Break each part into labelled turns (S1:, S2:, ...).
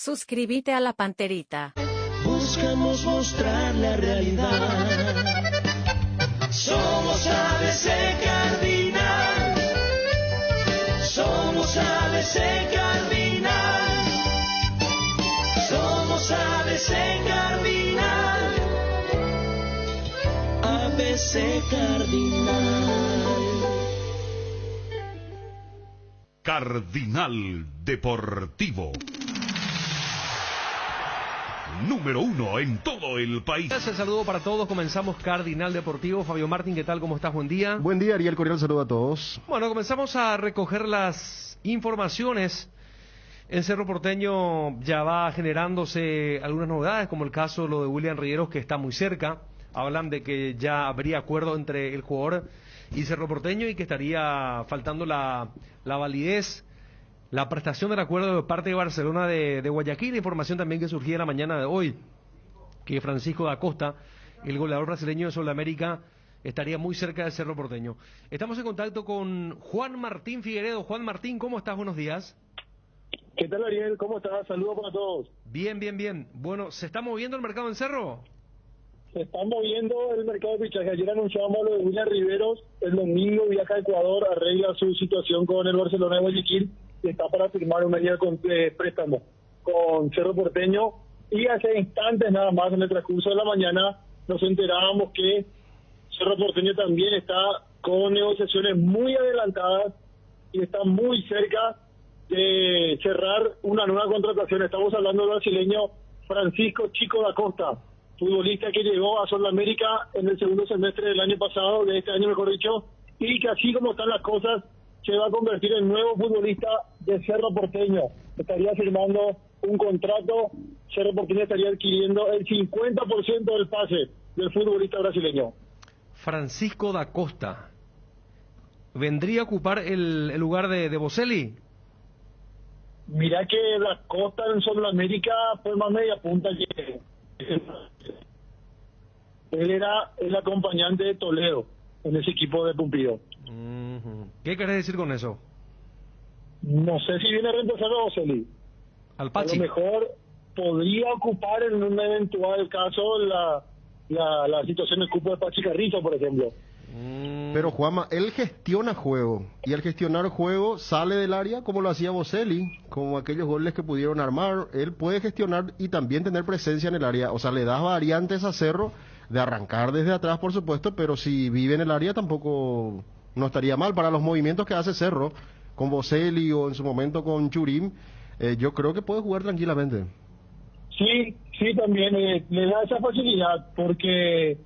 S1: Suscríbete a la Panterita.
S2: Buscamos mostrar la realidad. Somos ABC Cardinal. Somos ABC Cardinal. Somos ABC Cardinal. ABC Cardinal.
S3: Cardinal Deportivo. Número 1 en todo el país.
S4: Gracias, saludo para todos. Comenzamos Cardinal Deportivo. Fabio Martín, ¿qué tal? ¿Cómo estás? Buen día.
S5: Buen día, Ariel Cordial, saludo a todos.
S4: Bueno, comenzamos a recoger las informaciones. En Cerro Porteño ya va generándose algunas novedades, como el caso lo de William Rieros, que está muy cerca. Hablan de que ya habría acuerdo entre el jugador y Cerro Porteño y que estaría faltando la validez, la prestación del acuerdo de parte de Barcelona de Guayaquil. Información también que surgía en la mañana de hoy, que Francisco da Costa, el goleador brasileño de Sudamérica, estaría muy cerca del Cerro Porteño. Estamos en contacto con Juan Martín Figueredo. Juan Martín, ¿cómo estás? Buenos días.
S6: ¿Qué tal, Ariel? ¿Cómo estás? Saludos para todos.
S4: Bien, bien, bien. Bueno, ¿se está moviendo el mercado en Cerro?
S6: Se está moviendo el mercado de fichaje. Ayer anunciamos lo de William Riveros. El domingo viaja a Ecuador, arregla su situación con el Barcelona de Guayaquil y está para firmar un medida de préstamo con Cerro Porteño. Y hace instantes nada más, en el transcurso de la mañana, nos enterábamos que Cerro Porteño también está con negociaciones muy adelantadas y está muy cerca de cerrar una nueva contratación. Estamos hablando del brasileño Francisco Chico da Costa, futbolista que llegó a Sudamérica en el segundo semestre del año pasado, de este año mejor dicho, y que así como están las cosas, se va a convertir en nuevo futbolista de Cerro Porteño. Estaría firmando un contrato, Cerro Porteño estaría adquiriendo el 50% del pase del futbolista brasileño.
S4: Francisco da Costa, ¿vendría a ocupar el lugar de Boselli?
S6: Mirá que da Costa en Sudamérica fue más media punta que... Él era el acompañante de Toledo en ese equipo de Pumpido.
S4: ¿Qué querés decir con eso?
S6: No sé si viene a reemplazar a Boselli.
S4: Al Pachi.
S6: A lo mejor podría ocupar en un eventual caso la situación del cupo de Pachi Carrizo, por ejemplo.
S5: Pero Juanma, él gestiona juego, y al gestionar juego sale del área como lo hacía Boselli, como aquellos goles que pudieron armar. Él puede gestionar y también tener presencia en el área, o sea, le das variantes a Cerro de arrancar desde atrás, por supuesto, pero si vive en el área tampoco no estaría mal para los movimientos que hace Cerro con Boselli o en su momento con Churim. Yo creo que puede jugar tranquilamente.
S6: Sí, también le da esa facilidad porque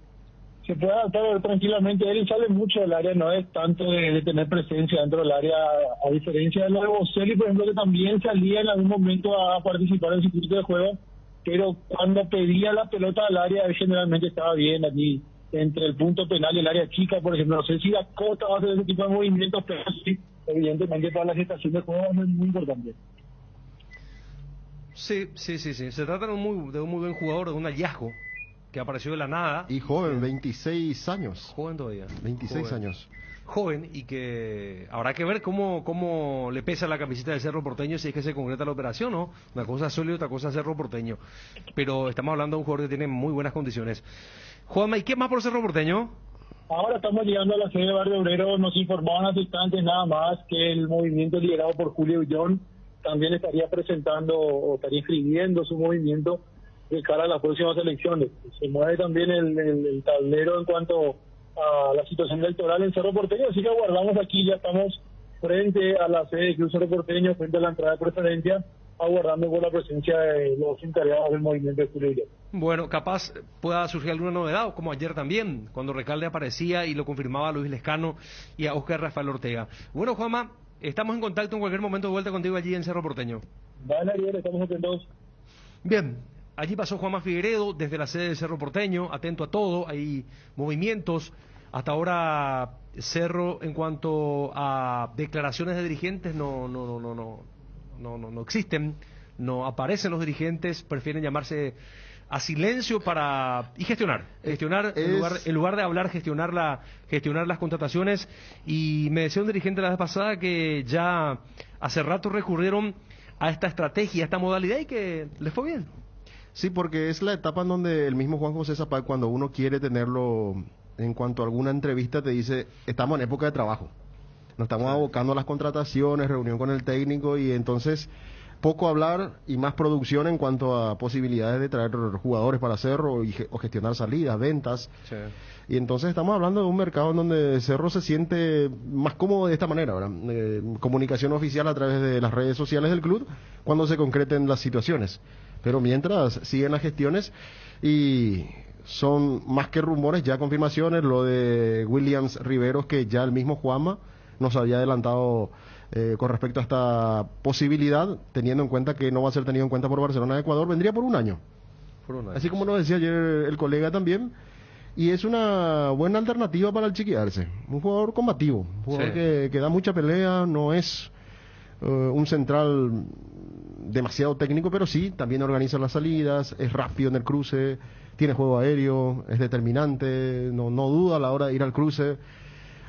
S6: se puede adaptar tranquilamente. Él sale mucho del área, no es tanto de tener presencia dentro del área, a diferencia de lo de Boselli, por ejemplo, que también salía en algún momento a participar en el circuito de juego, pero cuando pedía la pelota al área, él generalmente estaba bien aquí, entre el punto penal y el área chica, por ejemplo. No sé si la Costa va a hacer ese tipo de movimientos, pero sí, evidentemente para la gestación de juego es muy importante.
S4: Sí. Se trata de un muy buen jugador, de un hallazgo que apareció de la nada.
S5: Y joven, 26 años.
S4: Joven todavía.
S5: 26 años.
S4: Joven, y que habrá que ver cómo le pesa la camiseta del Cerro Porteño si es que se concreta la operación, ¿no? Una cosa es sólido, otra cosa es Cerro Porteño. Pero estamos hablando de un jugador que tiene muy buenas condiciones. Juanma, ¿y qué más por Cerro Porteño?
S6: Ahora estamos llegando a la sede de Barrio Obrero. Nos informaban hace instantes nada más que el movimiento liderado por Julio Ullón también estaría presentando o estaría inscribiendo su movimiento de cara a las próximas elecciones. Se mueve también el tablero en cuanto a la situación electoral en Cerro Porteño, así que aguardamos aquí, ya estamos frente a la sede de Club Cerro Porteño, frente a la entrada de preferencia, aguardando por la presencia de los encargados del movimiento de Julio.
S4: Bueno, capaz pueda surgir alguna novedad, como ayer también, cuando Recalde aparecía y lo confirmaba a Luis Lescano y a Óscar Rafael Ortega. Bueno, Juanma, estamos en contacto en cualquier momento de vuelta contigo allí en Cerro Porteño.
S6: Vale, Ariel, estamos atentos.
S4: Bien, allí pasó Juanma Figueredo desde la sede de Cerro Porteño, atento a todo, hay movimientos. Hasta ahora Cerro, en cuanto a declaraciones de dirigentes, no existen, no aparecen los dirigentes, prefieren llamarse a silencio y gestionar en lugar de hablar, gestionar las contrataciones. Y me decía un dirigente la vez pasada que ya hace rato recurrieron a esta estrategia, a esta modalidad y que les fue bien.
S5: Sí, porque es la etapa en donde el mismo Juan José Zapag, cuando uno quiere tenerlo en cuanto a alguna entrevista, te dice, estamos en época de trabajo. Nos estamos abocando a las contrataciones, reunión con el técnico y entonces poco hablar y más producción en cuanto a posibilidades de traer jugadores para Cerro o gestionar salidas, ventas.
S4: Sí.
S5: Y entonces estamos hablando de un mercado en donde Cerro se siente más cómodo de esta manera, ¿verdad? Comunicación oficial a través de las redes sociales del club cuando se concreten las situaciones. Pero mientras siguen las gestiones y son más que rumores, ya confirmaciones, lo de Williams Riveros, que ya el mismo Juanma nos había adelantado con respecto a esta posibilidad, teniendo en cuenta que no va a ser tenido en cuenta por Barcelona de Ecuador, vendría por un año. Así como nos decía ayer el colega también, y es una buena alternativa para el Chiqui Arce, un jugador combativo, un jugador que da mucha pelea, no es un central demasiado técnico, pero sí, también organiza las salidas, es rápido en el cruce, tiene juego aéreo, es determinante, no duda a la hora de ir al cruce.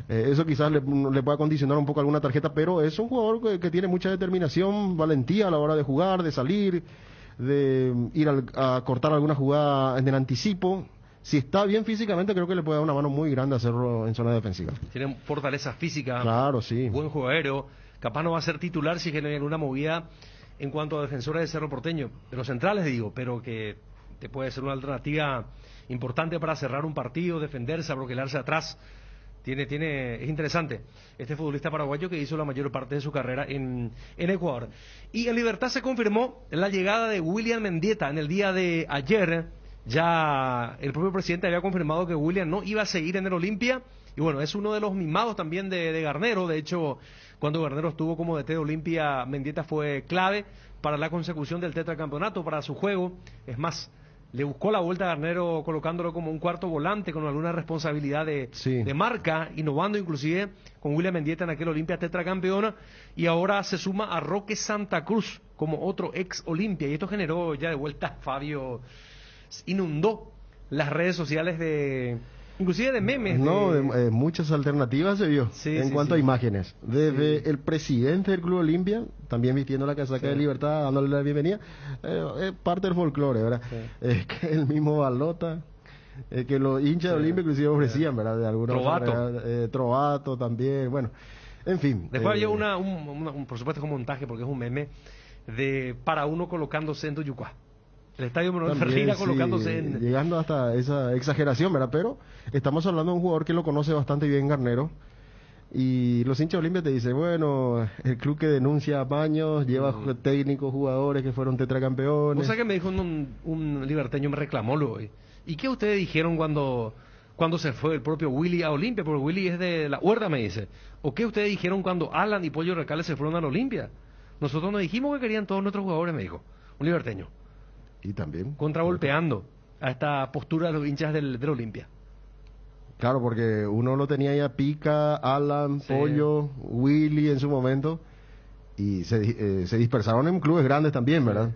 S5: Eso quizás le pueda condicionar un poco alguna tarjeta, pero es un jugador que tiene mucha determinación, valentía a la hora de jugar, de salir, de ir a cortar alguna jugada en el anticipo. Si está bien físicamente, creo que le puede dar una mano muy grande hacerlo en zona defensiva.
S4: Tiene fortaleza física,
S5: claro, sí,
S4: buen juego aéreo, capaz no va a ser titular si genera alguna movida en cuanto a defensores de Cerro Porteño, de los centrales digo, pero que te puede ser una alternativa importante para cerrar un partido, defenderse, abroquelarse atrás. Es interesante este futbolista paraguayo que hizo la mayor parte de su carrera en Ecuador. Y en Libertad se confirmó la llegada de William Mendieta en el día de ayer. Ya el propio presidente había confirmado que William no iba a seguir en el Olimpia. Y bueno, es uno de los mimados también de Garnero. De hecho, cuando Garnero estuvo como DT de Olimpia, Mendieta fue clave para la consecución del tetracampeonato, para su juego. Es más, le buscó la vuelta a Garnero colocándolo como un cuarto volante con alguna responsabilidad de marca, innovando inclusive con William Mendieta en aquel Olimpia tetracampeona, y ahora se suma a Roque Santa Cruz como otro ex Olimpia, y esto generó ya de vuelta, Fabio, inundó las redes sociales inclusive de memes.
S5: Muchas alternativas se vio en cuanto a imágenes. Desde el presidente del Club Olimpia, también vistiendo la casaca de Libertad, dándole la bienvenida. Es parte del folclore, ¿verdad? Que el mismo Balota, que los hinchas de Olimpia inclusive ofrecían, ¿verdad? De alguna manera. Trovato también, bueno. En fin.
S4: Después había por supuesto, un montaje, porque es un meme, para uno colocándose en Tuyucuá. El estadio Manuel Ferreira colocándose en...
S5: Llegando hasta esa exageración, ¿verdad? Pero estamos hablando de un jugador que lo conoce bastante bien, Garnero. Y los hinchas de Olimpia te dicen, bueno, el club que denuncia apaños, lleva técnicos, jugadores que fueron tetracampeones.
S4: O sea que me dijo un liberteño, me reclamó hoy. ¿Y qué ustedes dijeron cuando se fue el propio Willy a Olimpia? Porque Willy es de la Huerta, me dice. ¿O qué ustedes dijeron cuando Alan y Pollo Recales se fueron a la Olimpia? Nosotros nos dijimos que querían todos nuestros jugadores, me dijo. Un liberteño.
S5: Y también
S4: contragolpeando a esta postura de los hinchas del Olimpia.
S5: Claro, porque uno lo tenía ya Pica, Alan, Pollo, Willy en su momento, y se dispersaron en clubes grandes también, ¿verdad?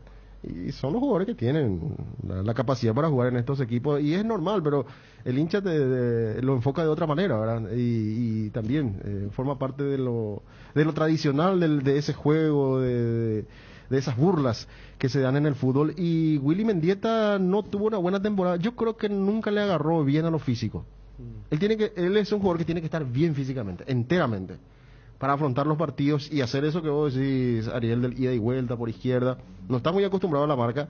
S5: Y son los jugadores que tienen la capacidad para jugar en estos equipos, y es normal, pero el hincha lo enfoca de otra manera, ¿verdad? Y también forma parte de lo tradicional de ese juego, de esas burlas que se dan en el fútbol. Y Willy Mendieta no tuvo una buena temporada. Yo creo que nunca le agarró bien a lo físico. Él es un jugador que tiene que estar bien físicamente, enteramente, para afrontar los partidos y hacer eso que vos decís, Ariel, del ida y vuelta por izquierda. No está muy acostumbrado a la marca,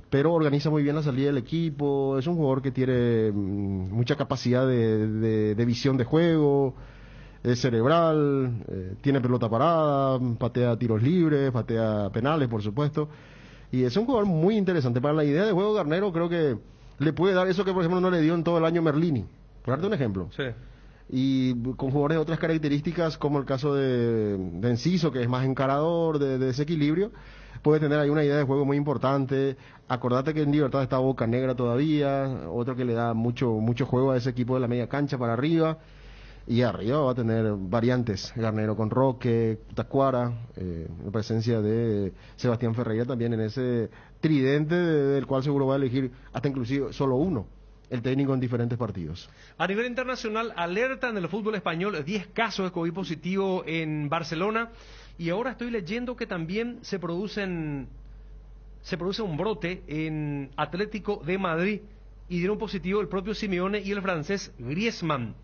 S5: pero organiza muy bien la salida del equipo. Es un jugador que tiene mucha capacidad de visión de juego, es cerebral, tiene pelota parada, patea tiros libres, patea penales, por supuesto. Y es un jugador muy interesante. Para la idea de juego, Garnero creo que le puede dar eso que, por ejemplo, no le dio en todo el año Merlini. Por darte un ejemplo. Sí. Y con jugadores de otras características, como el caso de Enciso, que es más encarador, de desequilibrio, puede tener ahí una idea de juego muy importante. Acordate que en Libertad está Boca Negra todavía, otro que le da mucho juego a ese equipo de la media cancha para arriba. Y arriba va a tener variantes, Garnero con Roque, Tacuara, la presencia de Sebastián Ferreira también en ese tridente del cual seguro va a elegir hasta inclusive solo uno, el técnico en diferentes partidos.
S4: A nivel internacional, alerta en el fútbol español, 10 casos de COVID positivo en Barcelona. Y ahora estoy leyendo que también se produce un brote en Atlético de Madrid y dieron positivo el propio Simeone y el francés Griezmann.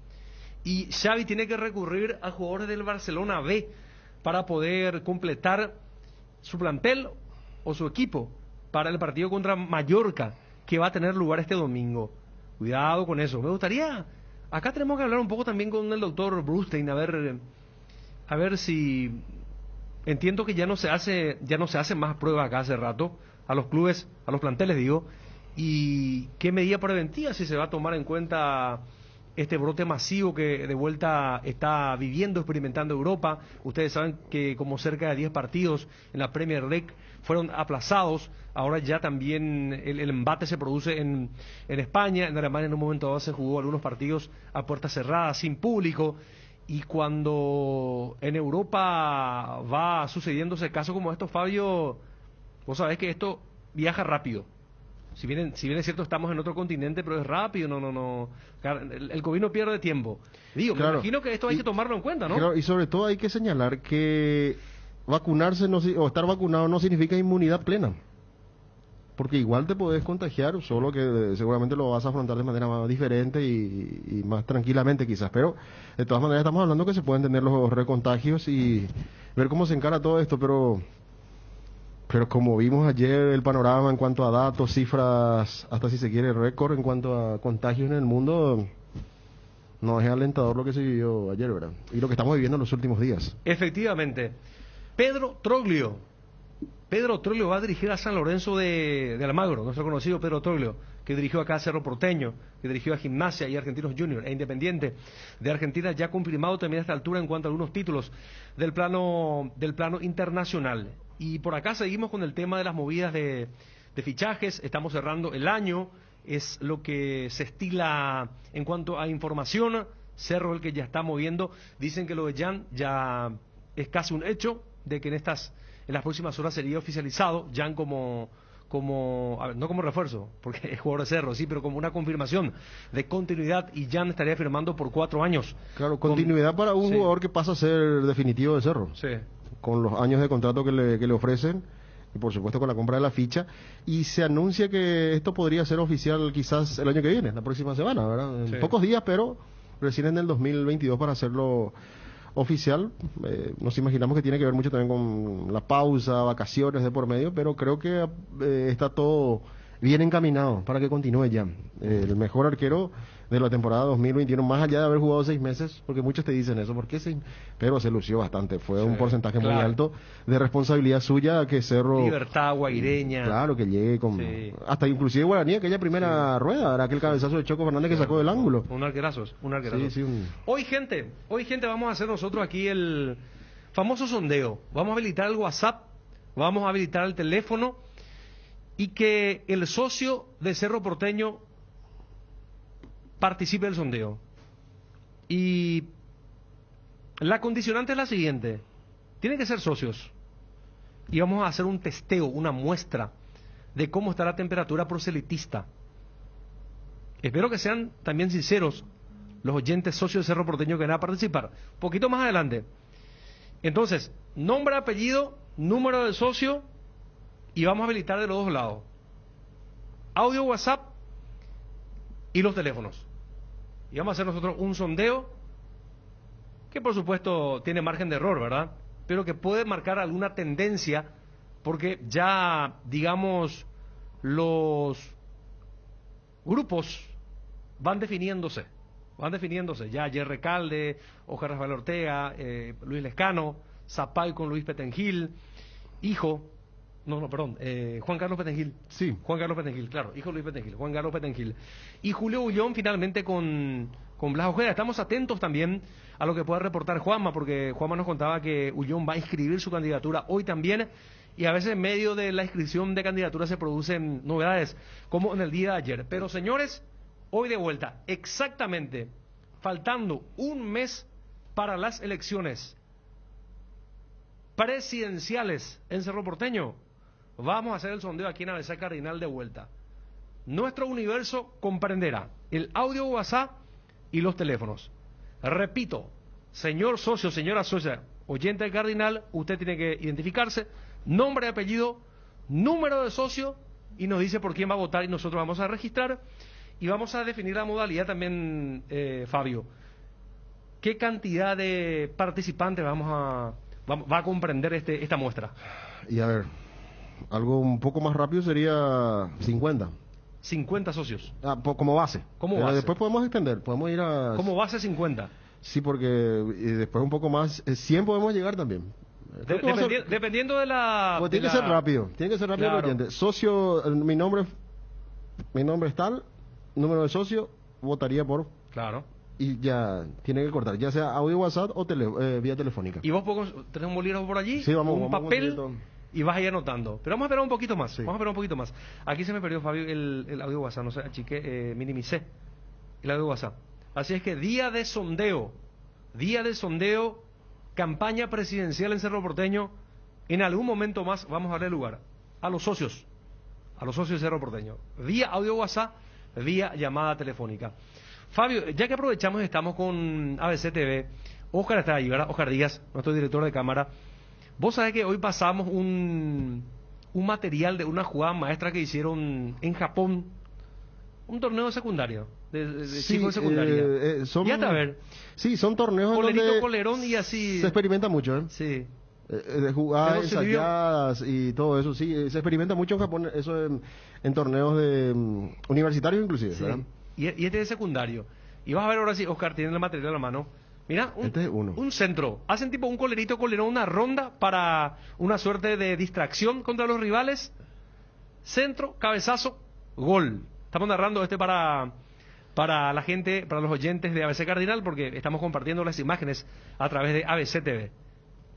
S4: Y Xavi tiene que recurrir a jugadores del Barcelona B para poder completar su plantel o su equipo para el partido contra Mallorca, que va a tener lugar este domingo. Cuidado con eso. Me gustaría, acá tenemos que hablar un poco también con el doctor Brustein, a ver si, entiendo que ya no se hace más pruebas acá hace rato, a los clubes, a los planteles digo, y qué medida preventiva si se va a tomar en cuenta este brote masivo que de vuelta está viviendo, experimentando Europa. Ustedes saben que como cerca de 10 partidos en la Premier League fueron aplazados. Ahora ya también el embate se produce en España. En Alemania en un momento dado se jugó algunos partidos a puertas cerradas, sin público. Y cuando en Europa va sucediéndose casos como estos, Fabio, vos sabés que esto viaja rápido. Si bien es cierto, estamos en otro continente, pero es rápido, no. El COVID no pierde tiempo. Digo,
S5: claro,
S4: me imagino que esto hay que tomarlo en cuenta, ¿no?
S5: Claro, y sobre todo hay que señalar que vacunarse o estar vacunado no significa inmunidad plena. Porque igual te podés contagiar, solo que seguramente lo vas a afrontar de manera más diferente y más tranquilamente quizás. Pero de todas maneras estamos hablando que se pueden tener los recontagios y ver cómo se encara todo esto, pero como vimos ayer el panorama en cuanto a datos, cifras, hasta si se quiere récord en cuanto a contagios en el mundo, no es alentador lo que se vivió ayer, ¿verdad? Y lo que estamos viviendo en los últimos días.
S4: Efectivamente. Pedro Troglio va a dirigir a San Lorenzo de Almagro, nuestro conocido Pedro Troglio, que dirigió acá a Cerro Porteño, que dirigió a Gimnasia y Argentinos Juniors e Independiente de Argentina, ya confirmado también a esta altura en cuanto a algunos títulos del plano internacional. Y por acá seguimos con el tema de las movidas de fichajes. Estamos cerrando el año, es lo que se estila en cuanto a información. Cerro el que ya está moviendo. Dicen que lo de Jan ya es casi un hecho, de que en las próximas horas sería oficializado Jan como a ver, no como refuerzo, porque es jugador de Cerro, sí, pero como una confirmación de continuidad, y Jan estaría firmando por 4 años.
S5: Claro, continuidad para un jugador que pasa a ser definitivo de Cerro.
S4: Sí.
S5: Con los años de contrato que le ofrecen y por supuesto con la compra de la ficha, y se anuncia que esto podría ser oficial quizás el año que viene, la próxima semana, ¿verdad? En pocos días, pero recién en el 2022 para hacerlo oficial. Nos imaginamos que tiene que ver mucho también con la pausa, vacaciones de por medio, pero creo que está todo bien encaminado para que continúe ya. El mejor arquero de la temporada 2021, más allá de haber jugado 6 meses, porque muchos te dicen eso, ¿por qué 6? Pero se lució bastante, fue un porcentaje muy alto de responsabilidad suya que Cerro...
S4: Libertad, Guaireña.
S5: Claro, que llegue con... Hasta inclusive Guaraní, aquella primera rueda, era aquel cabezazo de Choco Fernández que sacó del ángulo.
S4: Un arquerazo.
S5: Sí,
S4: Hoy gente vamos a hacer nosotros aquí el famoso sondeo. Vamos a habilitar el WhatsApp, vamos a habilitar el teléfono, y que el socio de Cerro Porteño participe del sondeo. Y la condicionante es la siguiente: tienen que ser socios, y vamos a hacer un testeo, una muestra de cómo está la temperatura proselitista. Espero que sean también sinceros los oyentes socios de Cerro Porteño que van a participar. Un poquito más adelante. Entonces, nombre, apellido, número de socio, y vamos a habilitar de los dos lados audio, WhatsApp y los teléfonos. Y vamos a hacer nosotros un sondeo que por supuesto tiene margen de error, ¿verdad? Pero que puede marcar alguna tendencia, porque ya, digamos, los grupos van definiéndose. Ya Ayer Recalde, Oscar Rafael Ortega, Luis Lescano, Zapay con Luis Petengil, Juan Carlos Petengil.
S5: Sí.
S4: Juan Carlos Petengil, claro, hijo de Luis Petengil, Juan Carlos Petengil. Y Julio Ullón finalmente con Blas Ojeda. Estamos atentos también a lo que pueda reportar Juanma, porque Juanma nos contaba que Ullón va a inscribir su candidatura hoy también, y a veces en medio de la inscripción de candidatura se producen novedades, como en el día de ayer. Pero señores, hoy de vuelta, exactamente, faltando un mes para las elecciones presidenciales en Cerro Porteño, vamos a hacer el sondeo aquí en ABC Cardinal de vuelta. Nuestro universo comprenderá el audio, WhatsApp y los teléfonos. Repito, señor socio, señora socia, oyente del Cardinal, usted tiene que identificarse, nombre, apellido, número de socio, y nos dice por quién va a votar y nosotros vamos a registrar y vamos a definir la modalidad también, Fabio. ¿Qué cantidad de participantes va a comprender esta muestra?
S5: Y a ver, algo un poco más rápido sería 50.
S4: 50 socios.
S5: Como base.
S4: Como base.
S5: Después podemos extender, podemos ir a...
S4: Como base 50.
S5: Sí, porque después un poco más, 100 podemos llegar también.
S4: Dependiendo de la...
S5: Pues tiene que ser rápido,
S4: Claro.
S5: el oyente. Socio, mi nombre es tal, número de socio, votaría por...
S4: Claro.
S5: Y ya tiene que cortar, ya sea audio WhatsApp o vía telefónica.
S4: ¿Y vos tenés un bolígrafo por allí?
S5: Sí, vamos
S4: un
S5: a
S4: papel
S5: conseguir todo.
S4: y vas a ir anotando. Pero vamos a esperar un poquito más.
S5: Sí.
S4: Vamos a esperar un poquito más. Aquí se me perdió, Fabio, el audio WhatsApp. No sé, achiqué, minimicé el audio WhatsApp. Así es que día de sondeo, campaña presidencial en Cerro Porteño. En algún momento más vamos a darle lugar a los socios de Cerro Porteño. Vía audio WhatsApp, vía llamada telefónica. Fabio, ya que aprovechamos, estamos con ABC TV. Óscar está ahí, ¿verdad? Óscar Díaz, nuestro director de cámara. Vos sabés que hoy pasamos un material de una jugada maestra que hicieron en Japón. Un torneo secundario, de chicos de secundaria. Ya a ver.
S5: Sí, son torneos
S4: Colerito,
S5: donde
S4: colerón y así.
S5: se experimenta mucho, ¿eh?
S4: Sí.
S5: De jugadas
S4: Pero se vivió-
S5: ensayadas y todo eso, sí, se experimenta mucho en Japón, eso en torneos de universitarios inclusive,
S4: Sí.
S5: ¿verdad?
S4: Y este es secundario. Y vas a ver ahora si Oscar tiene el material en la mano. Mira,
S5: Este es uno.
S4: un centro. Hacen tipo un colerito, colerón, una ronda para una suerte de distracción contra los rivales. Centro, cabezazo, gol. Estamos narrando para la gente, para los oyentes de ABC Cardinal, porque estamos compartiendo las imágenes a través de ABC TV.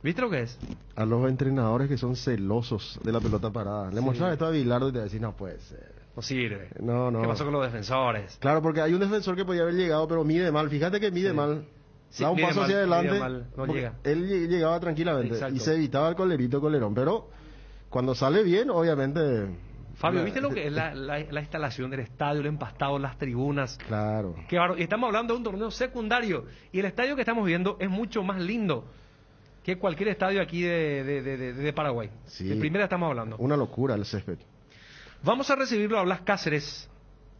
S4: ¿Viste lo que es?
S5: A los entrenadores que son celosos de la pelota parada. Le mostraba esto a Bilardo y te decís, no puede ser.
S4: No sirve.
S5: No.
S4: ¿Qué pasó con los defensores?
S5: Claro, porque hay un defensor que podía haber llegado, pero mide mal. Fíjate que mide mal.
S4: Sí,
S5: Da un
S4: mide
S5: paso
S4: mal,
S5: hacia adelante.
S4: mide mal, no
S5: porque
S4: llega.
S5: Él llegaba tranquilamente
S4: Exacto.
S5: y se evitaba el colerón. Pero cuando sale bien, obviamente...
S4: Fabio, ¿viste lo que es la instalación del estadio, el empastado, las tribunas?
S5: Claro.
S4: Qué bárbaro. Y estamos hablando de un torneo secundario. Y el estadio que estamos viendo es mucho más lindo que cualquier estadio aquí de Paraguay.
S5: Sí.
S4: De primera estamos hablando.
S5: Una locura el césped.
S4: Vamos a recibirlo a Blas Cáceres.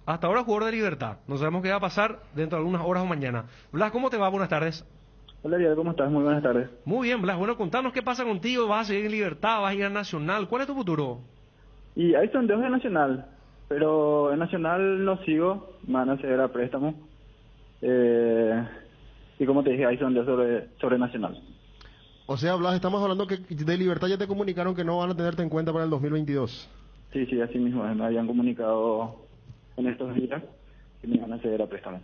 S4: Hasta ahora jugador de Libertad. No sabemos qué va a pasar dentro de algunas horas o mañana. Blas, ¿cómo te va? Buenas tardes.
S6: Hola, Ariel, ¿cómo estás? Muy buenas tardes.
S4: Muy bien, Blas. Bueno, contanos qué pasa contigo. ¿Vas a seguir en Libertad? ¿Vas a ir a Nacional? ¿Cuál es tu futuro?
S6: Y hay sondeos de Nacional, pero en Nacional no sigo, me van a ceder a préstamo. Y como te dije, hay sondeos sobre Nacional.
S5: O sea, Blas, estamos hablando que de Libertad ya te comunicaron que no van a tenerte en cuenta para el 2022.
S6: Sí, así mismo, me habían comunicado en estos días que me van a ceder a préstamo.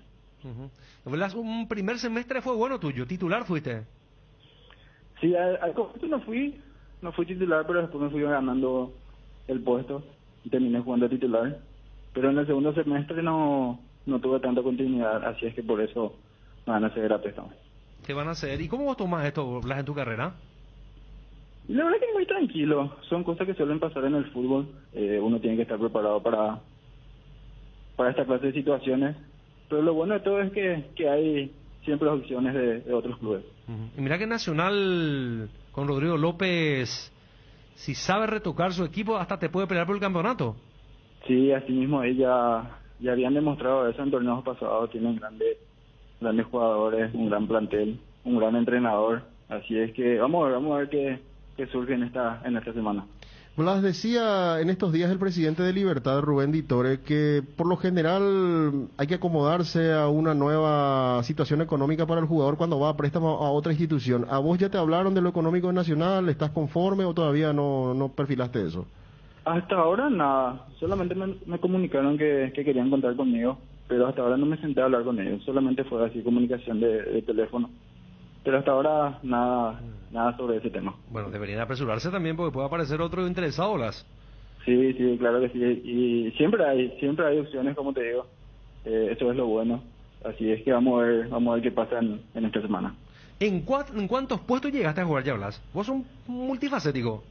S4: Blas, un primer semestre fue bueno tuyo. ¿Titular fuiste?
S6: Sí, al comienzo no fui titular, pero después me fui ganando el puesto y terminé jugando titular. Pero en el segundo semestre no tuve tanta continuidad, así es que por eso me van a ceder a préstamo.
S4: ¿Qué van a hacer? ¿Y cómo vos tomás esto, Blas, en tu carrera?
S6: Y la verdad que muy tranquilo, son cosas que suelen pasar en el fútbol, uno tiene que estar preparado para esta clase de situaciones, pero lo bueno de todo es que hay siempre opciones de otros clubes.
S4: Y mira que Nacional, con Rodrigo López, si sabe retocar su equipo, hasta te puede pelear por el campeonato.
S6: Sí, así mismo ya habían demostrado eso en torneos pasados, tienen grandes jugadores, un gran plantel, un gran entrenador, así es que vamos a ver qué surge en esta semana.
S5: Blas, decía en estos días el presidente de Libertad, Rubén Ditore, que por lo general hay que acomodarse a una nueva situación económica para el jugador cuando va a préstamo a otra institución. ¿A vos ya te hablaron de lo económico de Nacional? ¿Estás conforme o todavía no perfilaste eso?
S6: Hasta ahora nada, solamente me comunicaron que querían contar conmigo, pero hasta ahora no me senté a hablar con ellos, solamente fue así comunicación de teléfono. Pero hasta ahora nada sobre ese tema.
S4: Bueno, deberían apresurarse también porque puede aparecer otro interesado, Blas.
S6: Sí, claro que sí. Y siempre hay opciones, como te digo. Eso es lo bueno. Así es que vamos a ver qué pasa en esta semana.
S4: ¿En cuántos puestos llegaste a jugar ya, Blas? Vos sos un multifacético.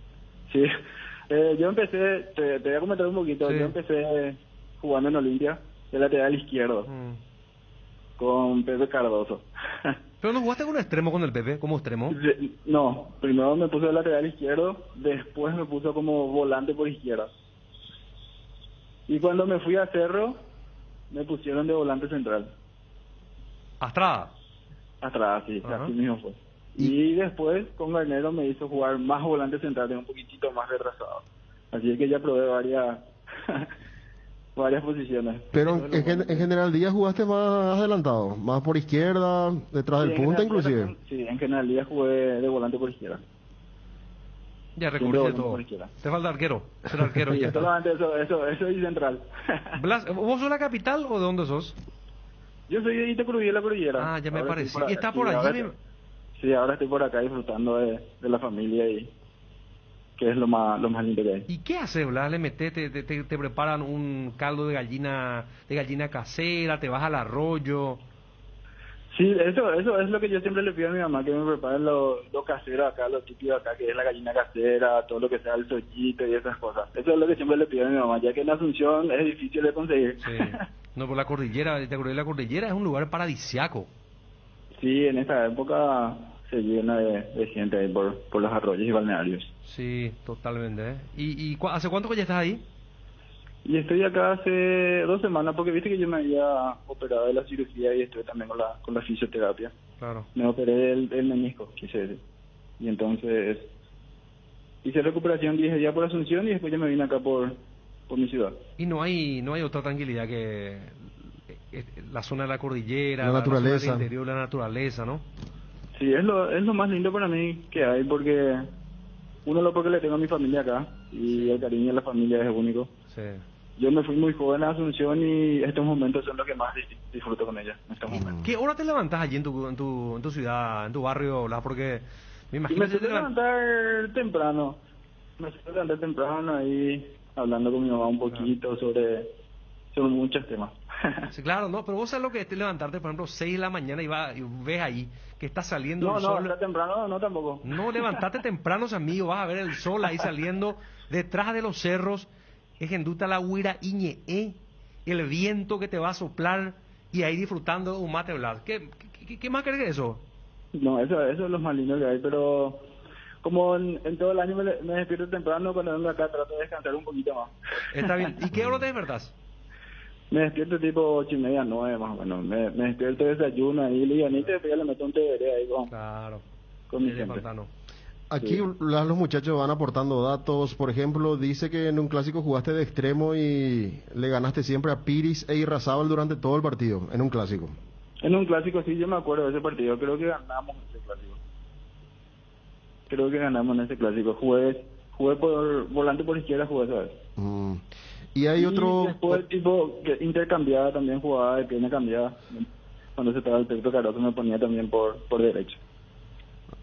S6: Sí. Yo empecé, te voy a comentar un poquito.
S4: Sí.
S6: Yo empecé jugando en Olimpia, de lateral izquierdo, con Pepe Cardoso.
S4: Pero no jugaste con extremo con el Pepe, como extremo.
S7: No, primero me puse de lateral izquierdo, después me puso como volante por izquierda. Y cuando me fui a Cerro, me pusieron de volante central.
S4: Astrada.
S7: Atrás, sí,
S4: Ajá.
S7: así mismo fue. Y después con Garnero me hizo jugar más volante central, un poquitito más retrasado. Así es que ya probé varias posiciones.
S5: Pero en general Díaz jugaste más adelantado, más por izquierda, detrás del
S7: Sí, en
S5: punta
S7: general,
S5: inclusive.
S7: Sí, en general día jugué de volante por izquierda.
S4: Ya
S7: Siempre
S4: recurrí
S7: volante
S4: todo.
S7: por izquierda.
S4: Te falta arquero. Ser arquero y
S7: Sí,
S4: ya está.
S7: solamente eso y central.
S4: Blas, ¿vos sos la capital o de dónde sos?
S7: Yo soy de Itacurubí, la cordillera.
S4: Ah, ya me
S7: Ahora
S4: pareció.
S7: estoy
S4: Y está
S7: sí,
S4: por allí.
S7: ahora
S4: me-
S7: Sí, ahora estoy por acá disfrutando de la familia y que es lo más lindo que hay.
S4: ¿Y qué haces, Blas? Le metés, te preparan un caldo de gallina casera, te vas al arroyo.
S7: Sí, eso es lo que yo siempre le pido a mi mamá, que me preparen lo casero acá, lo típico acá, que es la gallina casera, todo lo que sea el sollito y esas cosas. Eso es lo que siempre le pido a mi mamá, ya que en Asunción es difícil de conseguir.
S4: Sí. No, por la cordillera, te acordé, la cordillera es un lugar paradisiaco.
S7: Sí, en esta época se llena de gente ahí por los arroyos y balnearios.
S4: Sí, totalmente. ¿Hace cuánto que ya estás ahí?
S7: Y estoy acá hace 2 semanas, porque viste que yo me había operado de la cirugía y estuve también con la fisioterapia.
S4: Claro.
S7: Me operé el menisco, quise decir. Y entonces hice recuperación 10 días por Asunción y después ya me vine acá por mi ciudad.
S4: Y no hay otra tranquilidad que la zona de la cordillera,
S5: La naturaleza.
S4: zona del interior, la naturaleza, ¿no?
S7: Sí, es lo más lindo para mí que hay, porque porque le tengo a mi familia acá y el cariño de la familia es único.
S4: Sí.
S7: Yo me fui muy joven a Asunción y estos momentos son los que más disfruto con ella en estos momentos.
S4: ¿Qué hora te levantás allí en tu ciudad, en tu barrio, Blas? Porque me
S7: Y
S4: imagino
S7: me
S4: que
S7: suelo levantar temprano. Me suelo levantar temprano ahí hablando con mi mamá un poquito sobre muchos temas.
S4: Sí, claro, no, pero vos sabés lo que es levantarte, por ejemplo, 6 de la mañana y ves ahí que está saliendo
S7: No,
S4: el
S7: no,
S4: sol.
S7: está temprano, no tampoco.
S4: No, levantate temprano, amigo, vas a ver el sol ahí saliendo detrás de los cerros, es enduta la huira iñe, el viento que te va a soplar y ahí disfrutando de un mate Blas. ¿Qué más crees que eso?
S7: No, eso es lo más lindo que hay, pero como en todo el año me despierto temprano, cuando vengo acá trato de descansar un poquito más.
S4: Está bien. ¿Y qué hora te despertás?
S7: Me despierto tipo 8:30, 9 más o menos. Me despierto, desayuno ahí, livianito, y después ya le meto un té verde ahí
S4: Claro.
S7: con mi
S4: Desde
S7: gente.
S4: Pantano.
S5: Aquí los muchachos van aportando datos. Por ejemplo, dice que en un clásico jugaste de extremo y le ganaste siempre a Piris e Irrazábal durante todo el partido, en un clásico.
S7: En un clásico, sí, yo me acuerdo de ese partido. Creo que ganamos ese clásico. Jugué por volante por izquierda, jugué esa vez.
S5: Y hay otro...
S7: Y después, tipo, que intercambiada también jugaba de pierna cambiada. Cuando se estaba el Pedro Caroto me ponía también por derecho.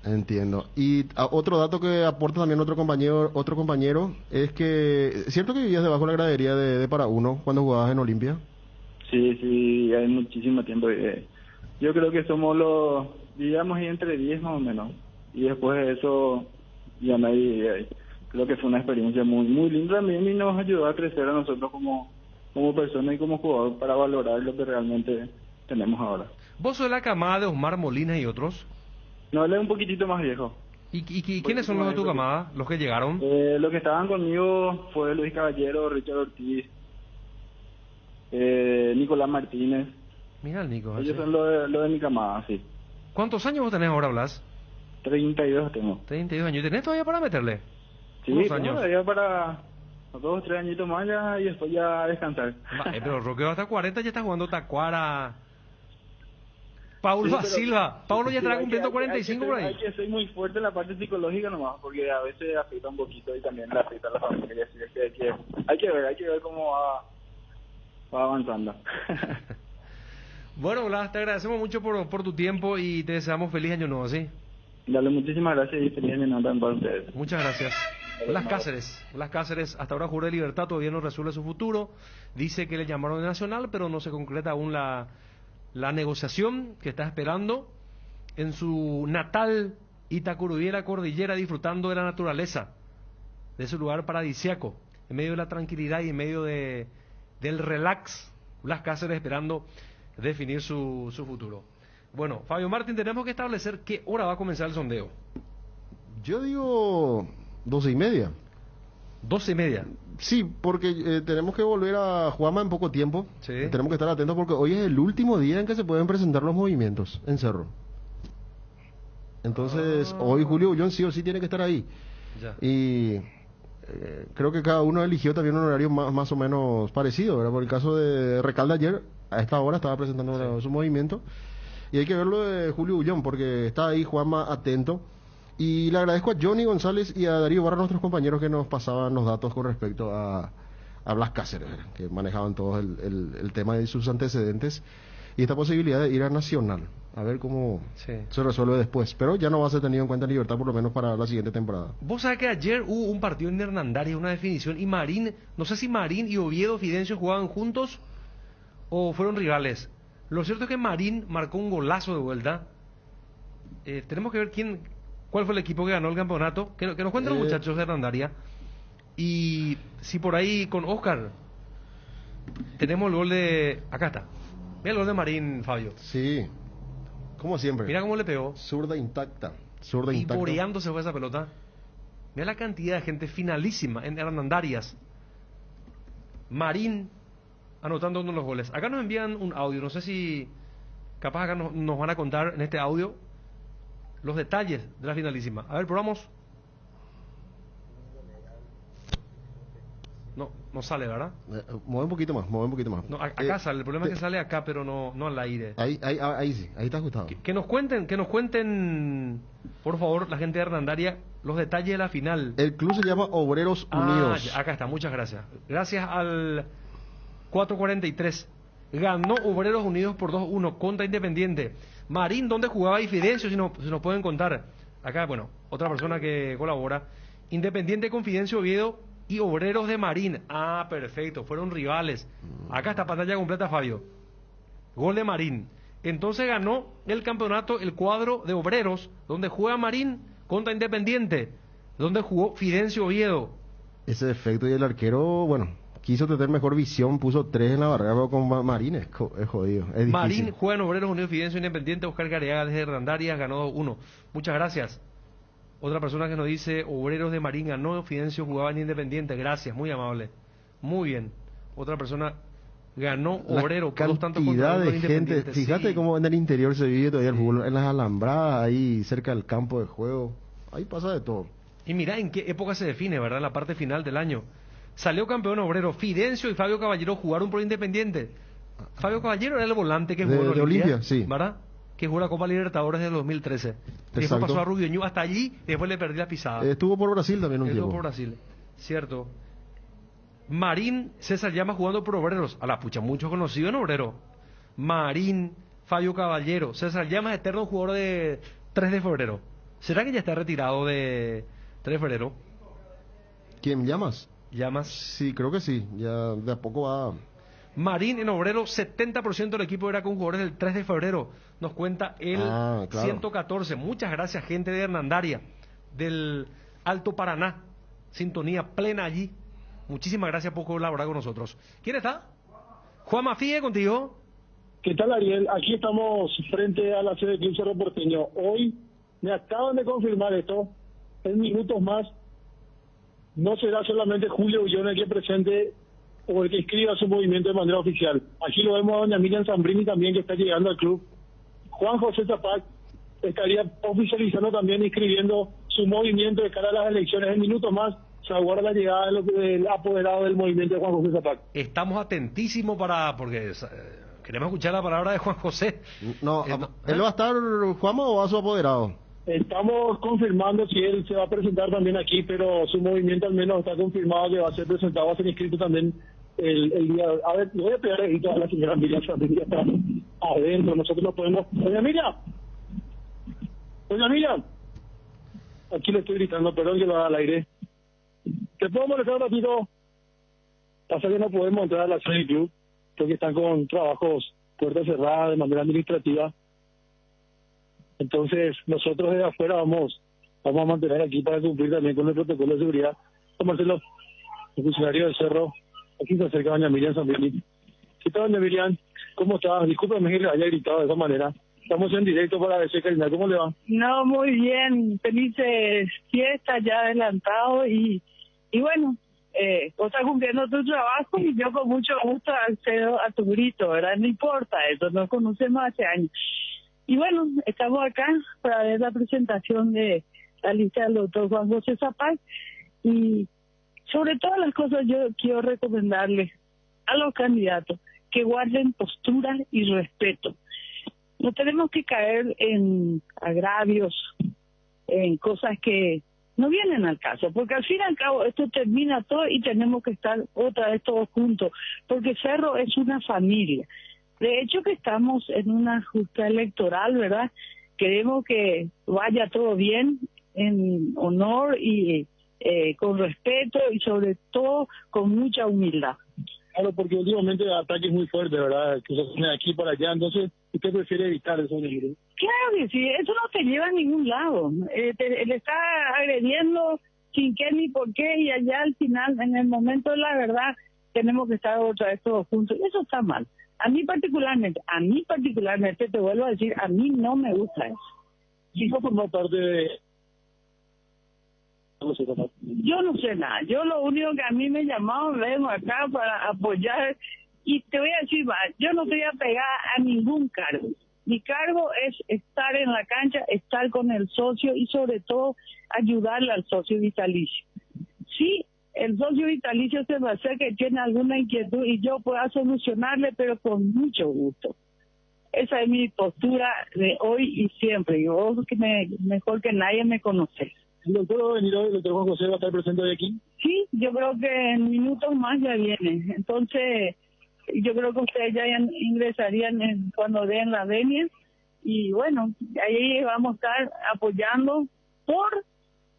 S5: Entiendo. Y otro dato que aporta también otro compañero es que... ¿Cierto que vivías debajo de la gradería de Para Uno cuando jugabas en Olimpia?
S7: Sí, hay muchísimo tiempo. Yo creo que somos digamos, entre 10 más o menos. Y después de eso, ya no hay... Creo que fue una experiencia muy muy linda también y nos ayudó a crecer a nosotros como persona y como jugador para valorar lo que realmente tenemos ahora.
S4: ¿Vos sos de la camada de Osmar Molina y otros?
S7: No, él es un poquitito más viejo.
S4: ¿Y quiénes son los de tu camada, los que llegaron?
S7: Los que estaban conmigo fue Luis Caballero, Richard Ortiz, Nicolás Martínez.
S4: Mira el Nico.
S7: Ellos
S4: ese.
S7: son lo de mi camada, sí.
S4: ¿Cuántos años vos tenés ahora, Blas?
S7: 32 tengo.
S4: 32 años. ¿Y tenés todavía para meterle?
S7: Sí,
S4: unos
S7: tengo
S4: años.
S7: todavía para 2 o 3 añitos más ya y después ya descansar.
S4: Pero Roqueo hasta 40 ya está jugando Tacuara. Paulo
S7: Sí, pero-
S4: Silva. Paulo ya
S7: Sí,
S4: estará
S7: hay
S4: cumpliendo
S7: que-
S4: 45 por ahí.
S7: Hay que ser muy fuerte en la parte psicológica nomás, porque a veces afecta un poquito y también le afecta a la familia. Así es que hay que ver cómo va avanzando.
S4: Bueno, Blas, te agradecemos mucho por tu tiempo y te deseamos feliz año nuevo, ¿sí?
S7: Dale, muchísimas gracias y feliz año nuevo también para ustedes.
S4: Muchas gracias. Blas Cáceres, hasta ahora juró de libertad, todavía no resuelve su futuro. Dice que le llamaron de Nacional, pero no se concreta aún la negociación que está esperando en su natal Itacurubí, la cordillera, disfrutando de la naturaleza, de ese lugar paradisiaco, en medio de la tranquilidad y en medio del relax. Blas Cáceres esperando definir su futuro. Bueno, Fabio Martín, tenemos que establecer qué hora va a comenzar el sondeo.
S5: Yo digo 12:30.
S4: 12:30.
S5: Sí, porque tenemos que volver a Juama en poco tiempo.
S4: Sí.
S5: Tenemos que estar atentos porque hoy es el último día en que se pueden presentar los movimientos en Cerro. Entonces, hoy Julio Ullón sí o sí tiene que estar ahí.
S4: Ya.
S5: Y creo que cada uno eligió también un horario más o menos parecido, ¿verdad? Por el caso de Recalde ayer, a esta hora estaba presentando su movimiento. Y hay que verlo de Julio Ullón porque está ahí Juanma atento. Y le agradezco a Johnny González y a Darío Barra, nuestros compañeros que nos pasaban los datos con respecto a Blas Cáceres, ¿verdad? Que manejaban todo el tema de sus antecedentes y esta posibilidad de ir a Nacional, a ver cómo se resuelve después. Pero ya no va a ser tenido en cuenta en Libertad, por lo menos para la siguiente temporada.
S4: Vos sabés que ayer hubo un partido en Hernandarias, una definición, y Marín, no sé si Marín y Oviedo Fidencio jugaban juntos o fueron rivales. Lo cierto es que Marín marcó un golazo de vuelta. Tenemos que ver cuál fue el equipo que ganó el campeonato. Que nos cuenten los muchachos de Hernandaria. Y si por ahí con Oscar tenemos el gol de... Acá está. Mira el gol de Marín, Fabio.
S5: Sí, como siempre.
S4: Mira cómo le pegó.
S5: Zurda intacta.
S4: Y boreando se fue esa pelota. Mira la cantidad de gente finalísima en Hernandarias. Marín anotando uno de los goles. Acá nos envían un audio. No sé si capaz acá nos van a contar en este audio los detalles de la finalísima. A ver, probamos. No sale, ¿verdad?
S5: Mueve un poquito más.
S4: No, acá sale. El problema es que sale acá, pero no al aire.
S5: Ahí sí, ahí está ajustado.
S4: Que nos cuenten, por favor, la gente de Hernandaria, los detalles de la final.
S5: El club se llama Obreros Unidos.
S4: Acá está, muchas gracias. Gracias al 443. Ganó Obreros Unidos por 2-1 contra Independiente. Marín, ¿dónde jugaba y Fidencio? Si nos pueden contar. Acá, bueno, otra persona que colabora. Independiente con Fidencio Oviedo y Obreros de Marín. Perfecto, fueron rivales. Acá está pantalla completa, Fabio. Gol de Marín. Entonces ganó el campeonato el cuadro de Obreros, donde juega Marín contra Independiente, donde jugó Fidencio Oviedo.
S5: Ese efecto, y el arquero, bueno, quiso tener mejor visión, puso 3 en la barrera, pero con Marín es jodido. Es
S4: Marín juega en Obreros Unidos, Fidencio Independiente. Oscar Gareaga desde Hernandarias ganó 2-1. Muchas gracias. Otra persona que nos dice, Obreros de Marín ganó, Fidencio jugaba en Independiente. Gracias, muy amable. Muy bien. Otra persona ganó Obrero.
S5: Cantidad de gente. Fíjate cómo en el interior se vive todavía el fútbol. En las alambradas, ahí cerca del campo de juego. Ahí pasa de todo.
S4: Y mira en qué época se define, ¿verdad? La parte final del año. Salió campeón Obrero. Fidencio y Fabio Caballero jugaron por Independiente. Fabio Caballero era el volante que jugó en
S5: Olimpia, sí.
S4: ¿Verdad? Que jugó la Copa Libertadores del 2013. Después pasó a Rubio Ñu hasta allí, después le perdí la pisada.
S5: Estuvo por Brasil también un tiempo.
S4: Estuvo por Brasil, cierto. Marín, César Llama jugando por Obreros. A la pucha, mucho conocido en Obrero. Marín, Fabio Caballero. César Llama es eterno jugador de 3 de febrero. ¿Será que ya está retirado de 3 de febrero?
S5: ¿Quién llamas?
S4: ¿Llamas?
S5: Sí, creo que sí. Ya de a poco va...
S4: Marín en Obrero, 70% del equipo era con jugadores del 3 de febrero. Nos cuenta el 114. Muchas gracias, gente de Hernandaria, del Alto Paraná. Sintonía plena allí. Muchísimas gracias por colaborar con nosotros. ¿Quién está? Juan Mafie, contigo.
S6: ¿Qué tal, Ariel? Aquí estamos frente a la sede del Club Cerro Porteño. Hoy me acaban de confirmar esto. En minutos más, no será solamente Julio Ullón el que presente o el que inscriba su movimiento de manera oficial. Aquí lo vemos a doña Miriam Zambrini también, que está llegando al club. Juan José Zapac estaría oficializando también, inscribiendo su movimiento de cara a las elecciones. En minutos más se aguarda la llegada del apoderado del movimiento de Juan José Zapac.
S4: Estamos atentísimos porque queremos escuchar la palabra de Juan José.
S5: ¿Él va a estar, Juanma, o va a su apoderado?
S6: Estamos confirmando si él se va a presentar también aquí, pero su movimiento al menos está confirmado que va a ser presentado, va a ser inscrito también el día. A ver, le voy a pegar ahí a la señora Miriam, ya está adentro, nosotros no podemos. Doña Miriam, aquí le estoy gritando, perdón que lo haga al aire. ¿Te puedo molestar un ratito? Pasa que no podemos entrar a la sede del club porque están con trabajos puertas cerradas de manera administrativa. Entonces nosotros desde afuera vamos a mantener aquí para cumplir también con el protocolo de seguridad. Marcelo, el funcionario del Cerro, aquí se acerca doña Miriam Zambrini. ¿Qué tal, doña Miriam? ¿Cómo está? Discúlpeme que le haya gritado de esa manera. Estamos en directo para ABC Cardinal. ¿Cómo le va?
S8: No, muy bien, felices fiestas ya adelantado y bueno, vos estás cumpliendo tu trabajo y yo con mucho gusto accedo a tu grito, ¿verdad? No importa eso, nos conocemos hace años. Y bueno, estamos acá para ver la presentación de la lista del doctor Juan José Zapag y sobre todas las cosas yo quiero recomendarles a los candidatos que guarden postura y respeto. No tenemos que caer en agravios, en cosas que no vienen al caso, porque al fin y al cabo esto termina todo y tenemos que estar otra vez todos juntos, porque Cerro es una familia. De hecho que estamos en una justa electoral, ¿verdad? Queremos que vaya todo bien, en honor y con respeto y sobre todo con mucha humildad.
S6: Claro, porque últimamente el ataque es muy fuerte, ¿verdad? Que se pone de aquí para allá, entonces usted prefiere evitar eso.
S8: Claro que sí, eso no te lleva a ningún lado. Le está agrediendo sin qué ni por qué y allá al final, en el momento de la verdad, tenemos que estar otra vez todos juntos. Eso está mal. A mí particularmente, te vuelvo a decir, a mí no me gusta eso.
S6: ¿Quién formó parte de...?
S8: Yo no sé nada. Yo lo único que a mí me llamaron, vengo acá para apoyar. Y te voy a decir más, yo no te voy a pegar a ningún cargo. Mi cargo es estar en la cancha, estar con el socio y sobre todo ayudarle al socio vitalicio. Sí, el socio vitalicio se va a hacer que tiene alguna inquietud y yo pueda solucionarle, pero con mucho gusto. Esa es mi postura de hoy y siempre. Y vos que mejor que nadie me conoces.
S6: ¿El doctor va a venir hoy? ¿El doctor Juan José va a estar presente hoy aquí?
S8: Sí, yo creo que en minutos más ya viene. Entonces, yo creo que ustedes ya ingresarían cuando den la venia. Y bueno, ahí vamos a estar apoyando por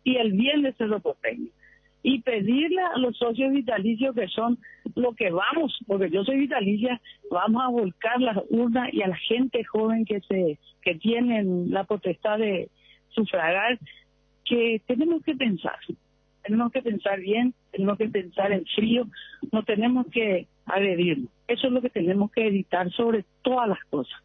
S8: y el bien de Cerro Porteño. Y pedirle a los socios vitalicios que son lo que vamos, porque yo soy vitalicia, vamos a volcar las urnas y a la gente joven que tienen la potestad de sufragar, que tenemos que pensar bien, tenemos que pensar en frío, no tenemos que agredirnos. Eso es lo que tenemos que evitar sobre todas las cosas.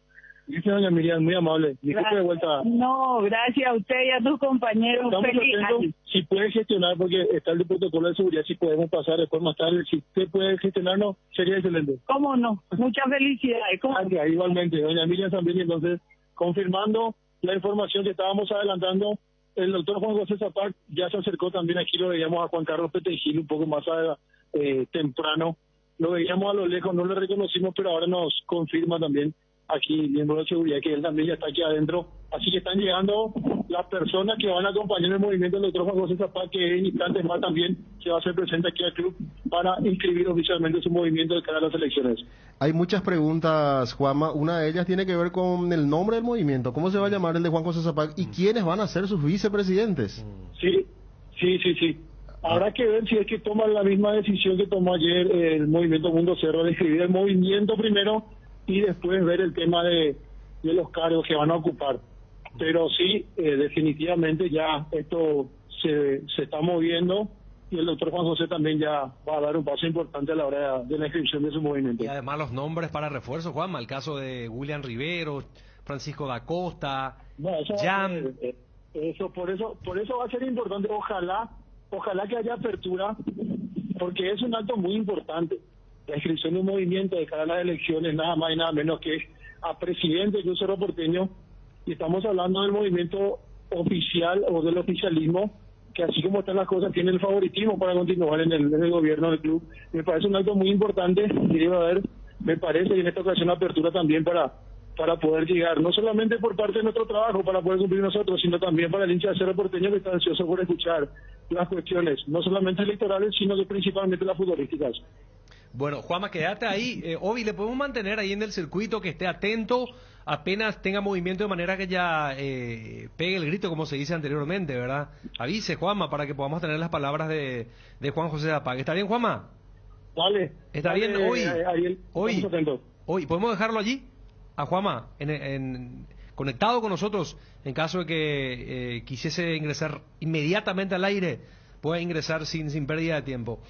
S6: Gracias, doña Miriam, muy amable. Disculpe de vuelta.
S8: No, gracias a usted y a tus compañeros.
S6: Estamos
S8: Feliz
S6: atentos,
S8: año.
S6: si puede gestionar, porque está el protocolo de seguridad, si podemos pasar después más tarde, si usted puede gestionarnos, sería excelente.
S8: ¿Cómo no? Muchas felicidades.
S6: Gracias, igualmente. Doña Miriam también, entonces, confirmando la información que estábamos adelantando, el doctor Juan José Zapag ya se acercó también, aquí lo veíamos a Juan Carlos Petengil un poco más temprano, lo veíamos a lo lejos, no lo reconocimos, pero ahora nos confirma también aquí, miembro de seguridad, que él también ya está aquí adentro. Así que están llegando las personas que van a acompañar el movimiento del doctor Juan José Zapag, que en instantes más también se va a hacer presente aquí al club para inscribir oficialmente su movimiento de cara a las elecciones.
S5: Hay muchas preguntas, Juanma. Una de ellas tiene que ver con el nombre del movimiento. ¿Cómo se va a llamar el de Juan José Zapag? ¿Y quiénes van a ser sus vicepresidentes?
S6: Sí. Habrá que ver si es que toman la misma decisión que tomó ayer el Movimiento Mundo Cerro, de escribir el movimiento primero y después ver el tema de los cargos que van a ocupar. Pero sí, definitivamente ya esto se está moviendo y el doctor Juan José también ya va a dar un paso importante a la hora de la inscripción de su movimiento.
S4: Y además los nombres para refuerzo, Juanma, el caso de William Rivero, Francisco da Costa,
S6: No, eso
S4: Jan.
S6: por eso va a ser importante. Ojalá que haya apertura, porque es un acto muy importante. La inscripción de un movimiento de cara a las elecciones, nada más y nada menos que a presidente de un Cerro Porteño, y estamos hablando del movimiento oficial o del oficialismo, que así como están las cosas, tiene el favoritismo para continuar en el gobierno del club. Me parece un acto muy importante y debe haber, me parece, y en esta ocasión apertura también para poder llegar, no solamente por parte de nuestro trabajo, para poder cumplir nosotros, sino también para el hincha de Cerro Porteño, que está ansioso por escuchar las cuestiones, no solamente electorales, sino que principalmente las futbolísticas.
S4: Bueno, Juanma, quédate ahí. Ovi, le podemos mantener ahí en el circuito, que esté atento apenas tenga movimiento, de manera que ya pegue el grito, como se dice anteriormente, ¿verdad? Avise, Juanma, para que podamos tener las palabras de Juan José Zapag. ¿Está bien, Juanma?
S6: Dale.
S4: ¿Está bien?
S6: Ariel,
S4: hoy podemos dejarlo allí a Juanma conectado con nosotros, en caso de que quisiese ingresar inmediatamente al aire, pueda ingresar sin pérdida de tiempo.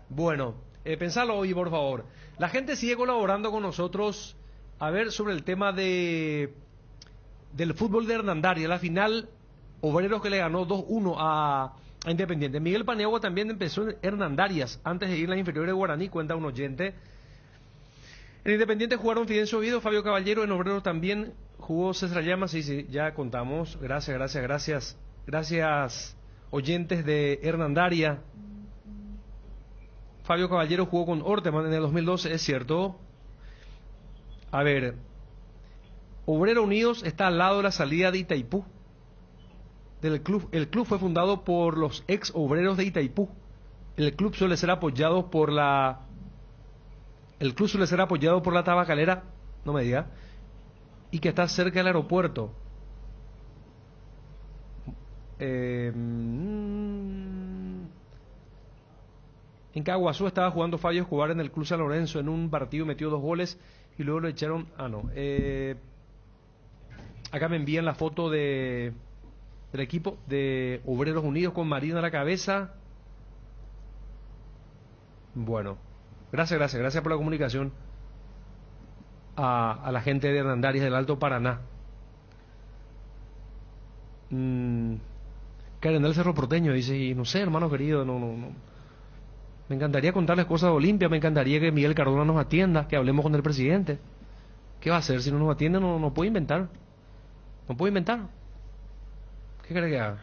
S4: Bueno, pensalo hoy, por favor. La gente sigue colaborando con nosotros, a ver, sobre el tema de del fútbol de Hernandaria, la final Obreros que le ganó 2-1 a Independiente. Miguel Paniagua también empezó en Hernandarias antes de ir a la inferior de Guaraní, cuenta un oyente. En Independiente jugaron Fidencio Oviedo, Fabio Caballero, en Obreros también jugó César Llamas, sí, ya contamos. Gracias oyentes de Hernandaria. Fabio Caballero jugó con Orteman en el 2012, es cierto. A ver, Obrero Unidos está al lado de la salida de Itaipú del club. El club fue fundado por los ex obreros de Itaipú. El club suele ser apoyado por la tabacalera, no me diga, y que está cerca del aeropuerto. En Caguazú estaba jugando Fabio Escobar en el Club San Lorenzo. En un partido metió 2 goles y luego lo echaron. Acá me envían la foto del equipo de Obreros Unidos con Marina a la cabeza. Bueno, gracias por la comunicación a la gente de Hernandarias del Alto Paraná. Cardenal Cerro Porteño dice, y no sé, hermano querido, no. Me encantaría contarles cosas de Olimpia, me encantaría que Miguel Cardona nos atienda, que hablemos con el presidente. ¿Qué va a hacer? Si no nos atiende, no puede inventar. No puede inventar. ¿Qué cree que haga?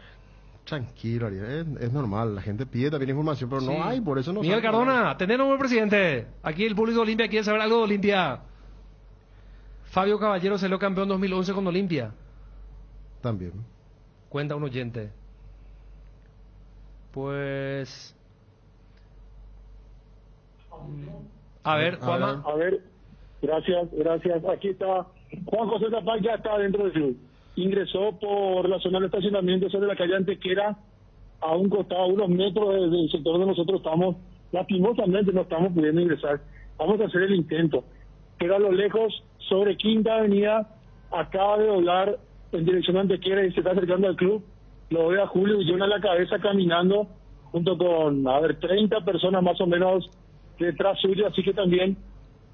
S5: Tranquilo, Ariel, es normal, la gente pide también información, pero
S4: Sí.
S5: no hay, por eso no
S4: Miguel
S5: sabe.
S4: Cardona, atendernos al presidente. Aquí el público de Olimpia quiere saber algo de Olimpia. Fabio Caballero salió campeón 2011 con Olimpia.
S5: También.
S4: Cuenta un oyente. Pues... A ver, Juanma.
S6: A ver, gracias. Aquí está. Juan José Zapag ya está dentro del club. Ingresó por la zona de estacionamiento sobre la calle Antequera, a un costado, a unos metros del sector donde nosotros estamos. Lastimosamente no estamos pudiendo ingresar. Vamos a hacer el intento. Pero a lo lejos, sobre Quinta Avenida, acaba de doblar en dirección a Antequera y se está acercando al club. Lo ve a Julio Ullón a la cabeza caminando, junto con, 30 personas más o menos detrás suyo, así que también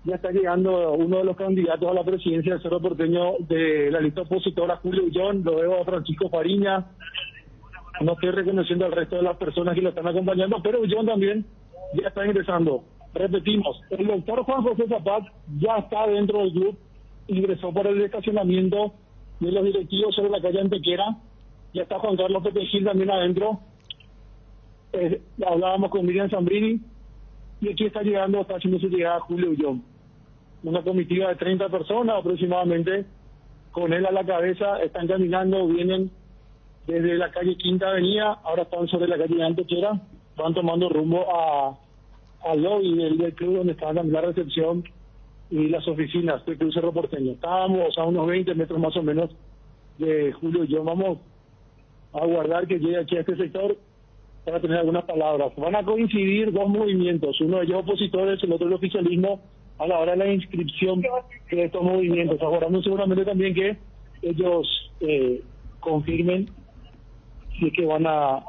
S6: ya está llegando uno de los candidatos a la presidencia del Cerro Porteño de la lista opositora, Julio Ullón. Lo veo a Francisco Fariña. No estoy reconociendo al resto de las personas que lo están acompañando, pero Ullón también ya está ingresando. Repetimos, el doctor Juan José Zapag ya está dentro del club, ingresó por el estacionamiento de los directivos sobre la calle Antequera. Ya está Juan Carlos Pepe Gil también adentro. Hablábamos con Miriam Zambrini y aquí está haciendo su llegada Julio Ullón. Una comitiva de 30 personas aproximadamente, con él a la cabeza, están caminando, vienen desde la calle Quinta Avenida, ahora están sobre la calle Antequera, van tomando rumbo al lobby del club donde está la recepción y las oficinas del Club Cerro Porteño. Estábamos a unos 20 metros más o menos de Julio Ullón. Vamos a aguardar que llegue aquí a este sector para tener algunas palabras. Van a coincidir 2 movimientos, uno de ellos opositores, el otro el oficialismo, a la hora de la inscripción de estos movimientos. Aguardando seguramente también que ellos confirmen si es que van a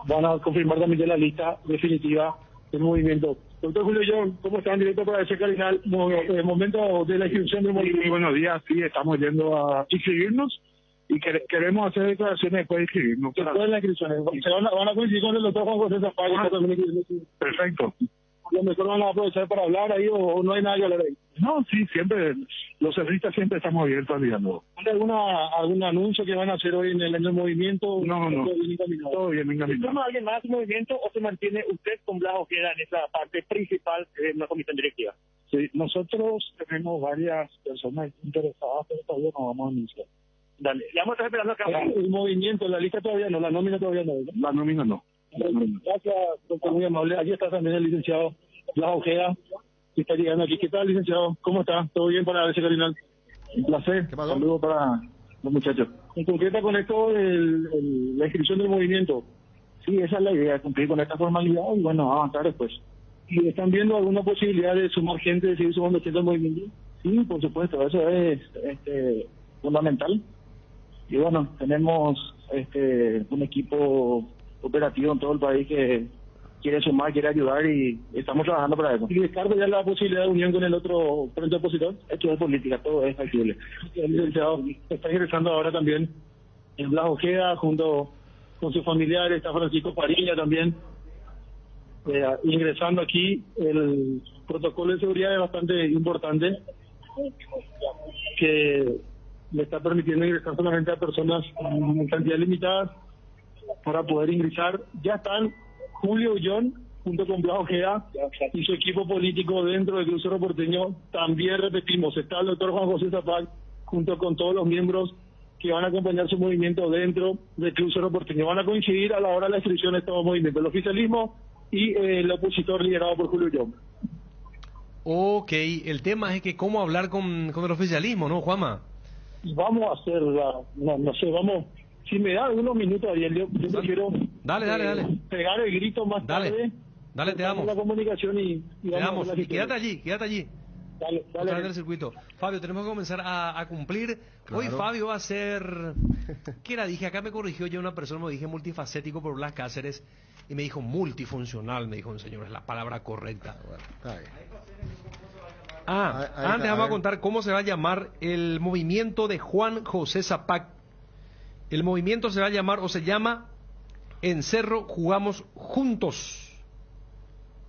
S6: confirmar también de la lista definitiva del movimiento. Doctor Julio Ullón, ¿cómo están? Directo para ese Cardinal, el momento de la inscripción del movimiento.
S9: Muy buenos días, sí, estamos yendo a inscribirnos y queremos hacer declaraciones después de inscribirnos.
S6: Después de la inscripción, van a coincidir con el doctor Juan José Zapag, que está también inscribiéndose.
S9: Perfecto.
S6: A lo mejor van a aprovechar para hablar ahí o no hay nada que hablar ahí.
S9: No, sí, siempre, los cerristas siempre estamos abiertos al diálogo.
S6: ¿Hay algún anuncio que van a hacer hoy en el movimiento?
S9: No, todo bien encaminado.
S6: ¿Toma alguien más el movimiento o se mantiene usted con Blas Ojeda en esa parte principal de la comisión directiva?
S9: Sí, nosotros tenemos varias personas interesadas, pero todavía no vamos a iniciar.
S6: Dale, le vamos a estar esperando acá. El movimiento, la lista todavía no, la nómina todavía no.
S9: La nómina no.
S6: Gracias, doctor, muy amable. Aquí está también el licenciado Blas Ojeda, que está llegando aquí. ¿Qué tal, licenciado? ¿Cómo está? ¿Todo bien para ese Cardinal? Un placer. Saludos para los muchachos. En concreto con esto, la inscripción del movimiento.
S9: Sí, esa es la idea, cumplir con esta formalidad y bueno, avanzar después.
S6: ¿Y están viendo alguna posibilidad de sumar gente, de seguir sumando gente al movimiento?
S9: Sí, por supuesto, eso es fundamental. Y bueno, tenemos un equipo operativo en todo el país que quiere sumar, quiere ayudar y estamos trabajando para eso.
S6: ¿Y descarta ya la posibilidad de unión con el otro frente opositor?
S9: Esto es política, todo es factible.
S6: El licenciado está ingresando ahora también en Blas Ojeda junto con sus familiares, está Francisco Pariña también. Ingresando aquí, el protocolo de seguridad es bastante importante, que le está permitiendo ingresar solamente a personas en cantidad limitada para poder ingresar. Ya están Julio Ullón junto con Blas Ojeda y su equipo político dentro del Club Cerro Porteño. También repetimos, está el doctor Juan José Zapac junto con todos los miembros que van a acompañar su movimiento dentro del Club Cerro Porteño. Van a coincidir a la hora de la inscripción de estos movimientos, el oficialismo y el opositor liderado por Julio Ullón.
S4: Ok, el tema es que cómo hablar con el oficialismo, ¿no, Juanma?
S6: Y vamos a hacer no sé, vamos, si me da unos minutos, Ariel, yo prefiero
S4: dale.
S6: pegar el grito más tarde.
S4: Dale, te damos.
S6: La comunicación y
S4: Te damos. Y quédate allí.
S6: Dale.
S4: En el circuito. Fabio, tenemos que comenzar a cumplir.
S5: Claro.
S4: Hoy Fabio va a ser... ¿Qué era? Dije, acá me corrigió ya una persona, me dije multifacético por Blas Cáceres, y me dijo multifuncional, me dijo, señor, es la palabra correcta.
S5: Bueno, está bien.
S4: Antes vamos a contar cómo se va a llamar el movimiento de Juan José Zapac. El movimiento se va a llamar, o se llama, En Cerro Jugamos Juntos.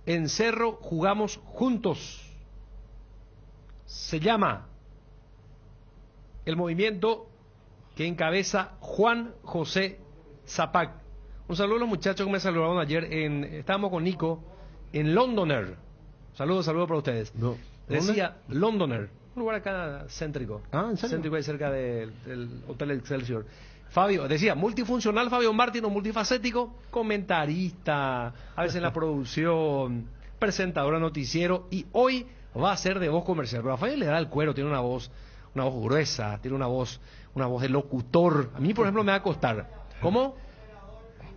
S4: En Cerro Jugamos Juntos. Se llama el movimiento que encabeza Juan José Zapac. Un saludo a los muchachos que me saludaron ayer. Estábamos con Nico en Londoner. Saludos para ustedes.
S5: No.
S4: Decía Londoner, un lugar acá céntrico.
S5: Ah, ¿en serio?
S4: Céntrico ahí cerca del Hotel Excelsior. Fabio, decía, multifuncional Fabio Martín, o multifacético, comentarista, a veces en la producción, presentadora noticiero, y hoy va a ser de voz comercial. Pero a Fabio le da el cuero, tiene una voz gruesa, tiene una voz de locutor. A mí, por ejemplo, me va a costar. ¿Cómo?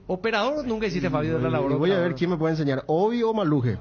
S4: Operador nunca hiciste, Fabio, de la labor.
S5: Voy a ver quién me puede enseñar, Ovi o Maluje.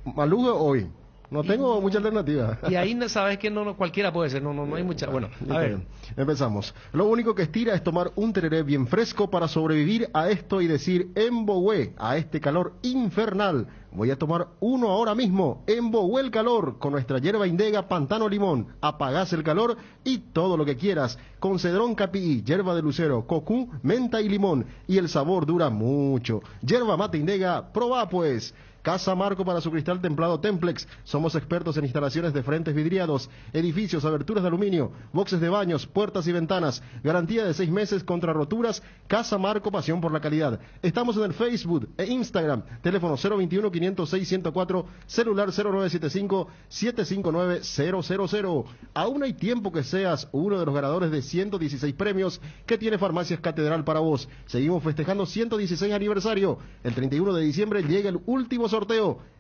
S5: Maluje o Ovi. No tengo mucha alternativa.
S4: Y ahí sabes que no cualquiera puede ser, no hay mucha. Bueno, a ver.
S5: Empezamos. Lo único que estira es tomar un tereré bien fresco para sobrevivir a esto y decir en Bohue, a este calor infernal. Voy a tomar uno ahora mismo. En Bohue el calor, con nuestra hierba indega, pantano limón. Apagás el calor y todo lo que quieras. Con cedrón capií, hierba de lucero, cocú, menta y limón. Y el sabor dura mucho. Hierba mate indega, probá pues. Casa Marco para su cristal templado Templex. Somos expertos en instalaciones de frentes vidriados, edificios, aberturas de aluminio, boxes de baños, puertas y ventanas. Garantía de 6 meses contra roturas. Casa Marco, pasión por la calidad. Estamos en el Facebook e Instagram. Teléfono 021-506-104, celular 0975-759-000. Aún hay tiempo que seas uno de los ganadores de 116 premios que tiene Farmacias Catedral para vos. Seguimos festejando 116 aniversario. El 31 de diciembre llega el último sorteo.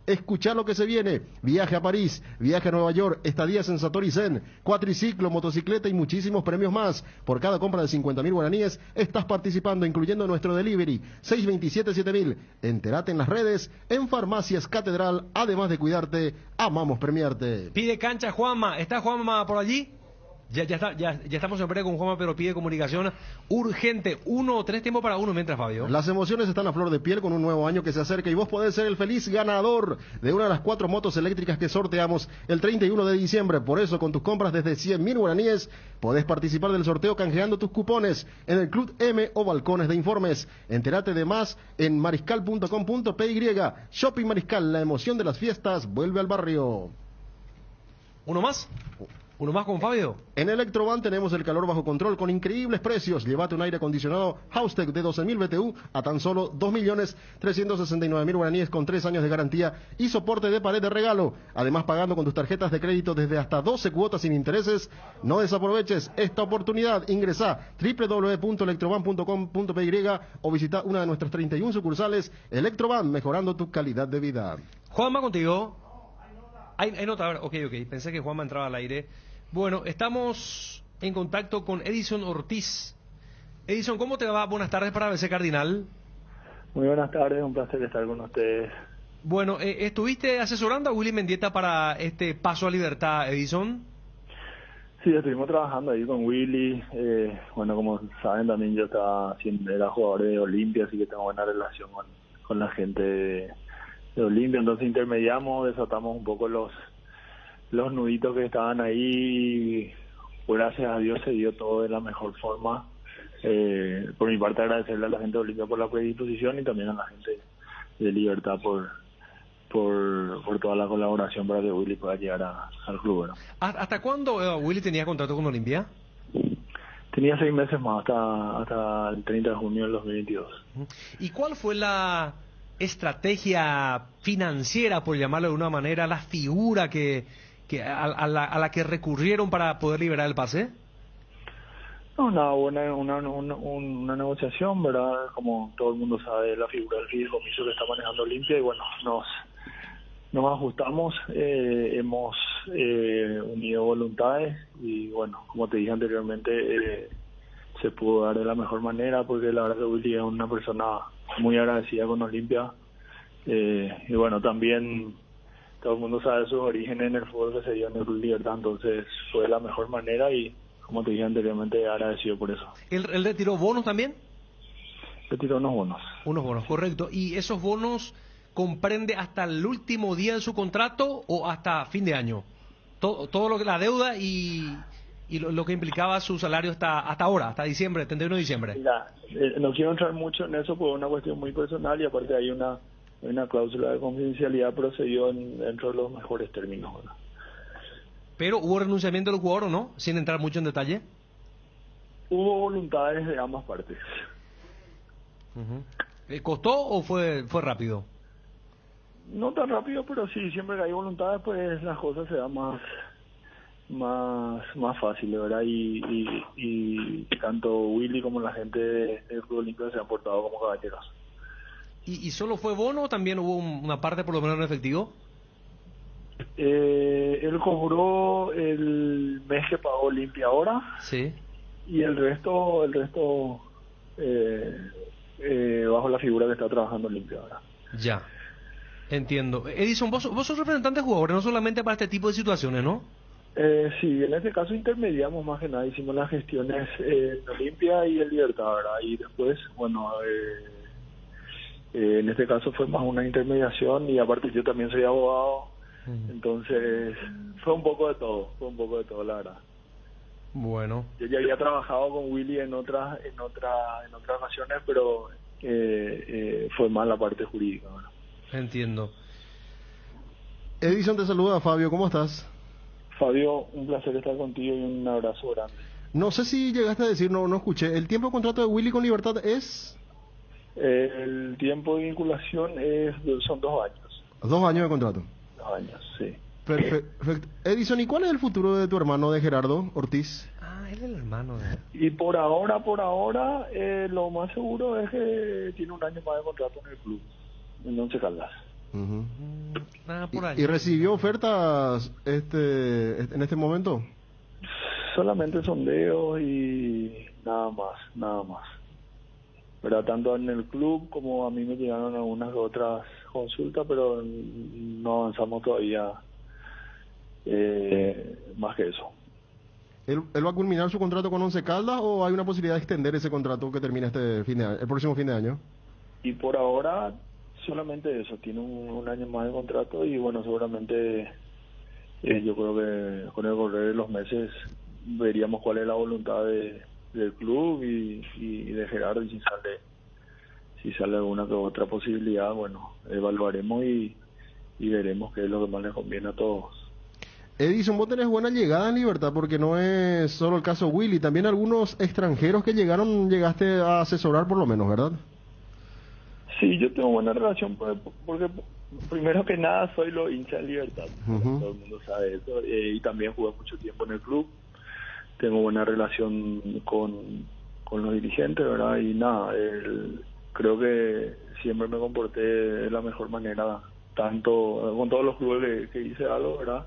S5: Escuchá lo que se viene: viaje a París, viaje a Nueva York, estadías en Satori Zen, cuatriciclo, motocicleta y muchísimos premios más. Por cada compra de 50.000 guaraníes estás participando, incluyendo nuestro delivery 627-7000. Entérate en las redes, en Farmacias Catedral. Además de cuidarte, amamos premiarte.
S4: Pide cancha Juanma. ¿Está Juanma por allí? Ya estamos en breve con Juanma, pero pide comunicación urgente. 1 o 3 tiempos para uno mientras, Fabio.
S5: Las emociones están a flor de piel con un nuevo año que se acerca y vos podés ser el feliz ganador de una de las 4 motos eléctricas que sorteamos el 31 de diciembre. Por eso, con tus compras desde 100.000 guaraníes, podés participar del sorteo canjeando tus cupones en el Club M o balcones de informes. Entérate de más en mariscal.com.py. Shopping Mariscal, la emoción de las fiestas vuelve al barrio.
S4: ¿Uno más con Fabio?
S5: En Electroban tenemos el calor bajo control con increíbles precios. Llévate un aire acondicionado Haustec de 12.000 BTU a tan solo 2.369.000 guaraníes con 3 años de garantía y soporte de pared de regalo. Además, pagando con tus tarjetas de crédito desde hasta 12 cuotas sin intereses. No desaproveches esta oportunidad. Ingresá www.electroban.com.py o visita una de nuestras 31 sucursales. Electroban, mejorando tu calidad de vida.
S4: Juanma, contigo. Hay nota, a ver, ok, pensé que Juanma entraba al aire. Bueno, estamos en contacto con Edison Ortiz. Edison, ¿cómo te va? Buenas tardes para ABC Cardinal.
S7: Muy buenas tardes, un placer estar con ustedes.
S4: Bueno, ¿estuviste asesorando a Willy Mendieta para este paso a libertad, Edison?
S7: Sí, estuvimos trabajando ahí con Willy. Bueno, como saben, también yo era jugador de Olimpia, así que tengo buena relación la gente de Olimpia, entonces intermediamos, desatamos un poco los nuditos que estaban ahí. Gracias a Dios se dio todo de la mejor forma. Por mi parte, agradecerle a la gente de Olimpia por la predisposición y también a la gente de Libertad por toda la colaboración para que Willy pueda llegar al club, ¿no?
S4: ¿Hasta cuándo Willy tenía contrato con Olimpia?
S7: Tenía 6 meses más, hasta el 30 de junio del 2022.
S4: ¿Y cuál fue la estrategia financiera, por llamarlo de una manera, la figura a la que recurrieron para poder liberar el pase?
S7: No, una negociación, ¿verdad? Como todo el mundo sabe, la figura del fideicomiso que está manejando Olimpia, y bueno, nos ajustamos, hemos unido voluntades y bueno, como te dije anteriormente, se pudo dar de la mejor manera porque la verdad que Willy es una persona muy agradecida con Olimpia, y bueno, también todo el mundo sabe sus orígenes en el fútbol que se dio en el Club Libertad, entonces fue de la mejor manera y como te dije anteriormente, agradecido por eso.
S4: ¿Él retiró bonos también?
S7: Retiró unos bonos.
S4: Unos bonos, correcto. ¿Y esos bonos comprende hasta el último día de su contrato o hasta fin de año? Todo lo que la deuda y lo que implicaba su salario hasta ahora, hasta diciembre, 31 de diciembre.
S7: Mira, no quiero entrar mucho en eso por una cuestión muy personal y aparte hay una cláusula de confidencialidad, pero se dio dentro de los mejores términos, ¿verdad?
S4: Pero hubo renunciamiento del jugador, ¿o no? Sin entrar mucho en detalle.
S7: Hubo voluntades de ambas partes.
S4: ¿Costó o fue rápido?
S7: No tan rápido, pero sí, siempre que hay voluntades, pues las cosas se dan más fáciles, ¿verdad? Y tanto Willy como la gente del Club Olimpia se han portado como caballeros.
S4: ¿Y solo fue bono o también hubo una parte por lo menos en efectivo?
S7: Él cobró el mes que pagó Olimpia ahora.
S4: Sí.
S7: Y el resto bajo la figura que está trabajando Olimpia ahora.
S4: Ya, entiendo. Edison, vos sos representante de jugadores, no solamente para este tipo de situaciones, ¿no?
S7: Sí, en este caso intermediamos más que nada, hicimos las gestiones en Olimpia y en Libertad, ¿verdad? Y después, bueno, en este caso fue más una intermediación y aparte yo también soy abogado. Entonces fue un poco de todo, la verdad.
S4: Bueno.
S7: Yo ya había trabajado con Willy en otras ocasiones, pero fue más la parte jurídica. Bueno.
S4: Entiendo.
S5: Edison te saluda, Fabio, ¿cómo estás?
S7: Fabio, un placer estar contigo y un abrazo grande.
S5: No sé si llegaste a decir, no escuché, ¿el tiempo de contrato de Willy con Libertad es?
S7: El tiempo de vinculación son 2 años.
S5: 2 años de contrato.
S7: Años, sí.
S5: Perfecto. Edison, ¿y cuál es el futuro de tu hermano, de Gerardo Ortiz?
S4: Él es el hermano de...
S7: Y por ahora, lo más seguro es que tiene un año más de contrato en el club, en Once Caldas.
S4: Por allí.
S5: ¿Y recibió ofertas en este momento?
S7: Solamente sondeos y nada más. ¿Verdad? Tanto en el club como a mí me llegaron algunas otras consultas, pero no avanzamos todavía más que eso.
S5: ¿Él va a culminar su contrato con Once Caldas o hay una posibilidad de extender ese contrato que termina el próximo fin de año?
S7: Y por ahora solamente eso, tiene un año más de contrato y bueno, seguramente yo creo que con el correr de los meses veríamos cuál es la voluntad del club y de Gerardo, y si sale alguna que otra posibilidad, bueno, evaluaremos y veremos qué es lo que más les conviene a todos.
S5: Edison, vos tenés buena llegada en Libertad, porque no es solo el caso Willy, también algunos extranjeros que llegaste a asesorar por lo menos, ¿verdad?
S7: Sí, yo tengo buena relación porque primero que nada soy los hinchas de Libertad, todo el mundo sabe eso, y también jugué mucho tiempo en el club. Tengo buena relación con los dirigentes, ¿verdad? Y nada, creo que siempre me comporté de la mejor manera, tanto con todos los clubes que hice algo, ¿verdad?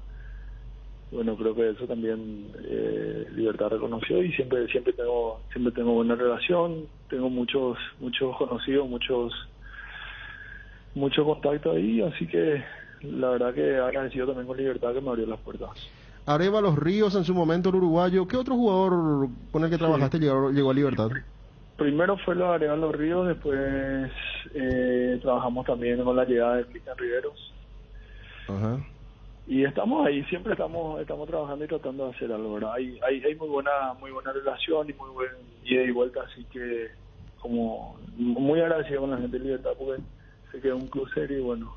S7: Bueno, creo que eso también Libertad reconoció y siempre tengo buena relación, tengo muchos conocidos, muchos contactos ahí, así que la verdad que agradecido también con Libertad que me abrió las puertas.
S5: Arévalos Ríos, en su momento el uruguayo, ¿qué otro jugador con el que trabajaste llegó a Libertad?
S7: primero fue lo de Arevalo Ríos, después trabajamos también con la llegada de Cristian Riveros.
S5: Ajá.
S7: Y estamos ahí, siempre estamos trabajando y tratando de hacer algo, ¿verdad? Hay muy buena relación y muy buen ida y vuelta, así que como muy agradecido con la gente de Libertad porque sé que es un club serio y bueno,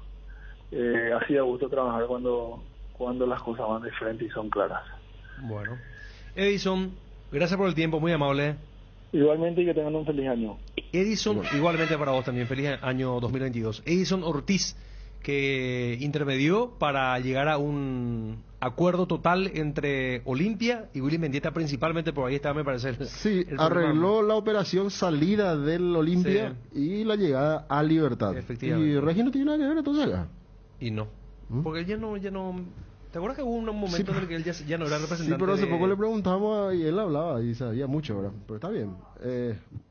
S7: así da gusto trabajar cuando las cosas van de frente y son claras.
S4: Bueno. Edison, gracias por el tiempo, muy amable.
S7: Igualmente y que tengan un feliz año.
S4: Edison, igualmente para vos también, feliz año 2022. Edison Ortiz, que intermedió para llegar a un acuerdo total entre Olimpia y Willy Mendieta, principalmente por ahí está, me parece.
S5: Sí,
S4: el
S5: arregló la operación salida del Olimpia y la llegada a Libertad.
S4: Efectivamente.
S5: Y Regi no tiene nada que ver entonces acá.
S4: Y no, porque él ya no... ¿Te acuerdas que hubo un momento en el que él ya no era representante?
S5: Sí, pero hace poco le preguntamos y él hablaba y sabía mucho, ¿verdad? Pero está bien.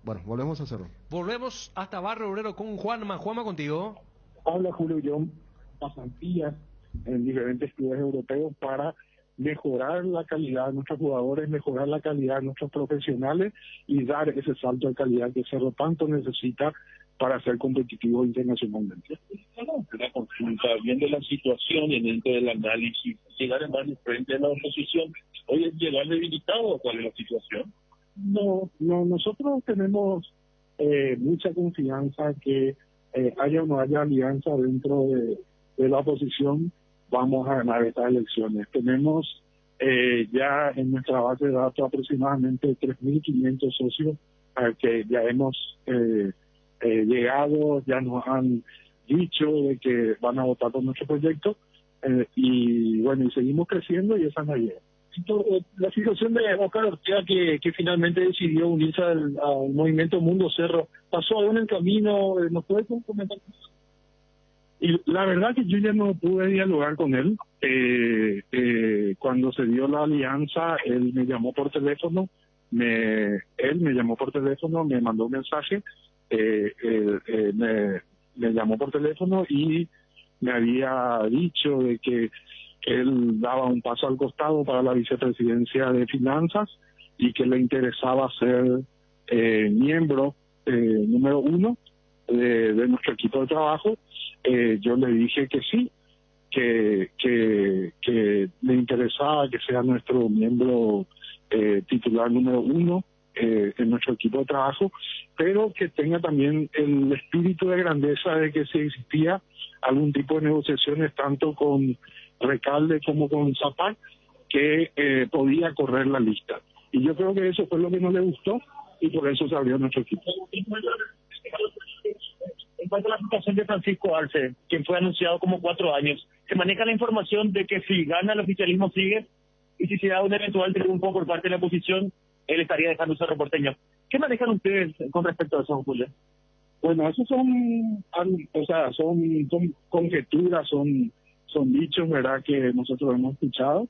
S5: Bueno, volvemos a hacerlo.
S4: Volvemos hasta Barrio Obrero con Juanma. Juanma, contigo.
S9: Habla Julio John, pasantías en diferentes clubes europeos para mejorar la calidad de nuestros jugadores, mejorar la calidad de nuestros profesionales y dar ese salto de calidad que Cerro tanto necesita para ser competitivo internacionalmente.
S10: Una consulta, viendo la situación y dentro del análisis, llegar en más frente a la oposición, ¿hoy es llegar debilitado o cuál es la situación?
S9: No, nosotros tenemos mucha confianza que haya o no haya alianza dentro de la oposición, vamos a ganar estas elecciones. Tenemos ya en nuestra base de datos aproximadamente 3.500 socios que ya hemos llegado, ya nos han dicho de que van a votar por nuestro proyecto y bueno, y seguimos creciendo y esa es la idea.
S6: La situación de Oscar Ortega que finalmente decidió unirse al movimiento Mundo Cerro, ¿pasó aún en el camino? ¿Nos puede comentar?
S9: Y la verdad que yo ya no pude dialogar con él. Cuando se dio la alianza, él me llamó por teléfono, me mandó un mensaje, me llamó por teléfono y me había dicho de que él daba un paso al costado para la vicepresidencia de finanzas y que le interesaba ser miembro número 1 de nuestro equipo de trabajo. Yo le dije que sí, que le interesaba que sea nuestro miembro titular número 1 en nuestro equipo de trabajo, pero que tenga también el espíritu de grandeza de que si existía algún tipo de negociaciones tanto con Recalde como con Zapac, que podía correr la lista. Y yo creo que eso fue lo que no le gustó y por eso se abrió nuestro equipo.
S10: En cuanto a la situación de Francisco Arce, quien fue anunciado como 4 años, se maneja la información de que si gana el oficialismo sigue y si se da un eventual triunfo por parte de la oposición, él estaría dejando Cerro Porteño. ¿Qué manejan ustedes con respecto a eso, Julio?
S9: Bueno, esos son conjeturas, son dichos, ¿verdad?, que nosotros hemos escuchado.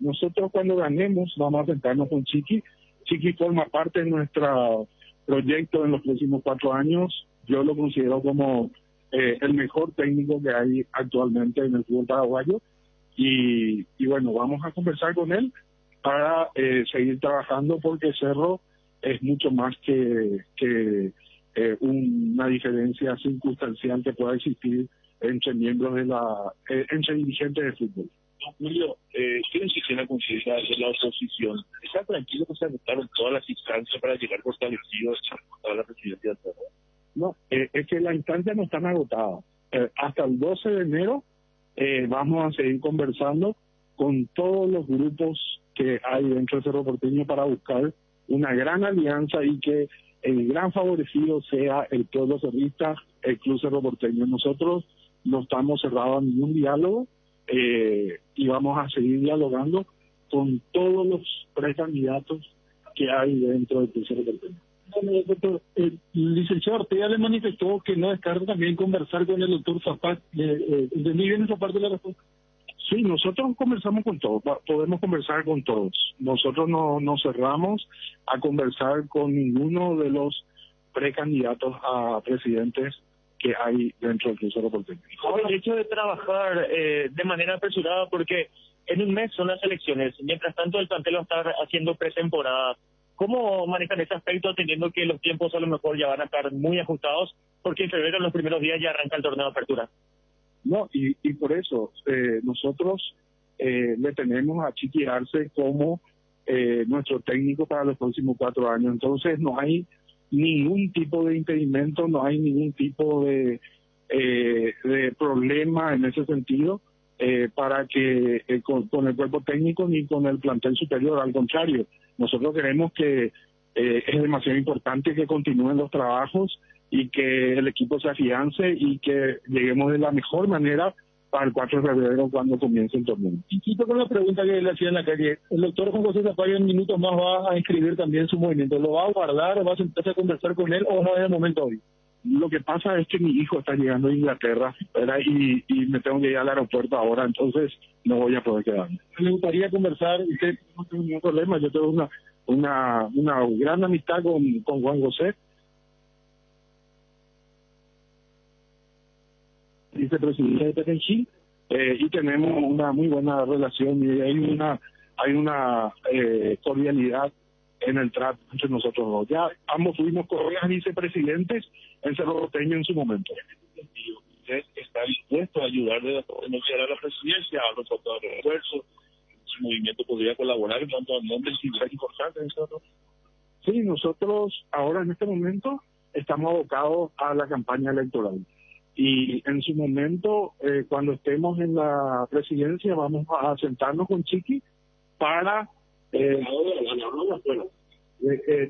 S9: Nosotros cuando ganemos vamos a sentarnos con Chiqui. Chiqui forma parte de nuestro proyecto en los próximos 4 años. Yo lo considero como el mejor técnico que hay actualmente en el fútbol paraguayo. Y bueno, vamos a conversar con él para seguir trabajando porque Cerro es mucho más que una diferencia circunstancial que pueda existir entre miembros entre dirigentes de fútbol.
S10: Julio, ¿qué decisión considera de la oposición? ¿Está tranquilo que se agotaron todas las instancias para llegar fortalecidos a la presidencia del Cerro?
S9: No, es que las instancias no están agotadas. Hasta el 12 de enero vamos a seguir conversando con todos los grupos que hay dentro de Cerro Porteño para buscar una gran alianza y que el gran favorecido sea el pueblo cerrista, el Club Cerro Porteño. Nosotros no estamos cerrados a ningún diálogo y vamos a seguir dialogando con todos los precandidatos que hay dentro del Club Cerro Porteño.
S6: Doctor, el licenciado Ortega le manifestó que no descarta también conversar con el doctor Zapac. ¿Entendí bien esa parte de la respuesta?
S9: Sí, nosotros conversamos con todos, podemos conversar con todos. Nosotros no nos cerramos a conversar con ninguno de los precandidatos a presidentes que hay dentro del Club Cerro Porteño.
S10: El hecho de trabajar de manera apresurada, porque en un mes son las elecciones, mientras tanto el plantel va a estar haciendo pretemporada. ¿Cómo manejan ese aspecto teniendo que los tiempos a lo mejor ya van a estar muy ajustados? Porque en febrero, en los primeros días, ya arranca el torneo de apertura.
S9: No, y por eso nosotros le tenemos a Chiqui Arce como nuestro técnico para los próximos 4 años. Entonces no hay ningún tipo de impedimento, no hay ningún tipo de problema en ese sentido para que con el cuerpo técnico ni con el plantel superior. Al contrario, nosotros queremos que es demasiado importante que continúen los trabajos y que el equipo se afiance y que lleguemos de la mejor manera para el 4 de febrero cuando comience el torneo.
S6: Y quito con la pregunta que le hacía en la calle, el doctor Juan José Zapaya en minutos más va a inscribir también su movimiento. ¿Lo va a guardar, va a empezar a conversar con él o no es el momento hoy?
S9: Lo que pasa es que mi hijo está llegando a Inglaterra, ¿verdad? Y me tengo que ir al aeropuerto ahora, entonces no voy a poder quedarme.
S6: ¿Le gustaría conversar?
S9: Usted no tengo ningún problema, yo tengo una gran amistad con Juan José, vicepresidente de Perenchín, y tenemos una muy buena relación y hay una cordialidad en el trato entre nosotros dos. Ya ambos fuimos colegas vicepresidentes en Cerro Porteño en su momento.
S11: ¿Usted está dispuesto a ayudar de no llegar a la presidencia, a los factores de refuerzo? ¿Su movimiento podría colaborar en cuanto a nombres y figuras importantes en Cerro?
S9: Sí, nosotros ahora en este momento estamos abocados a la campaña electoral. Y en su momento, cuando estemos en la presidencia, vamos a sentarnos con Chiqui para...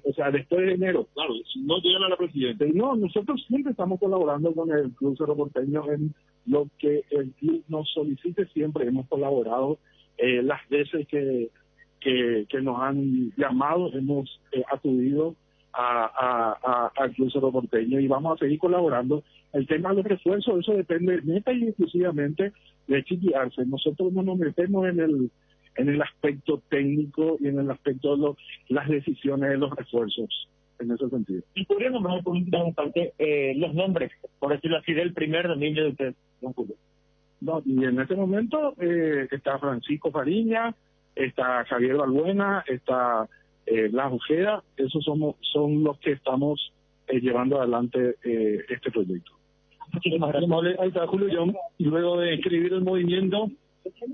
S9: o sea, después de enero.
S11: Claro, si no llegan a la presidencia.
S9: No, nosotros siempre estamos colaborando con el Club Cerro Porteño en lo que el club nos solicite, siempre hemos colaborado. Las veces que nos han llamado, hemos acudido al Club Cerro Porteño y vamos a seguir colaborando. El tema de los refuerzos, eso depende neta y exclusivamente de Chiqui Arce. Nosotros no nos metemos en el aspecto técnico y en el aspecto de las decisiones de los refuerzos, en ese sentido.
S10: ¿Y podría nombrar por un instante los nombres, por decirlo así, del primer dominio de usted, don Julio?
S9: No, y en este momento está Francisco Fariña, está Javier Balbuena, está Blas Ojeda. Esos son los que estamos llevando adelante este proyecto.
S6: Muchísimas gracias. Ahí está Julio Young, y luego de escribir el movimiento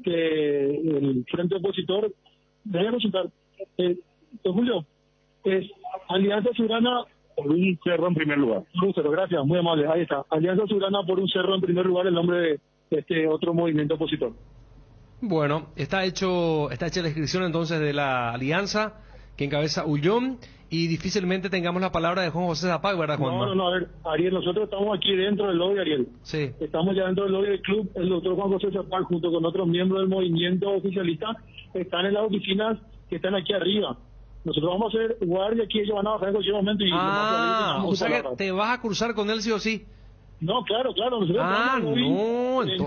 S6: que el Frente Opositor debe consultar. Don Julio, Alianza Ciudadana
S9: por un cerro en primer lugar.
S6: Un cerro, gracias, muy amable. Ahí está. Alianza Ciudadana por un cerro en primer lugar, el nombre de este otro movimiento opositor.
S4: Bueno, está hecha la inscripción entonces de la alianza que encabeza Ullón, y difícilmente tengamos la palabra de Juan José Zapag, ¿verdad, Juanma?
S6: No, a ver, Ariel, nosotros estamos aquí dentro del lobby, Ariel.
S4: Sí.
S6: Estamos ya dentro del lobby del club. El doctor Juan José Zapag, junto con otros miembros del movimiento oficialista, están en las oficinas que están aquí arriba. Nosotros vamos a hacer guardia aquí, ellos van a bajar en cualquier momento.
S4: O sea que te vas a cruzar con él sí o sí.
S6: No, claro. Nosotros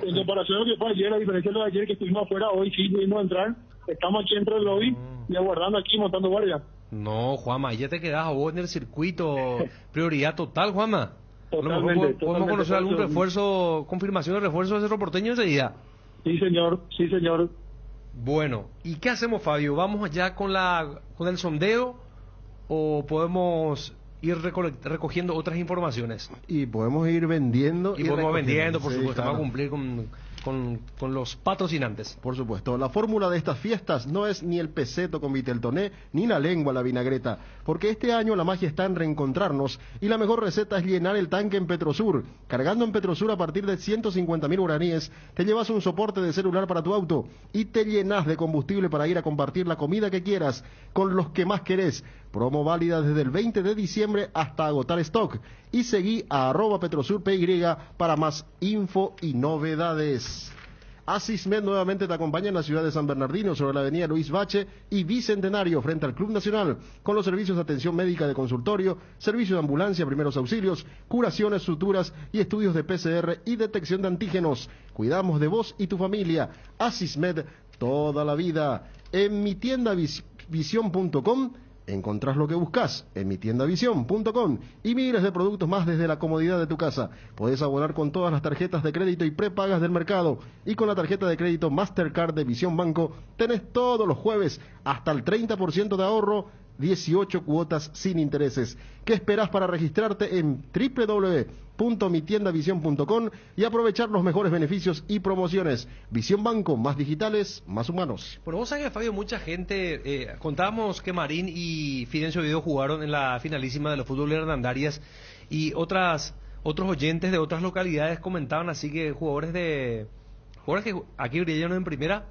S6: en comparación a lo que fue ayer, a diferencia de lo de ayer que estuvimos afuera, hoy sí pudimos entrar. Estamos aquí dentro del lobby y aguardando aquí, montando guardia.
S4: No, Juanma, ya te quedás a vos en el circuito. Prioridad total, Juanma.
S6: Totalmente.
S4: ¿Podemos conocer algún refuerzo, confirmación de refuerzo de Cerro Porteño enseguida?
S6: Sí, señor.
S4: Bueno, ¿y qué hacemos, Fabio? ¿Vamos ya con el sondeo o podemos ir recogiendo otras informaciones?
S5: Y podemos ir vendiendo.
S4: Y podemos vendiendo, por
S5: sí,
S4: supuesto,
S5: claro.
S4: para cumplir con los patrocinantes.
S5: Por supuesto, la fórmula de estas fiestas no es ni el peseto con Viteltoné, ni la lengua la vinagreta, porque este año la magia está en reencontrarnos y la mejor receta es llenar el tanque en Petrosur. Cargando en Petrosur a partir de 150.000 guaraníes, te llevas un soporte de celular para tu auto y te llenas de combustible para ir a compartir la comida que quieras con los que más querés. Promo válida desde el 20 de diciembre hasta agotar stock. Y seguí a @PetrosurPY para más info y novedades. Asismed nuevamente te acompaña en la ciudad de San Bernardino, sobre la avenida Luis Bache y Bicentenario, frente al Club Nacional, con los servicios de atención médica de consultorio, servicio de ambulancia, primeros auxilios, curaciones, suturas y estudios de PCR y detección de antígenos. Cuidamos de vos y tu familia. Asismed, toda la vida. En mi tienda vision.com encontrás lo que buscas en mitiendavision.com y miles de productos más desde la comodidad de tu casa. Podés abonar con todas las tarjetas de crédito y prepagas del mercado, y con la tarjeta de crédito Mastercard de Visión Banco tenés todos los jueves hasta el 30% de ahorro 18 cuotas sin intereses. ¿Qué esperas para registrarte en www.mitiendavision.com y aprovechar los mejores beneficios y promociones? Visión Banco, más digitales, más humanos.
S4: Bueno, vos sabés que, Fabio, mucha gente, contábamos que Marín y Fidencio Video jugaron en la finalísima de los fútbol Hernandarias, y otros oyentes de otras localidades comentaban así que jugadores que aquí brillaron en primera,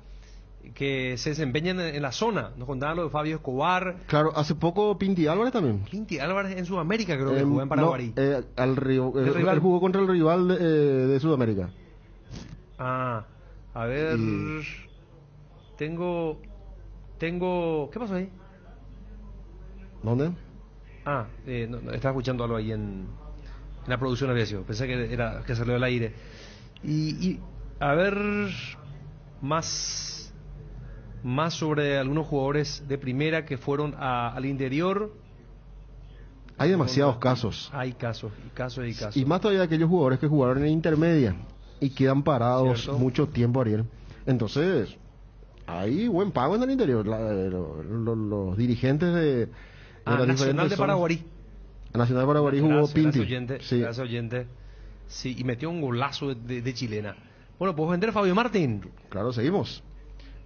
S4: que se desempeñan en la zona. Nos contaban lo de Fabio Escobar.
S5: Claro, hace poco Pinti Álvarez también.
S4: Pinti Álvarez en Sudamérica creo que jugó en Paraguay.
S5: No, él jugó contra el rival de Sudamérica.
S4: Ah, a ver... Tengo... ¿Qué pasó ahí?
S5: ¿Dónde?
S4: No, estaba escuchando algo ahí en la producción Alessio. Pensé que salió del aire. Y a ver... Más sobre algunos jugadores de primera que fueron al interior.
S5: Hay demasiados casos.
S4: Hay casos.
S5: Y más todavía aquellos jugadores que jugaron en intermedia y quedan parados mucho tiempo, Ariel. Entonces, hay buen pago en el interior. Los dirigentes de
S4: Nacional de Paraguarí.
S5: Nacional de Paraguarí jugó Pinti.
S4: Gracias, oyente. Sí, y metió un golazo de chilena. Bueno, ¿puedo vender, Fabio Martín?
S5: Claro, seguimos.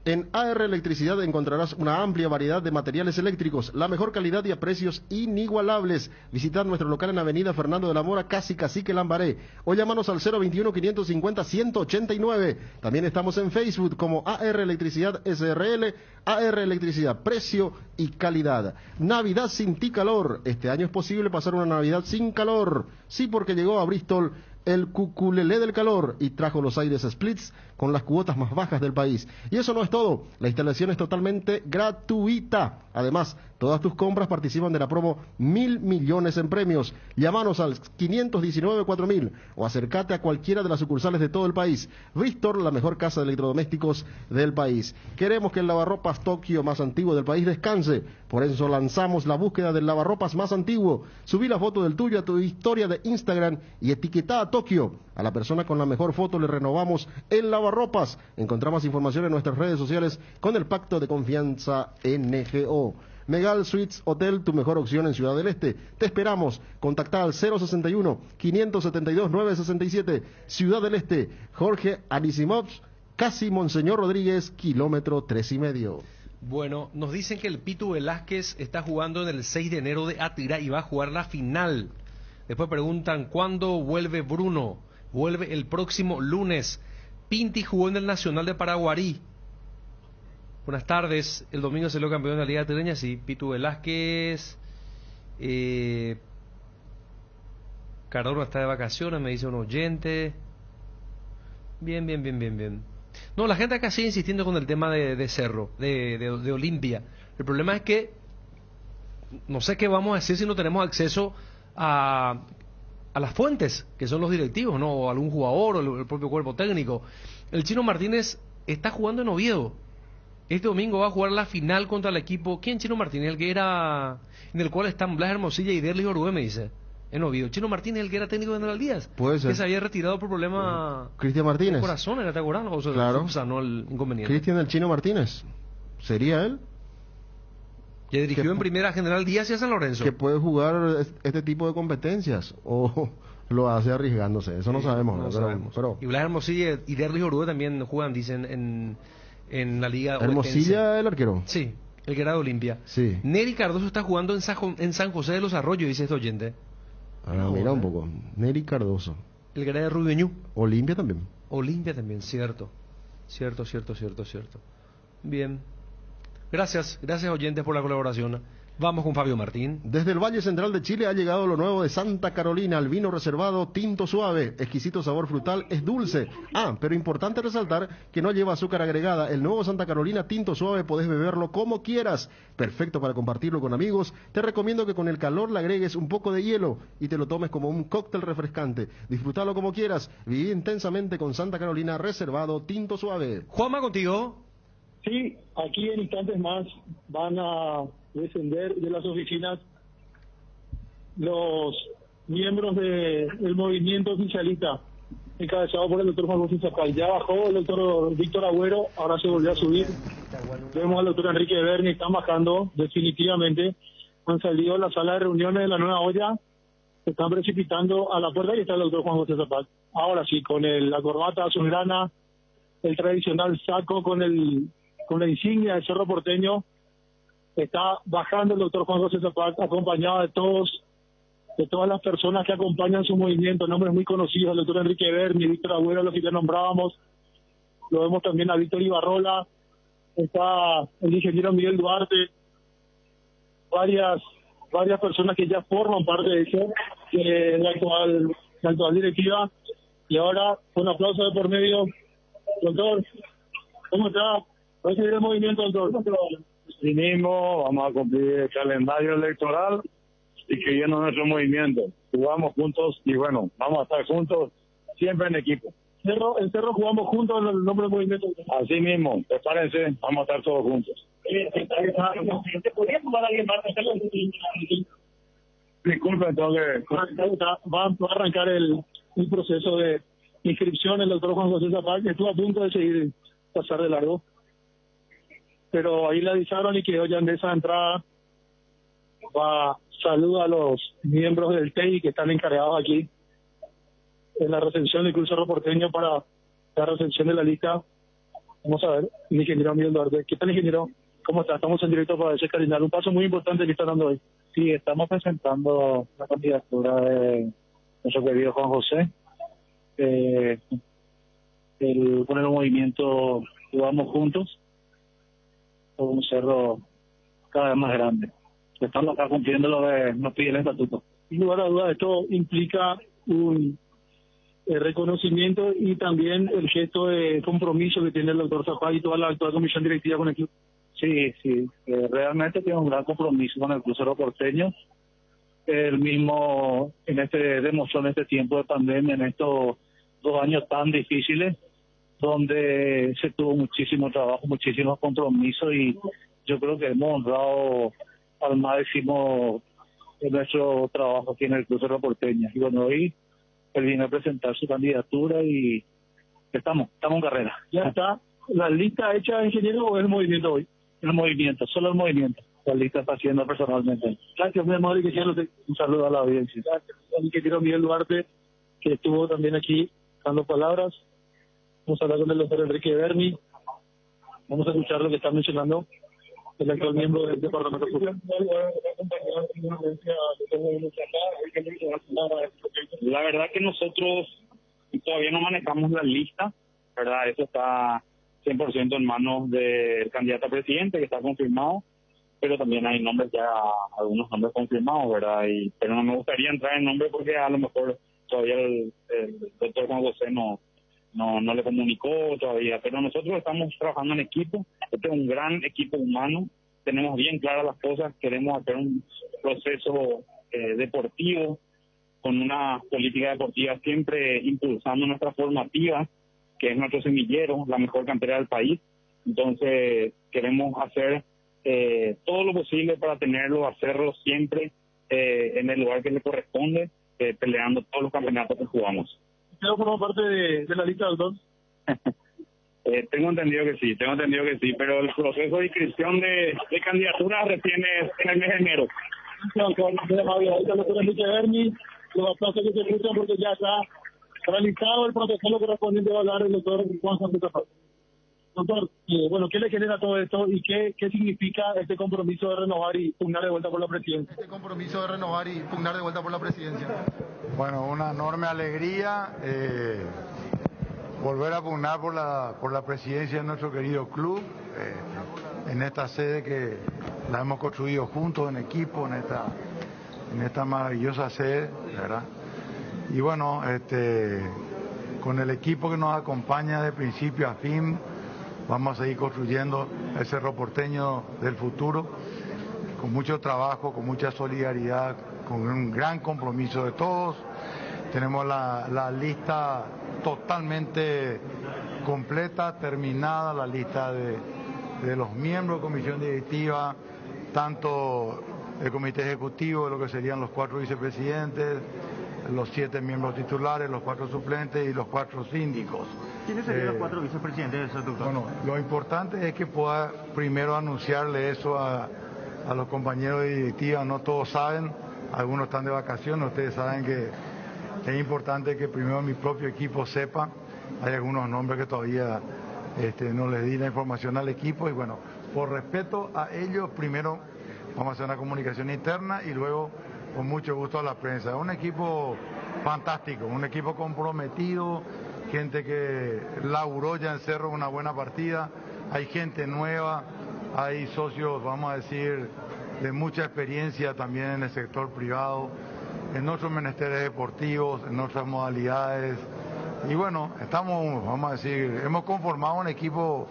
S5: En AR Electricidad encontrarás una amplia variedad de materiales eléctricos, la mejor calidad y a precios inigualables. Visitad nuestro local en Avenida Fernando de la Mora, casi Cacique Lambaré, o llámanos al 021-550-189. También estamos en Facebook como AR Electricidad SRL, AR Electricidad, precio y calidad. Navidad sin ti calor. Este año es posible pasar una Navidad sin calor. Sí, porque llegó a Bristol el cuculelé del calor y trajo los aires splits con las cuotas más bajas del país. Y eso no es todo, la instalación es totalmente gratuita. Además, todas tus compras participan de la promo 1.000 millones en premios. Llámanos al 519-4000 o acércate a cualquiera de las sucursales de todo el país. Bristol, la mejor casa de electrodomésticos del país. Queremos que el lavarropas Tokio más antiguo del país descanse. Por eso lanzamos la búsqueda del lavarropas más antiguo. Subí la foto del tuyo a tu historia de Instagram y etiquetá a Tokio. A la persona con la mejor foto le renovamos el lavarropas. Encontramos información en nuestras redes sociales con el pacto de confianza NGO. Megal Suites Hotel, tu mejor opción en Ciudad del Este. Te esperamos. Contactá al 061-572-967. Ciudad del Este. Jorge Anisimovs, casi Monseñor Rodríguez, kilómetro 3,5.
S4: Bueno, nos dicen que el Pitu Velázquez está jugando en el 6 de enero de Atira y va a jugar la final. Después preguntan, ¿cuándo vuelve Bruno? Vuelve el próximo lunes. Pinti jugó en el Nacional de Paraguarí. Buenas tardes. El domingo salió campeón de la Liga Tireña, sí. Pitu Velázquez. Cardona está de vacaciones, me dice un oyente. Bien. No, la gente acá sigue insistiendo con el tema de Cerro, de Olimpia. El problema es que no sé qué vamos a hacer si no tenemos acceso a las fuentes, que son los directivos, ¿no? O algún jugador, o el propio cuerpo técnico. El Chino Martínez está jugando en Oviedo. Este domingo va a jugar la final contra el equipo. ¿Quién? Chino Martínez, el que era, en el cual están Blas Hermosilla y Derlis Orué, me dice, en Oviedo. Chino Martínez, el que era técnico de General Díaz.
S5: Puede ser.
S4: Que se había retirado por problema
S5: Cristian Martínez.
S4: de corazón, ¿era? ¿Te acuerdas? O sea,
S5: claro.
S4: Sanó el inconveniente.
S5: Cristian el Chino Martínez. ¿Sería él?
S4: Que dirigió en primera General Díaz y a San Lorenzo.
S5: Que puede jugar este tipo de competencias. O lo hace arriesgándose. Eso no sabemos.
S4: No
S5: ¿no?
S4: sabemos.
S5: Pero...
S4: Y Blas Hermosilla y Derlis Orué también juegan, dicen, en la Liga
S5: Hermosilla, el arquero.
S4: Sí, el que era de Olimpia.
S5: Sí.
S4: Neri Cardoso está jugando en San José de los Arroyos, dice este oyente.
S5: Mira un poco. Neri Cardoso.
S4: El que era de Rubeñú.
S5: Olimpia también.
S4: Olimpia también, cierto. Cierto. Bien. Gracias oyentes por la colaboración. Vamos con Fabio Martín.
S5: Desde el Valle Central de Chile ha llegado lo nuevo de Santa Carolina, el vino reservado tinto suave, exquisito sabor frutal, es dulce. Pero importante resaltar que no lleva azúcar agregada. El nuevo Santa Carolina tinto suave podés beberlo como quieras. Perfecto para compartirlo con amigos. Te recomiendo que con el calor le agregues un poco de hielo y te lo tomes como un cóctel refrescante. Disfrútalo como quieras. Viví intensamente con Santa Carolina reservado tinto suave.
S4: Juanma, contigo.
S6: Sí, aquí en instantes más van a descender de las oficinas los miembros del movimiento oficialista encabezado por el doctor Juan José Zacal. Ya bajó el doctor Víctor Agüero, ahora se volvió a subir Vemos al doctor Enrique Berni, están bajando definitivamente. Han salido de la sala de reuniones de la Nueva Olla, se están precipitando a la puerta y está el doctor Juan José Zapag. Ahora sí, con la corbata azulgrana, el tradicional saco con la insignia del Cerro Porteño, está bajando el doctor Juan José Zapag, acompañado de todas las personas que acompañan su movimiento, nombres muy conocidos, el doctor Enrique Berni, Víctor Agüero, los que ya nombrábamos, lo vemos también a Víctor Ibarrola, está el ingeniero Miguel Duarte, varias personas que ya forman parte de eso, de la actual directiva, y ahora un aplauso de por medio. Doctor, ¿cómo está? ¿Va a seguir el movimiento, doctor?
S12: Sí mismo, vamos a cumplir el calendario electoral y siguiendo nuestro movimiento. Jugamos juntos y bueno, vamos a estar juntos siempre en equipo.
S6: El Cerro jugamos juntos en el nombre del movimiento.
S12: Así mismo, prepárense, vamos a estar todos juntos.
S10: ¿Podría tomar a alguien más?
S12: Disculpen, tengo que...
S6: Va a arrancar el proceso de inscripción el doctor Juan José Zapag, que estuvo a punto de seguir pasar de largo. Pero ahí le avisaron y quedó ya en esa entrada. Saluda a los miembros del TEI que están encargados aquí en la recepción del Club Cerro Porteño para la recepción de la lista. Vamos a ver, el ingeniero Miguel Duarte. ¿Qué tal, ingeniero? ¿Cómo está? Estamos en directo para ese cardinal. Un paso muy importante que está dando hoy.
S13: Sí, estamos presentando la candidatura de nuestro querido Juan José. Con el movimiento Jugamos Juntos, por un cerro cada vez más grande. Estamos acá cumpliendo lo que nos pide el estatuto.
S6: Sin lugar a dudas, esto implica un reconocimiento y también el gesto de compromiso que tiene el doctor Zapag y toda la actual comisión directiva con el club.
S13: Sí, realmente tiene un gran compromiso con el Club Cerro Porteño. El mismo demostró en este tiempo de pandemia, en estos 2 años tan difíciles, donde se tuvo muchísimo trabajo, muchísimos compromisos, y yo creo que hemos honrado al máximo en nuestro trabajo aquí en el Club Cerro Porteño. Y bueno, hoy él vino a presentar su candidatura y estamos en carrera.
S6: ¿Ya está la lista hecha, ingeniero, o es el movimiento hoy?
S13: El movimiento, solo el movimiento. La lista está haciendo personalmente.
S6: Gracias, mi amor, y un saludo a la audiencia. Gracias, ingeniero Miguel Duarte, que estuvo también aquí dando palabras. Vamos a hablar con el doctor Enrique Berni. Vamos a escuchar lo que está mencionando el actual miembro del Departamento Público.
S14: La verdad que nosotros todavía no manejamos la lista, ¿verdad? Eso está 100% en manos del candidato a presidente, que está confirmado, pero también hay nombres ya, algunos nombres confirmados, ¿verdad? Pero no me gustaría entrar en nombre porque a lo mejor todavía el doctor Juan José no le comunicó todavía, pero nosotros estamos trabajando en equipo. Este es un gran equipo humano, tenemos bien claras las cosas, queremos hacer un proceso deportivo con una política deportiva siempre impulsando nuestra formativa, que es nuestro semillero, la mejor cantera del país. Entonces queremos hacer todo lo posible para tenerlo, hacerlo siempre en el lugar que le corresponde, peleando todos los campeonatos que jugamos.
S6: ¿Usted forma parte de la lista, doctor?
S14: Tengo entendido que sí, pero el proceso de inscripción de candidaturas recién es en el mes de enero.
S6: Los aplausos que se escuchan porque ya está realizado el protocolo correspondiente a hablar el doctor Juan José Zapag. Doctor, bueno, ¿qué le genera todo esto y qué significa este compromiso de renovar y pugnar de vuelta por la presidencia?
S15: Bueno, una enorme alegría volver a pugnar por la presidencia de nuestro querido club, en esta sede que la hemos construido juntos en equipo, en esta maravillosa sede, ¿verdad? Y bueno, con el equipo que nos acompaña de principio a fin, vamos a seguir construyendo el Cerro Porteño del futuro, con mucho trabajo, con mucha solidaridad, con un gran compromiso de todos. Tenemos la lista totalmente completa, terminada, la lista de los miembros de comisión directiva, tanto el comité ejecutivo, de lo que serían los 4 vicepresidentes, los 7 miembros titulares, los 4 suplentes y los 4 síndicos.
S16: ¿Quiénes serían los 4 vicepresidentes, doctor?
S15: Bueno, lo importante es que pueda primero anunciarle eso a los compañeros de directiva. No todos saben, algunos están de vacaciones. Ustedes saben que es importante que primero mi propio equipo sepa. Hay algunos nombres que todavía no les di la información al equipo y bueno, por respeto a ellos, primero vamos a hacer una comunicación interna y luego con mucho gusto a la prensa. Es un equipo fantástico, un equipo comprometido, gente que laburó ya en Cerro una buena partida, hay gente nueva, hay socios, vamos a decir, de mucha experiencia también en el sector privado, en otros menesteres deportivos, en otras modalidades. Y bueno, vamos a decir, hemos conformado un equipo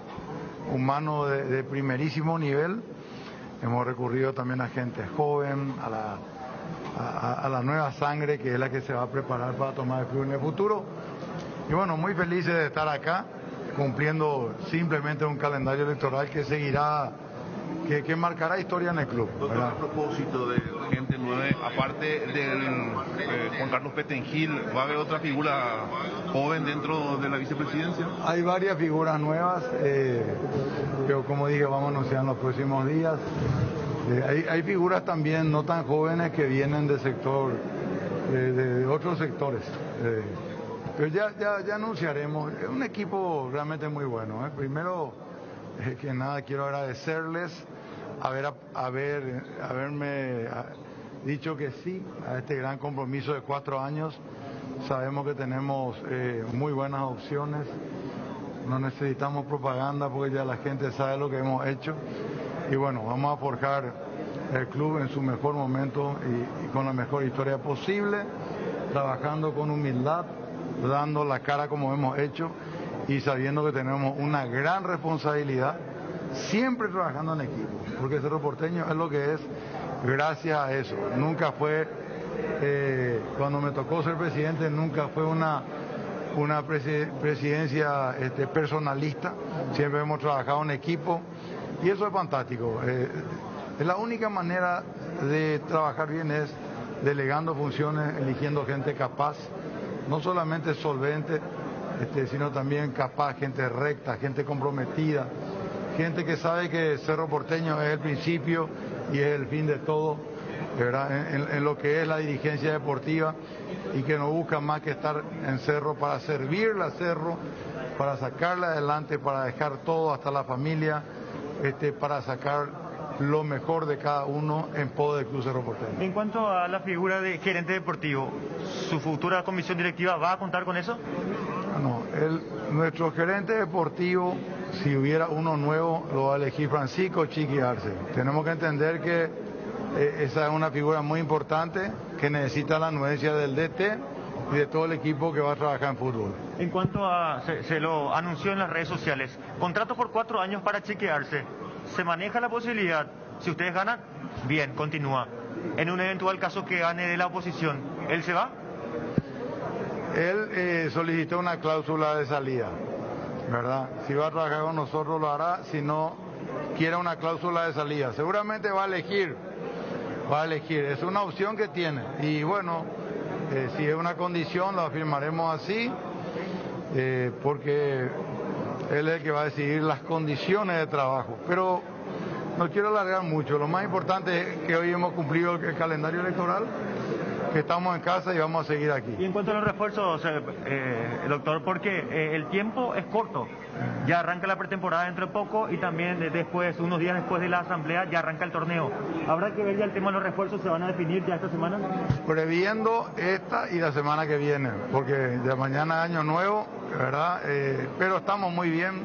S15: humano de primerísimo nivel. Hemos recurrido también a gente joven, a la nueva sangre que es la que se va a preparar para tomar el club en el futuro. Y bueno, muy felices de estar acá, cumpliendo simplemente un calendario electoral que seguirá, que marcará historia en el club.
S17: Doctor, a propósito de gente nueva, aparte del Juan Carlos Petengil, ¿va a haber otra figura joven dentro de la vicepresidencia?
S15: Hay varias figuras nuevas, pero como dije, vamos a anunciar en los próximos días. Hay figuras también no tan jóvenes que vienen del sector, de otros sectores. Pero ya anunciaremos. Es un equipo realmente muy bueno. Primero, que nada, quiero agradecerles haberme dicho que sí a este gran compromiso de 4 años. Sabemos que tenemos muy buenas opciones. No necesitamos propaganda porque ya la gente sabe lo que hemos hecho. Y bueno, vamos a forjar el club en su mejor momento y con la mejor historia posible, trabajando con humildad, dando la cara como hemos hecho y sabiendo que tenemos una gran responsabilidad, siempre trabajando en equipo, porque Cerro Porteño es lo que es gracias a eso. Nunca fue, cuando me tocó ser presidente, nunca fue una presidencia personalista, siempre hemos trabajado en equipo y eso es fantástico. Es la única manera de trabajar bien es delegando funciones, eligiendo gente capaz, no solamente solvente, sino también capaz, gente recta, gente comprometida, gente que sabe que Cerro Porteño es el principio y es el fin de todo, ¿verdad? En lo que es la dirigencia deportiva y que no busca más que estar en Cerro para servirle a Cerro, para sacarle adelante, para dejar todo hasta la familia, para sacar lo mejor de cada uno en pos del Club Cerro Porteño.
S16: En cuanto a la figura de gerente deportivo, ¿su futura comisión directiva va a contar con eso?
S15: No, nuestro gerente deportivo, si hubiera uno nuevo, lo va a elegir Francisco Chiqui Arce. Tenemos que entender que esa es una figura muy importante que necesita la anuencia del DT y de todo el equipo que va a trabajar en fútbol.
S16: En cuanto a, se lo anunció en las redes sociales, contrato por 4 años para Chiqui Arce. Se maneja la posibilidad, si ustedes ganan, bien, continúa. En un eventual caso que gane de la oposición, ¿él se va?
S15: Él solicitó una cláusula de salida, ¿verdad? Si va a trabajar con nosotros lo hará, si no, quiere una cláusula de salida. Seguramente va a elegir, es una opción que tiene. Y bueno, si es una condición, lo afirmaremos así, porque él es el que va a decidir las condiciones de trabajo. Pero no quiero alargar mucho. Lo más importante es que hoy hemos cumplido el calendario electoral, que estamos en casa y vamos a seguir aquí.
S16: Y en cuanto a los refuerzos, doctor, porque el tiempo es corto. Ya arranca la pretemporada dentro de poco y también después, unos días después de la asamblea, ya arranca el torneo. ¿Habrá que ver ya el tema de los refuerzos? ¿Se van a definir ya esta semana?
S15: Previendo esta y la semana que viene, porque de mañana es año nuevo, ¿verdad? Pero estamos muy bien,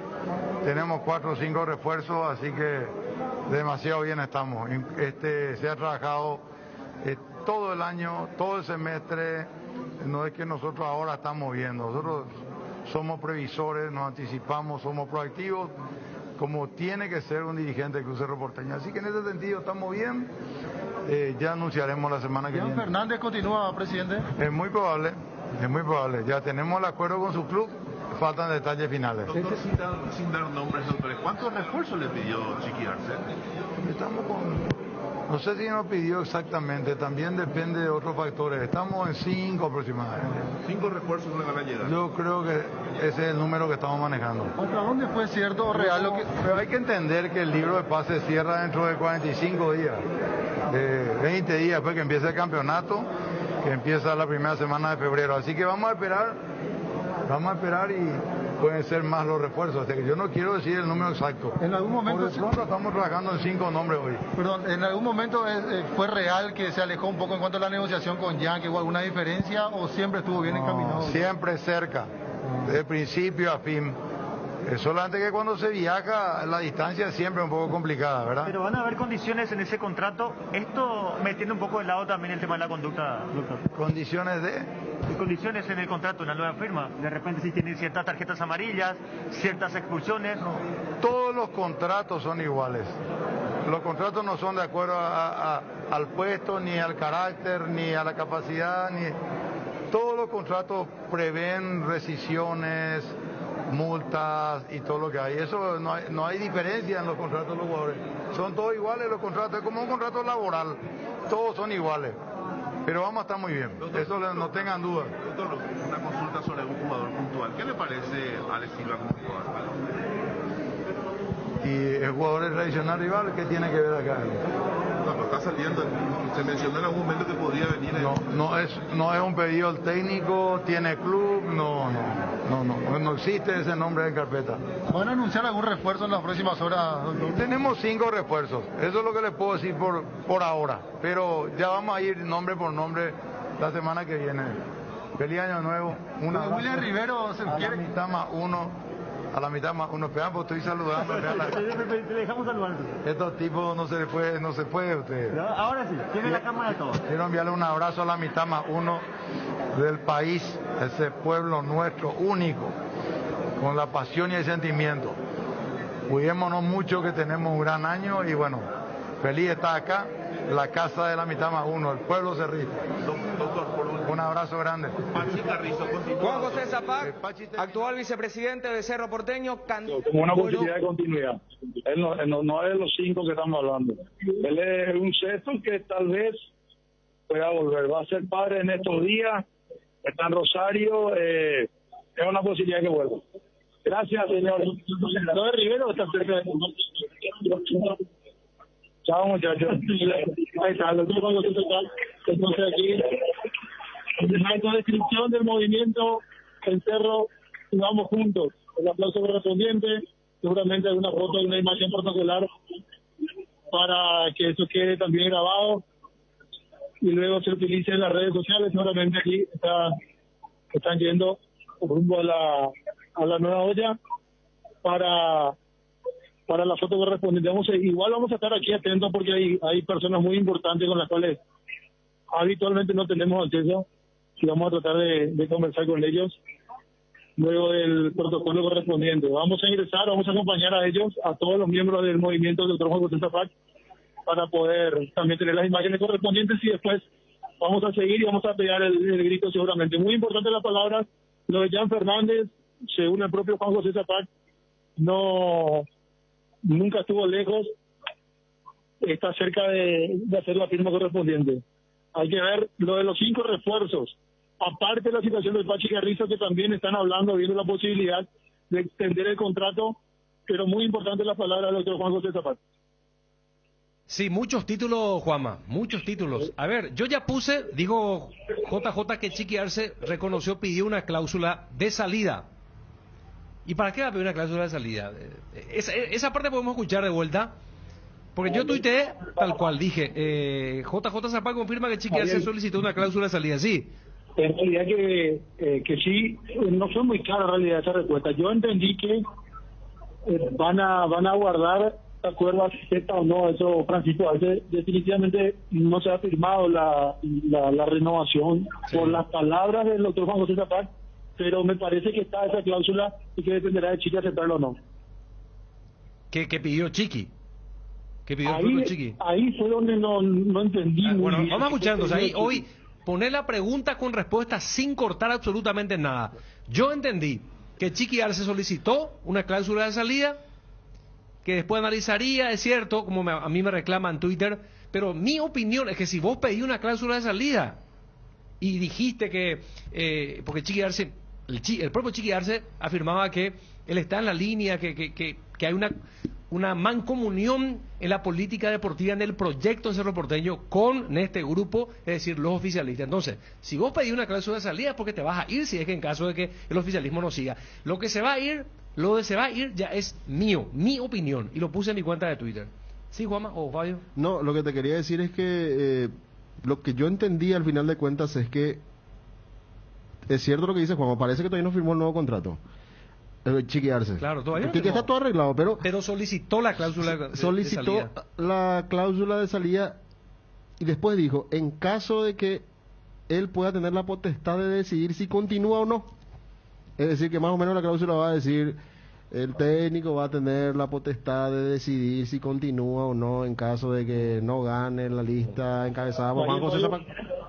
S15: tenemos 4 o 5 refuerzos, así que demasiado bien estamos. Se ha trabajado todo el año, todo el semestre, no es que nosotros ahora estamos viendo, nosotros somos previsores, nos anticipamos, somos proactivos, como tiene que ser un dirigente del Club Cerro Porteño. Así que en ese sentido estamos bien, ya anunciaremos la semana que viene.
S18: ¿Fernández continúa, presidente?
S15: Es muy probable, ya tenemos el acuerdo con su club, faltan detalles finales.
S17: Doctor, sin dar nombres, doctores, ¿cuántos refuerzos le pidió Chiqui Arce?
S15: Estamos con No sé si nos pidió exactamente, también depende de otros factores. Estamos en 5 aproximadamente.
S17: 5 refuerzos le van a llegar.
S15: Yo creo que ese es el número que estamos manejando.
S18: ¿Hasta dónde fue cierto o real lo que...?
S15: Pero hay que entender que el libro de pases cierra dentro de 45 días. 20 días después que empiece el campeonato, que empieza la primera semana de febrero. Así que vamos a esperar y pueden ser más los refuerzos. Yo no quiero decir el número exacto.
S18: En algún momento...
S15: Por de pronto estamos trabajando en 5 nombres hoy.
S18: Perdón, ¿en algún momento fue real que se alejó un poco en cuanto a la negociación con Jan, que hubo alguna diferencia o siempre estuvo bien encaminado?
S15: Siempre cerca, de principio a fin. Solamente que cuando se viaja la distancia es siempre un poco complicada, ¿verdad?
S16: Pero van a haber condiciones en ese contrato. Esto metiendo un poco de lado también el tema de la conducta, doctor.
S15: ¿Condiciones de?
S16: Condiciones en el contrato, en la nueva firma. De repente si tienen ciertas tarjetas amarillas, ciertas expulsiones.
S15: Todos los contratos son iguales. Los contratos no son de acuerdo al puesto, ni al carácter, ni a la capacidad, ni... Todos los contratos prevén rescisiones, multas y todo lo que hay. Eso no hay diferencia en los contratos de los jugadores. Son todos iguales los contratos, es como un contrato laboral. Todos son iguales. Pero vamos a estar muy bien. Doctor, eso no tengan dudas.
S17: Doctor, una consulta sobre un jugador puntual. ¿Qué le parece a Alex Silva como jugador?
S15: Y el jugador es tradicional rival, ¿qué tiene que ver acá?
S17: No, está saliendo. Se mencionó en algún momento que podría venir.
S15: No es un pedido del técnico, tiene club, no existe ese nombre en carpeta.
S18: ¿Van a anunciar algún refuerzo en las próximas horas, doctor?
S15: Tenemos 5 refuerzos, eso es lo que les puedo decir por ahora, pero ya vamos a ir nombre por nombre la semana que viene. Feliz año nuevo.
S18: William Rivero se quiere...
S15: A la mitad más uno, esperamos, estoy saludando.
S16: Te dejamos saludar.
S15: Estos tipos no se puede usted.
S16: Ahora sí, tiene la cámara de todo.
S15: Quiero enviarle un abrazo a la mitad más uno del país, ese pueblo nuestro único, con la pasión y el sentimiento. Cuidémonos mucho que tenemos un gran año y bueno, feliz estar acá, la casa de la mitad más uno, el pueblo cerrito. Un abrazo grande.
S19: Juan José Zapac, actual vicepresidente de Cerro Porteño.
S12: Como una posibilidad de continuidad. Él no es de los 5 que estamos hablando. Él es un sexto que tal vez pueda volver. Va a ser padre en estos días. Está en Rosario. Es una posibilidad que vuelva. Gracias, señor. ¿Lo de Rivero está cerca de... Chao, muchachos. Ahí está, el doctor Juan José Zapac. Entonces aquí... La descripción del movimiento en Cerro, vamos juntos. El aplauso correspondiente, seguramente alguna foto y una imagen protocolar para que eso quede también grabado y luego se utilice en las redes sociales. Seguramente aquí están yendo rumbo a la nueva olla para la foto correspondiente. Igual vamos a estar aquí atentos porque hay personas muy importantes con las cuales habitualmente no tenemos acceso. Y vamos a tratar de conversar con ellos luego del protocolo correspondiente. Vamos a ingresar, vamos a acompañar a ellos, a todos los miembros del movimiento del doctor Juan José Zapac, para poder también tener las imágenes correspondientes y después vamos a seguir y vamos a pegar el grito seguramente. Muy importante las palabras, lo de Jan Fernández, según el propio Juan José Zapac, nunca estuvo lejos, está cerca de hacer la firma correspondiente. Hay que ver lo de los 5 refuerzos, aparte de la situación del Pachi Carrizo, que también están hablando, viendo la posibilidad de extender el contrato, pero muy importante la palabra del doctor Juan José Zapac.
S4: Sí, muchos títulos, Juanma, muchos títulos. A ver, yo ya puse, dijo JJ que Chiqui Arce pidió una cláusula de salida. ¿Y para qué va a pedir una cláusula de salida? Esa parte podemos escuchar de vuelta. Porque yo tuiteé tal cual, dije, JJ Zapac confirma que Chiqui Arce solicitó una cláusula de salida, sí.
S6: En realidad que sí, no fue muy clara en realidad esa respuesta. Yo entendí que van a guardar de acuerdo a si acepta o no eso, Francisco. Definitivamente no se ha firmado la renovación por las palabras del doctor Juan José Zapac, pero me parece que está esa cláusula y que dependerá de Chiqui aceptarlo o no.
S4: ¿Qué pidió Chiqui? ¿Qué pidió el propio Chiqui?
S6: Ahí fue donde no entendí.
S4: Bueno, vamos a escucharnos ahí. Hoy poner la pregunta con respuesta sin cortar absolutamente nada. Yo entendí que Chiqui Arce solicitó una cláusula de salida, que después analizaría, es cierto, como a mí me reclaman en Twitter, pero mi opinión es que si vos pedís una cláusula de salida y dijiste que, porque Chiqui Arce, el propio Chiqui Arce afirmaba que él está en la línea, que hay una mancomunión en la política deportiva, en el proyecto de Cerro Porteño con este grupo, es decir, los oficialistas. Entonces, si vos pedís una cláusula de salida es porque te vas a ir, si es que en caso de que el oficialismo no siga. Lo de se va a ir ya es mío, mi opinión, y lo puse en mi cuenta de Twitter. ¿Sí, Juanma o Fabio?
S5: No, lo que te quería decir es que lo que yo entendí al final de cuentas es que es cierto lo que dice Juanma, parece que todavía no firmó el nuevo contrato. Chiqui Arce.
S4: Claro, todavía no
S5: que está todo arreglado, pero
S4: solicitó la cláusula de
S5: salida. La cláusula de salida y después dijo, en caso de que él pueda tener la potestad de decidir si continúa o no. Es decir, que más o menos la cláusula va a decir, el técnico va a tener la potestad de decidir si continúa o no en caso de que no gane la lista encabezada por Juan José Zapata.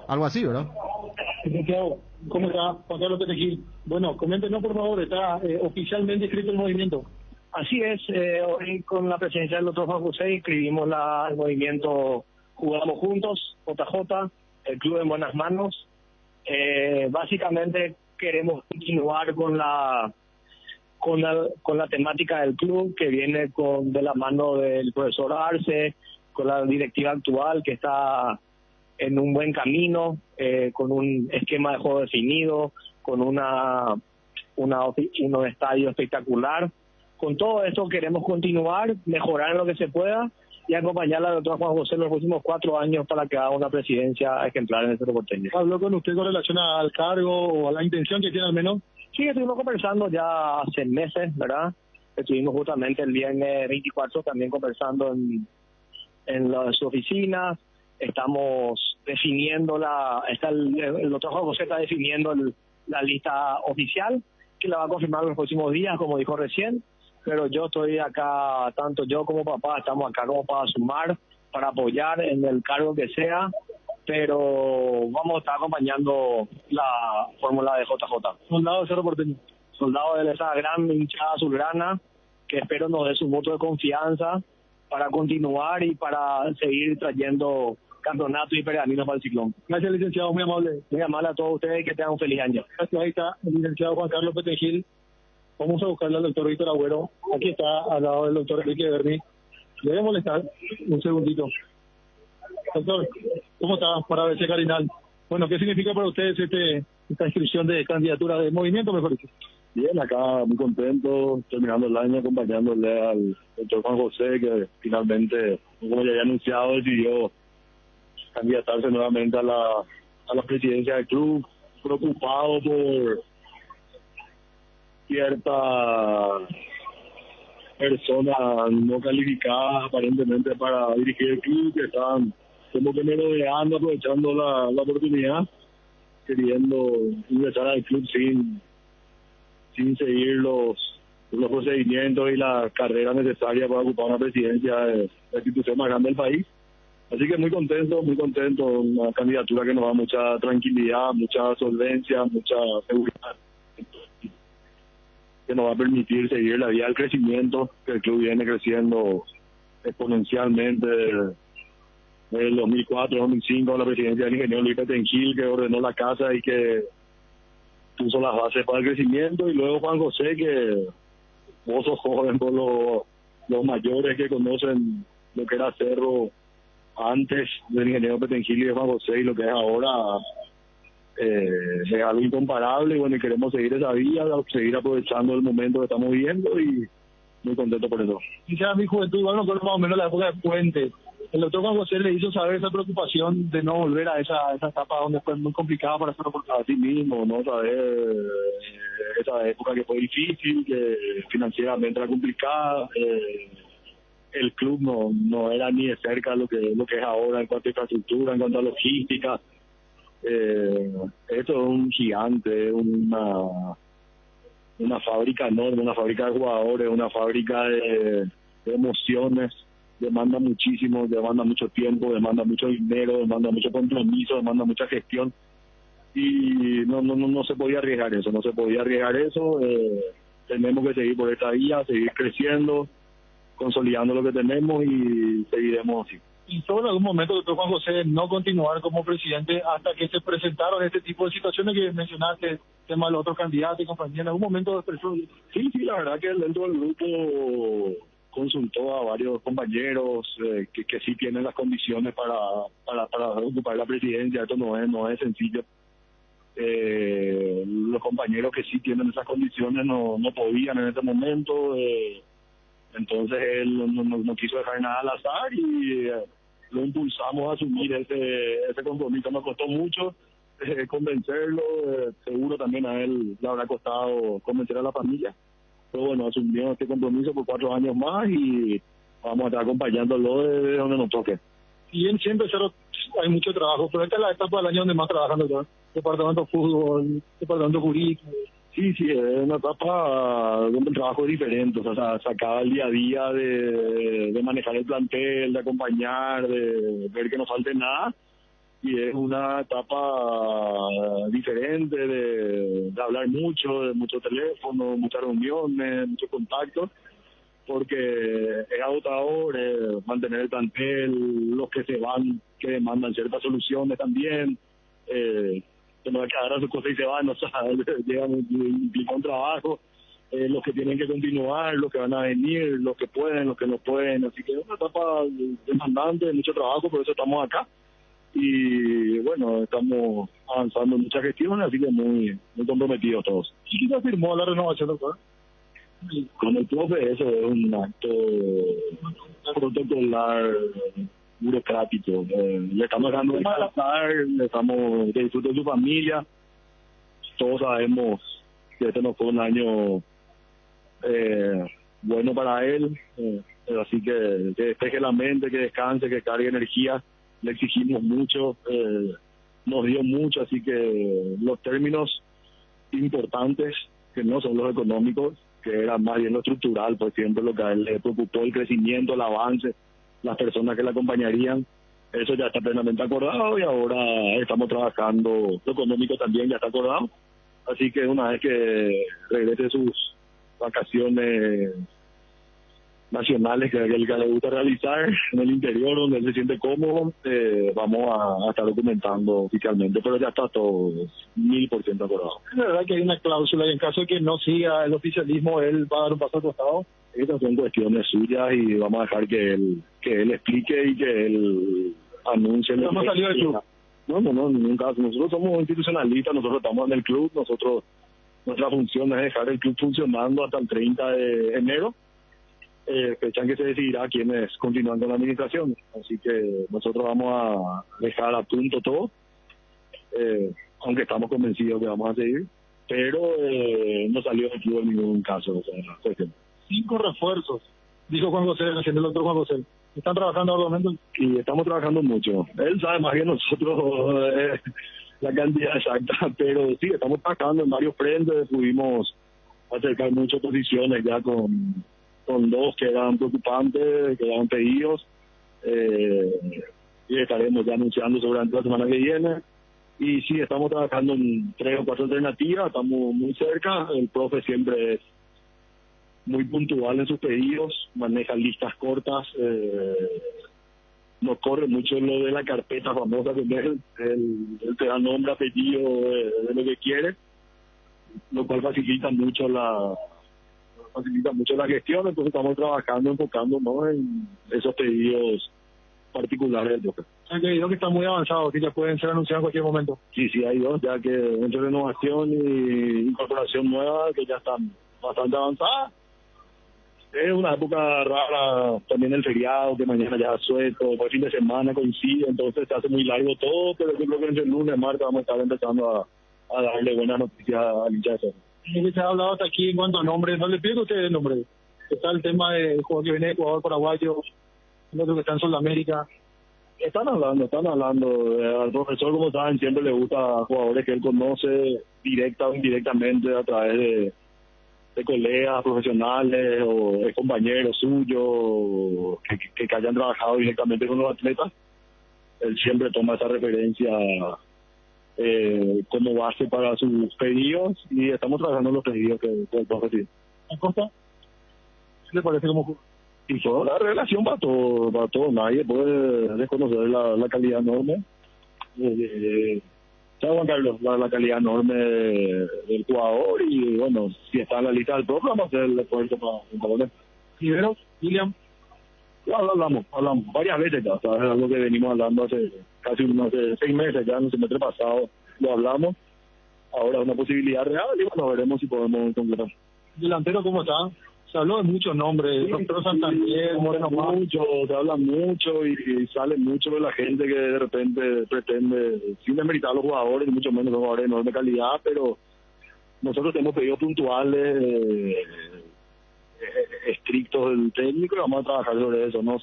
S5: Algo así, ¿verdad?
S6: ¿Cómo está? Juan Carlos Petengil. Bueno, coméntenos por favor, está oficialmente inscrito el movimiento.
S10: Así es, hoy con la presencia del doctor Juan José inscribimos el movimiento Jugamos Juntos, JJ, el club en buenas manos. Básicamente queremos continuar con la temática del club, que viene de la mano del profesor Arce, con la directiva actual que está en un buen camino, con un esquema de juego definido, con un estadio espectacular. Con todo esto queremos continuar, mejorar en lo que se pueda y acompañar al doctor Juan José en los próximos 4 años para que haga una presidencia ejemplar en el Cerro Porteño.
S6: ¿Habló con usted con relación al cargo o a la intención que tiene al menos?
S10: Sí, estuvimos conversando ya hace meses, ¿verdad? Estuvimos justamente el viernes 24 también conversando en su oficina. Estamos definiendo el doctor Juan José está definiendo la lista oficial, que la va a confirmar en los próximos días, como dijo recién, pero yo estoy acá, tanto yo como papá, estamos acá como para sumar, para apoyar en el cargo que sea, pero vamos a estar acompañando la fórmula de JJ.
S6: Soldado de Cerro Porteño.
S10: Soldado de esa gran hinchada azulgrana, que espero nos dé su voto de confianza para continuar y para seguir trayendo campeonatos y pergaminos para el Ciclón.
S6: Gracias, licenciado, muy amable.
S10: Muy amable a todos ustedes y que tengan un feliz año.
S6: Gracias, ahí está el licenciado Juan Carlos Petengil. Vamos a buscarle al doctor Víctor Agüero. Aquí está, al lado del doctor Enrique Berni. Le voy a molestar un segundito. Doctor, ¿cómo está? Para BC Carinal. Bueno, ¿qué significa para ustedes esta inscripción de candidatura de movimiento, mejor dicho?
S20: Bien, acá muy contento, terminando el año acompañándole al doctor Juan José, que finalmente, como ya había anunciado, decidió candidatarse nuevamente a la presidencia del club, preocupado por cierta personas no calificadas aparentemente para dirigir el club, que estaban como que merodeando, aprovechando la oportunidad, queriendo ingresar al club sin seguir los procedimientos y la carrera necesaria para ocupar una presidencia de la institución más grande del país. Así que muy contento, una candidatura que nos da mucha tranquilidad, mucha solvencia, mucha seguridad, que nos va a permitir seguir la vía del crecimiento, que el club viene creciendo exponencialmente desde el 2004, 2005, la presidencia del ingeniero Luis Petengil, que ordenó la casa y que puso las bases para el crecimiento, y luego Juan José, que vos sos joven por los mayores que conocen lo que era Cerro antes del ingeniero Petengil y de Juan José, y lo que es ahora es algo incomparable, y bueno, y queremos seguir esa vía, seguir aprovechando el momento que estamos viviendo, y muy contento por eso.
S6: Quizás mi juventud, igual no conozco más o menos la época de Puente. El doctor Juan José le hizo saber esa preocupación de no volver a esa etapa donde fue muy complicado para hacerlo por
S20: sí mismo, no saber esa época que fue difícil, que financieramente era complicada. El club no era ni de cerca lo que es ahora en cuanto a infraestructura, en cuanto a logística. Esto es un gigante, una fábrica enorme, una fábrica de jugadores, una fábrica de emociones. Demanda muchísimo, demanda mucho tiempo, demanda mucho dinero, demanda mucho compromiso, demanda mucha gestión, y no se podía arriesgar eso, tenemos que seguir por esta vía, seguir creciendo, consolidando lo que tenemos y seguiremos así.
S6: Y todo en algún momento, doctor Juan José, no continuar como presidente hasta que se presentaron este tipo de situaciones que mencionaste, el tema de los otros candidatos y compañía, en algún momento expresó.
S20: Sí, la verdad que dentro del grupo consultó a varios compañeros que sí tienen las condiciones para ocupar la presidencia. Esto no es sencillo. Los compañeros que sí tienen esas condiciones no podían en este momento. Entonces él no quiso dejar nada al azar y lo impulsamos a asumir ese compromiso. Nos costó mucho convencerlo, seguro también a él le habrá costado convencer a la familia, pero bueno, asumimos este compromiso por 4 años más y vamos a estar acompañándolo desde donde nos toque.
S6: Y en siempre hay mucho trabajo, pero esta es la etapa del año donde más trabajan, doctor. Departamento de fútbol, departamento jurídico.
S20: Sí, es una etapa donde el trabajo es diferente, o sea, se acaba el día a día de manejar el plantel, de acompañar, de ver que no falte nada, y es una etapa diferente de hablar mucho, de mucho teléfono, muchas reuniones, muchos contactos, porque es agotador mantener el plantel, los que se van, que demandan ciertas soluciones también, que no hay que agarrar sus cosas y se van, o sea, implica un trabajo, los que tienen que continuar, los que van a venir, los que pueden, los que no pueden, así que es una etapa demandante, de mucho trabajo, por eso estamos acá, y bueno, estamos avanzando en muchas gestiones, así que muy comprometidos todos.
S6: ¿Y quién firmó la renovación, doctor?
S20: Con el profe, eso es un acto protocolar, burocrático. Le estamos dando de pasar, le estamos que disfrute de su familia. Todos sabemos que este no fue un año bueno para él, así que despeje la mente, que descanse, que cargue energía. Le exigimos mucho, nos dio mucho, así que los términos importantes, que no son los económicos, que era más bien lo estructural, por ejemplo, lo que a él le preocupó, el crecimiento, el avance, las personas que le acompañarían, eso ya está plenamente acordado y ahora estamos trabajando, lo económico también ya está acordado, así que una vez que regrese sus vacaciones nacionales que a él le gusta realizar en el interior donde él se siente cómodo, vamos a estar documentando oficialmente, pero ya está todo 1000% acordado.
S6: Es verdad que hay una cláusula y en caso de que no siga el oficialismo, él va a dar un paso al costado.
S20: Estas son cuestiones suyas y vamos a dejar que él explique y que él anuncie.
S6: ¿No hemos salido del club?
S20: No, en ningún caso. Nosotros somos institucionalistas, nosotros estamos en el club, nuestra función es dejar el club funcionando hasta el 30 de enero. Fecha en que se decidirá quiénes continúan con la administración, así que nosotros vamos a dejar a punto todo, aunque estamos convencidos que vamos a seguir, pero no salió del club en ningún caso. O sea,
S6: 5 refuerzos, dijo Juan José, el doctor Juan José. ¿Están trabajando actualmente?
S20: Y estamos trabajando mucho. Él sabe más que nosotros la cantidad exacta, pero sí, estamos trabajando en varios frentes, pudimos acercar muchas posiciones ya con 2 que eran preocupantes, que eran pedidos, y estaremos ya anunciando durante la semana que viene. Y sí, estamos trabajando en 3 o 4 alternativas, estamos muy cerca. El profe siempre es muy puntual en sus pedidos, maneja listas cortas, no corre mucho lo de la carpeta famosa que él te da nombre, apellido de lo que quiere, lo cual facilita mucho la gestión. Entonces estamos trabajando, enfocándonos en esos pedidos particulares del profe.
S6: Hay pedidos que están muy avanzados, que ya pueden ser anunciados en cualquier momento.
S20: Sí, hay 2 ya que entre renovación y incorporación nueva que ya están bastante avanzadas. Es una época rara, también el feriado, que mañana ya suelto, el fin de semana coincide, entonces se hace muy largo todo, pero yo creo que entre el lunes, martes vamos a estar empezando a darle buenas noticias al hincha de Cerro.
S6: Se ha hablado hasta aquí en cuanto a nombres, no le pido a ustedes el nombre. Está el tema del jugador que viene de Ecuador, paraguayo, el otro que está en Sudamérica.
S20: Están hablando. Al profesor, como saben, siempre le gusta a jugadores que él conoce directa o indirectamente a través de colegas profesionales o compañeros suyos que hayan trabajado directamente con los atletas. Él siempre toma esa referencia como base para sus pedidos y estamos trabajando en los pedidos que el profe tiene.
S6: ¿En Costa? ¿Qué le parece como
S20: y fue una revelación para todo, nadie puede desconocer la calidad enorme. ¿Sabes, Juan Carlos? La calidad enorme del jugador, y bueno, si está en la lista del propio, vamos a hacer el esfuerzo para poner. Primero, William, hablamos varias veces ya, ¿sabes? Algo que venimos hablando hace casi unos 6 meses ya, en el semestre pasado lo hablamos. Ahora es una posibilidad real y bueno, veremos si podemos completar.
S6: Delantero, ¿cómo está? Se habló de muchos nombres, doctor Santander, Moreno
S20: mucho, se habla mucho y sale mucho de la gente que de repente pretende, sin demeritar a los jugadores, mucho menos los jugadores de enorme calidad, pero nosotros tenemos pedidos puntuales estrictos del técnico y vamos a trabajar sobre eso, no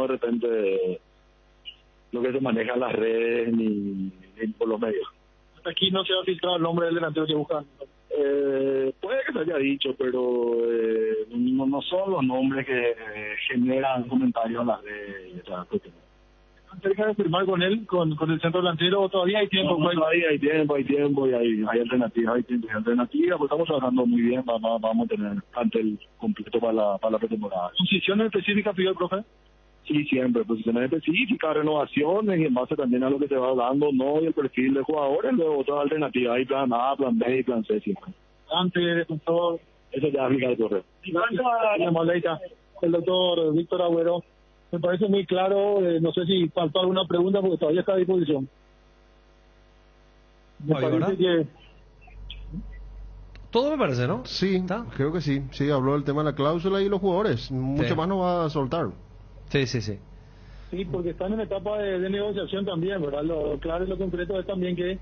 S20: de repente lo que se maneja en las redes ni por los medios.
S6: Hasta aquí no se ha filtrado el nombre del delantero que buscan.
S20: Puede que se haya dicho, pero no son los nombres que generan comentarios en las redes.
S6: ¿Cerca de firmar con él, con el centro delantero, o todavía hay tiempo?
S20: Todavía hay tiempo y hay alternativas, pues estamos trabajando muy bien, vamos a tener plantel completo para la pretemporada.
S6: ¿Posiciones específicas pidió el profe?
S20: Sí, siempre, posiciones específicas, renovaciones, y en base también a lo que se va hablando, no, y el perfil de jugadores, luego otras alternativas, hay plan A, plan B y plan C siempre.
S6: Antes, defensor.
S20: Eso ya aplica el correo.
S6: El doctor Víctor Agüero, me parece muy claro, no sé si faltó alguna pregunta porque todavía está a disposición. Me parece que...
S4: Todo me parece, ¿no?
S5: Sí, creo que sí. Sí, habló del tema de la cláusula y los jugadores. Mucho más no va a soltar.
S4: Sí.
S6: Sí, porque están en etapa de negociación también, ¿verdad? Lo claro y lo concreto es también que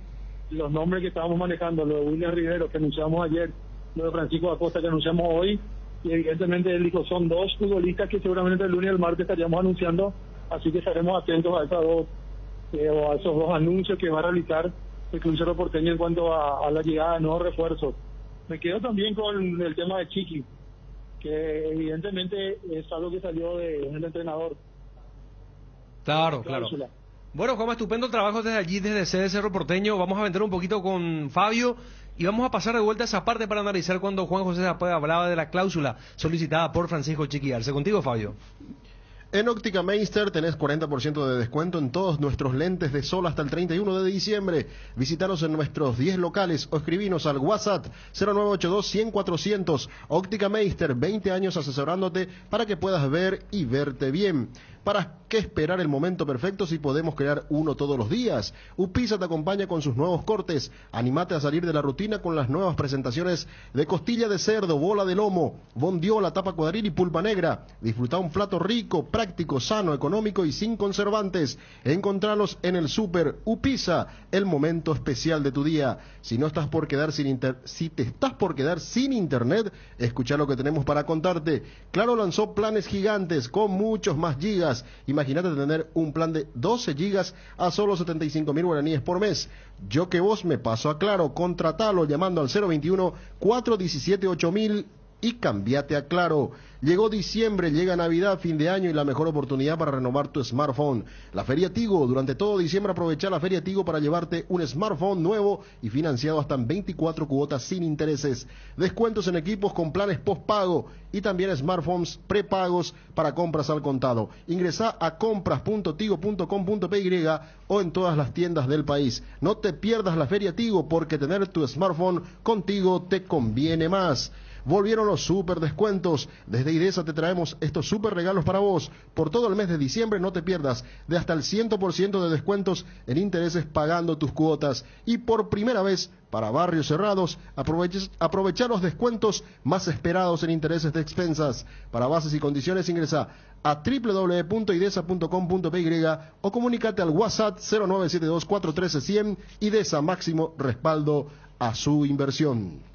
S6: los nombres que estábamos manejando, lo de William Rivero que anunciamos ayer, lo de Francisco Acosta que anunciamos hoy, y evidentemente él dijo, son 2 futbolistas que seguramente el lunes y el martes estaríamos anunciando, así que estaremos atentos a esas o a esos 2 anuncios que va a realizar el Club Cerro Porteño en cuanto a la llegada de nuevos refuerzos. Me quedo también con el tema de Chiqui, que evidentemente es algo que salió del entrenador.
S4: Claro. Bueno, Juanma, estupendo el trabajo desde allí, desde sede Cerro Porteño. Vamos a vender un poquito con Fabio y vamos a pasar de vuelta a esa parte para analizar cuando Juan José Zapata hablaba de la cláusula solicitada por Francisco Chiqui Arce. Contigo, Fabio.
S5: En Óptica Meister tenés 40% de descuento en todos nuestros lentes de sol hasta el 31 de diciembre. Visítanos en nuestros 10 locales o escribinos al WhatsApp 0982-100-400. Óptica Meister, 20 años asesorándote para que puedas ver y verte bien. ¿Para qué esperar el momento perfecto si podemos crear uno todos los días? Upisa te acompaña con sus nuevos cortes. Anímate a salir de la rutina con las nuevas presentaciones de costilla de cerdo, bola de lomo, bondiola, tapa cuadril y pulpa negra. Disfruta un plato rico, práctico, sano, económico y sin conservantes. Encontralos en el Super Upisa, el momento especial de tu día. Si te estás por quedar sin internet, escucha lo que tenemos para contarte. Claro lanzó planes gigantes con muchos más gigas. Imagínate tener un plan de 12 gigas a solo 75.000 guaraníes por mes. Yo que vos me paso a Claro, contratalo llamando al 021-417-8000 y cambiate a Claro. Llegó diciembre, llega Navidad, fin de año y la mejor oportunidad para renovar tu smartphone. La Feria Tigo, durante todo diciembre aprovecha la Feria Tigo para llevarte un smartphone nuevo y financiado hasta en 24 cuotas sin intereses. Descuentos en equipos con planes postpago y también smartphones prepagos para compras al contado. Ingresá a compras.tigo.com.py o en todas las tiendas del país. No te pierdas la Feria Tigo porque tener tu smartphone contigo te conviene más. Volvieron los super descuentos. Desde IDESA te traemos estos super regalos para vos. Por todo el mes de diciembre no te pierdas de hasta el 100% de descuentos en intereses pagando tus cuotas. Y por primera vez, para barrios cerrados, aprovecha los descuentos más esperados en intereses de expensas. Para bases y condiciones ingresa a www.idesa.com.py o comunícate al WhatsApp 0972-413-100. IDESA, máximo respaldo a su inversión.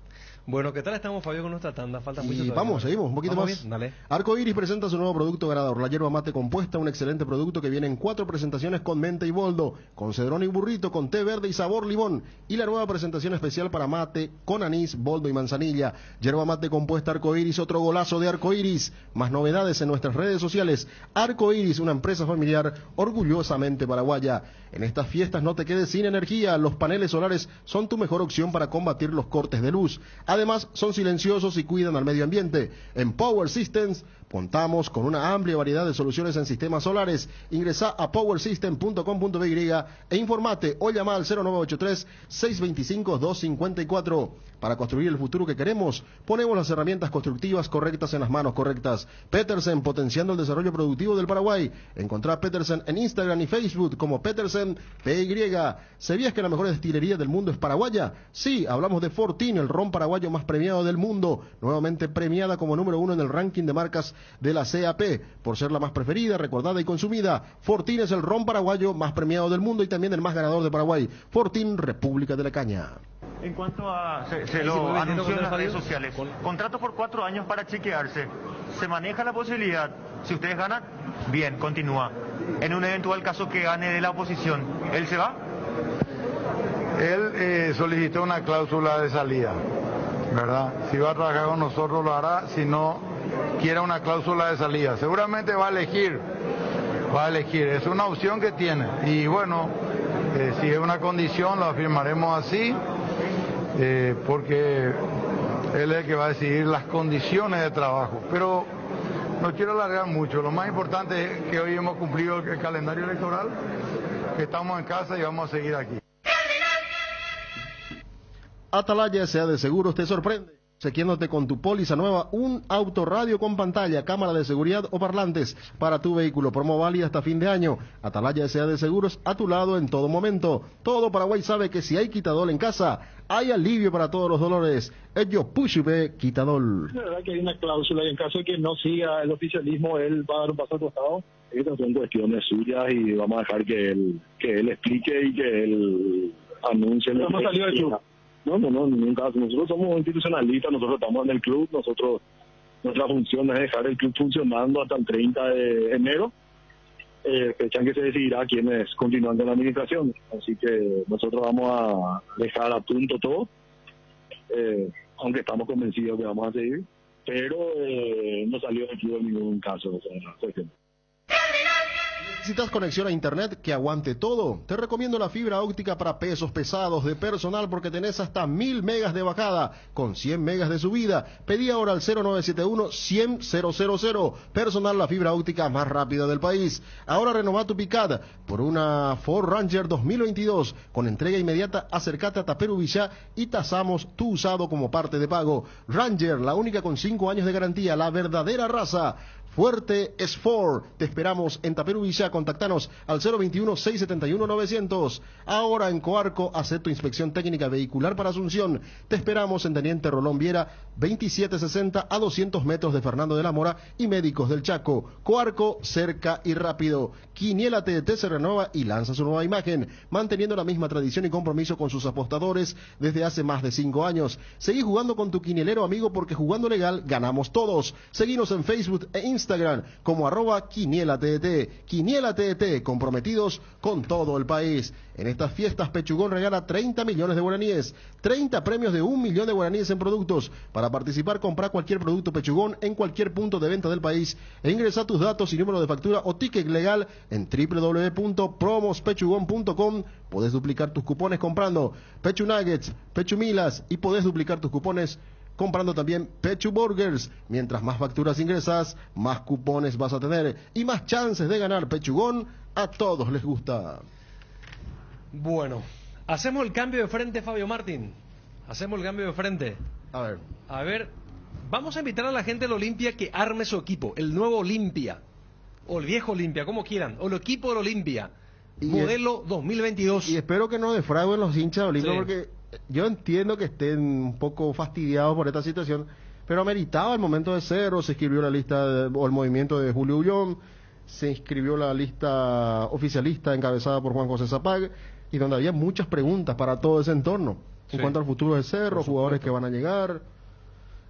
S4: Bueno, ¿qué tal estamos, Fabio, con nuestra tanda? Falta mucho todavía.
S5: Vamos, seguimos, un poquito más.
S4: Bien, dale.
S5: Arco Iris presenta su nuevo producto ganador, la yerba mate compuesta, un excelente producto que viene en 4 presentaciones con menta y boldo, con cedrón y burrito, con té verde y sabor limón, y la nueva presentación especial para mate con anís, boldo y manzanilla. Yerba mate compuesta Arco Iris, otro golazo de Arco Iris. Más novedades en nuestras redes sociales. Arco Iris, una empresa familiar orgullosamente paraguaya. En estas fiestas no te quedes sin energía, los paneles solares son tu mejor opción para combatir los cortes de luz. Además, son silenciosos y cuidan al medio ambiente. En Power Systems contamos con una amplia variedad de soluciones en sistemas solares. Ingresa a powersystem.com.by e informate o llama al 0983-625-254. Para construir el futuro que queremos, ponemos las herramientas constructivas correctas en las manos correctas. Petersen, potenciando el desarrollo productivo del Paraguay. Encontrá Petersen en Instagram y Facebook como Petersen PY. ¿Sabías que la mejor destilería del mundo es paraguaya? Sí, hablamos de Fortín, el ron paraguayo más premiado del mundo, nuevamente premiada como número 1 en el ranking de marcas de la CAP, por ser la más preferida, recordada y consumida. Fortín es el ron paraguayo más premiado del mundo y también el más ganador de Paraguay. Fortín, República de la Caña.
S16: En cuanto a, se lo anunció en las redes sociales, contrato por 4 años para chequearse. Se maneja la posibilidad, si ustedes ganan, bien, continúa. En un eventual caso que gane de la oposición, ¿él se va?
S15: Él solicitó una cláusula de salida, ¿verdad? Si va a trabajar con nosotros lo hará, si no, quiere una cláusula de salida. Seguramente va a elegir, es una opción que tiene. Y bueno, si es una condición, lo afirmaremos así, porque él es el que va a decidir las condiciones de trabajo. Pero no quiero alargar mucho, lo más importante es que hoy hemos cumplido el calendario electoral, que estamos en casa y vamos a seguir aquí.
S5: Atalaya S.A. de Seguros te sorprende, obsequiándote con tu póliza nueva un autorradio con pantalla, cámara de seguridad o parlantes para tu vehículo. Promo válida hasta fin de año. Atalaya S.A. de Seguros, a tu lado en todo momento. Todo Paraguay sabe que si hay Quitadol en casa, hay alivio para todos los dolores. Ello Pushube Quitadol.
S6: La verdad que hay una cláusula y en caso de que no siga el oficialismo, él va a dar un paso al costado.
S20: Estas son cuestiones suyas y vamos a dejar que él explique y que él anuncie.
S6: No hemos salido del club.
S20: No, nunca. Nosotros somos institucionalistas, nosotros estamos en el club, nuestra función es dejar el club funcionando hasta el 30 de enero, fecha en que se decidirá quiénes continúan con la administración. Así que nosotros vamos a dejar a punto todo, aunque estamos convencidos que vamos a seguir, pero no salió del club en ningún caso. O sea,
S5: ¿Necesitas conexión a internet que aguante todo? Te recomiendo la fibra óptica para pesos pesados de personal porque tenés hasta 1000 megas de bajada con 100 megas de subida. Pedí ahora al 0971-100-000. Personal, la fibra óptica más rápida del país. Ahora renová tu Picard por una Ford Ranger 2022 con entrega inmediata. Acércate a Taperú Villa y tasamos tu usado como parte de pago. Ranger, la única con 5 años de garantía, la verdadera raza. Fuerte es Ford. Te esperamos en Taperú Villa. Contactanos al 021-671-900. Ahora en Coarco, haz tu inspección técnica vehicular para Asunción. Te esperamos en Teniente Rolón Viera, 2760 a 200 metros de Fernando de la Mora y Médicos del Chaco. Coarco, cerca y rápido. Quiniela TDT se renueva y lanza su nueva imagen, manteniendo la misma tradición y compromiso con sus apostadores desde hace más de 5 años. Seguí jugando con tu quinielero amigo porque jugando legal ganamos todos. Seguinos en Facebook e Instagram como @QuinielaTDT. Quiniela TDT, comprometidos con todo el país. En estas fiestas, Pechugón regala 30 millones de guaraníes, 30 premios de 1 millón de guaraníes en productos. Para participar, compra cualquier producto Pechugón en cualquier punto de venta del país e ingresa tus datos y número de factura o ticket legal en www.promospechugón.com. Podés duplicar tus cupones comprando Pechu Nuggets, Pechu Milas y podés duplicar tus cupones comprando también Pechu Burgers. Mientras más facturas ingresas, más cupones vas a tener y más chances de ganar. Pechugón, a todos les gusta.
S4: Bueno, hacemos el cambio de frente, Fabio Martín. Hacemos el cambio de frente. A ver, vamos a invitar a la gente del Olimpia que arme su equipo, el nuevo Olimpia, o el viejo Olimpia, como quieran, o el equipo del Olimpia, modelo 2022.
S5: Y espero que no defrauden los hinchas de Olimpia, porque yo entiendo que estén un poco fastidiados por esta situación, pero ameritaba el momento de cero. Se escribió la lista o el movimiento de Julio Ullón, se inscribió la lista oficialista encabezada por Juan José Zapag, y donde había muchas preguntas para todo ese entorno, en cuanto al futuro de Cerro, jugadores que van a llegar,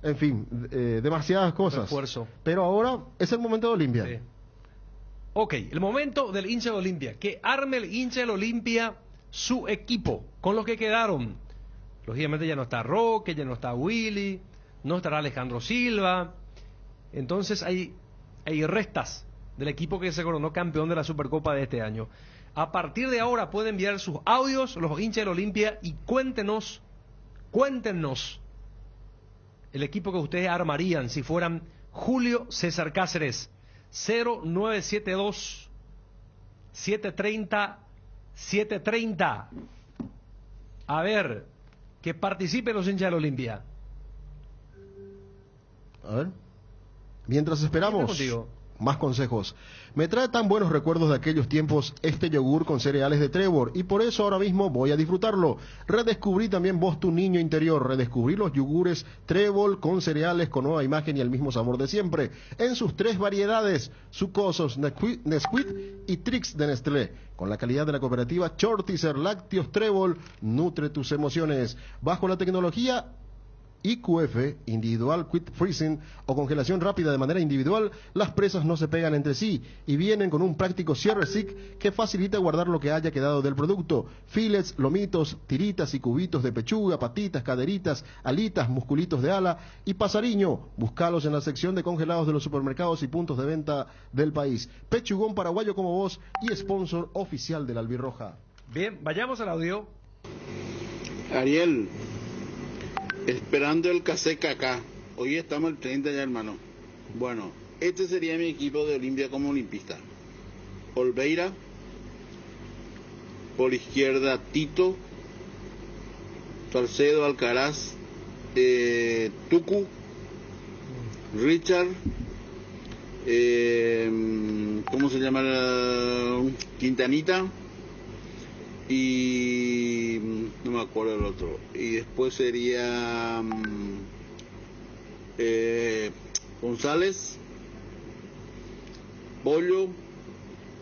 S5: en fin, demasiadas cosas.
S4: Refuerzo.
S5: Pero ahora es el momento de Olimpia.
S4: Sí. Ok, el momento del hincha de Olimpia, que arme el hincha del Olimpia su equipo, con los que quedaron. Lógicamente ya no está Roque, ya no está Willy, no estará Alejandro Silva. Entonces hay restas del equipo que se coronó campeón de la Supercopa de este año. A partir de ahora pueden enviar sus audios los hinchas del Olimpia y cuéntenos el equipo que ustedes armarían si fueran Julio César Cáceres. 0972 730 730. A ver, que participen los hinchas de la Olimpia.
S5: A ver. Mientras esperamos más consejos. Me trae tan buenos recuerdos de aquellos tiempos este yogur con cereales de Trébol y por eso ahora mismo voy a disfrutarlo. Redescubrí también vos, tu niño interior. Redescubrí los yogures Trébol con cereales con nueva imagen y el mismo sabor de siempre. En sus 3 variedades, sucosos, Nesquik y Trix de Nestlé. Con la calidad de la cooperativa Chortizer Lácteos Trébol, nutre tus emociones. Bajo la tecnología IQF, individual quick freezing o congelación rápida de manera individual, las presas no se pegan entre sí y vienen con un práctico cierre SIC que facilita guardar lo que haya quedado del producto. Filets, lomitos, tiritas y cubitos de pechuga, patitas, caderitas, alitas, musculitos de ala y pasariño. Búscalos en la sección de congelados de los supermercados y puntos de venta del país. Pechugón paraguayo como vos y sponsor oficial de la Albirroja.
S4: Bien, vayamos al audio.
S21: Ariel, esperando el caseca acá. Hoy estamos el 30 ya, hermano. Bueno, este sería mi equipo de Olimpia como olimpista. Olveira. Por izquierda, Tito. Salcedo, Alcaraz. Tucu. Richard. ¿Cómo se llama? Quintanita. Y no me acuerdo el otro. Y después sería González, Pollo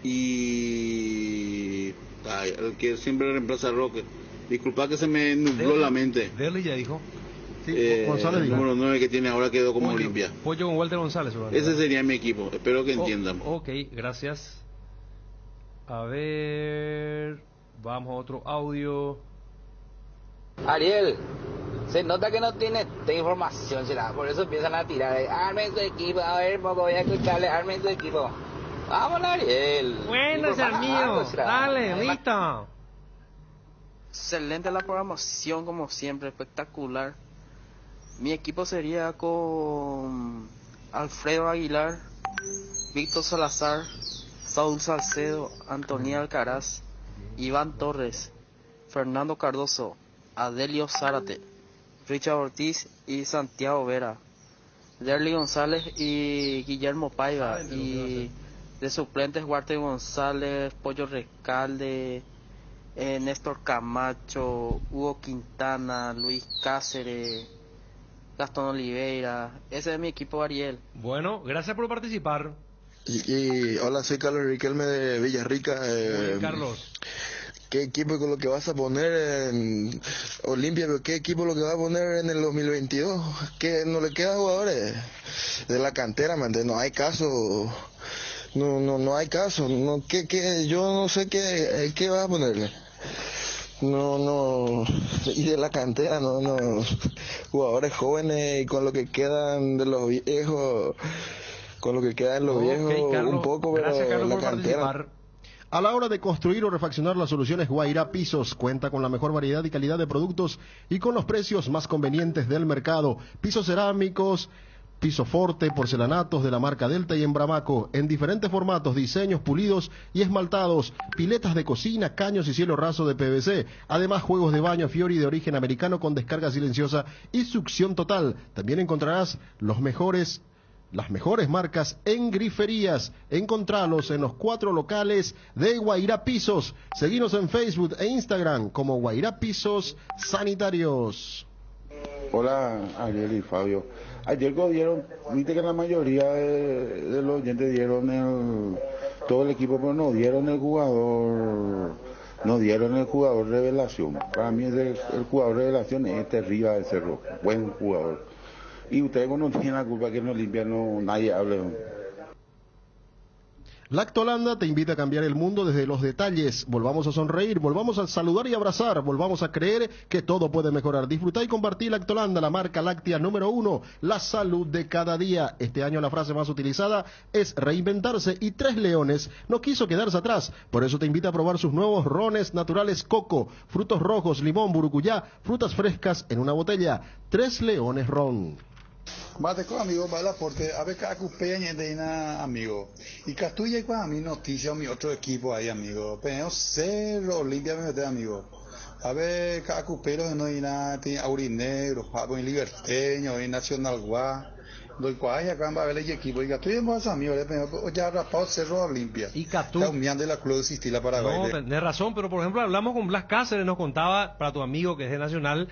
S21: y el que siempre reemplaza a Roque. Disculpa que se me nubló la mente.
S4: Dele ya dijo.
S5: Sí, González,
S21: el número 9 que tiene ahora quedó como Olimpia.
S4: Pollo con Walter González.
S21: Ese sería mi equipo. Espero que entiendan.
S4: Ok, gracias. A ver, vamos a otro audio.
S22: Ariel, se nota que no tiene esta información, ¿será? Por eso empiezan a tirar. Armen su equipo, a ver, voy a escucharle, armen su equipo. Vamos, Ariel.
S4: Bueno, ser mío. Dale, listo.
S23: Excelente la programación, como siempre, espectacular. Mi equipo sería con Alfredo Aguilar, Víctor Salazar, Saúl Salcedo, Antonio Alcaraz, Iván Torres, Fernando Cardoso, Adelio Zárate, Richard Ortiz y Santiago Vera, Derly González y Guillermo Paiva, y de suplentes Walter González, Pollo Recalde, Néstor Camacho, Hugo Quintana, Luis Cáceres, Gastón Oliveira. Ese es mi equipo, Ariel.
S4: Bueno, gracias por participar.
S24: Y hola, soy Carlos Riquelme de Villarrica.
S4: Carlos,
S24: ¿qué equipo es lo que vas a poner en Olimpia? ¿Qué equipo es lo que vas a poner en el 2022? ¿Qué no le queda jugadores de la cantera? No hay caso. No hay caso. No, yo no sé qué vas a ponerle. No, y de la cantera, no, jugadores jóvenes y con lo que quedan de los viejos,
S5: Carlos,
S24: un poco, pero
S5: gracias, Carlos,
S24: la
S5: por
S24: cantera.
S5: participar. A la hora de construir o refaccionar las soluciones, Guairá Pisos cuenta con la mejor variedad y calidad de productos y con los precios más convenientes del mercado. Pisos cerámicos, piso forte, porcelanatos de la marca Delta y Embramaco, en diferentes formatos, diseños, pulidos y esmaltados, piletas de cocina, caños y cielo raso de PVC, además juegos de baño Fiori de origen americano con descarga silenciosa y succión total. También encontrarás las mejores marcas en griferías. Encontralos en los 4 locales de Guairá Pisos. Seguinos en Facebook e Instagram como Guairá Pisos Sanitarios.
S25: Hola, Ariel y Fabio. Ayer dieron, viste que la mayoría de los oyentes dieron todo el equipo, pero no dieron el jugador revelación. Para mí el jugador revelación es Rivas de Cerro, buen jugador. Y ustedes no tienen la culpa que en Olimpia nadie hable.
S5: Lactolanda te invita a cambiar el mundo desde los detalles. Volvamos a sonreír, volvamos a saludar y abrazar, volvamos a creer que todo puede mejorar. Disfrutar y compartir Lactolanda, la marca láctea número 1, la salud de cada día. Este año la frase más utilizada es reinventarse y Tres Leones no quiso quedarse atrás. Por eso te invita a probar sus nuevos rones naturales coco, frutos rojos, limón, burucuyá, frutas frescas en una botella. Tres Leones Ron.
S18: Mate con amigo va el aporte, a ver cada cupeña de una amigo. Y Castuya con a mí noticia mi otro equipo ahí amigo. Pero cero Olimpia me mete amigo. A ver cada cupero no hay nada, tiene Aurinegro, Paco en Liberteño, en Nacional Guá. Doy cuaya acá va a ver el equipo. Y Castuya más amigo, ya rapado Cerro Olimpia.
S4: Y Catu.
S18: Está de la Cruz de Sistila Paraguay.
S4: No, tenés razón, pero por ejemplo hablamos con Blas Cáceres, nos contaba para tu amigo que es de Nacional,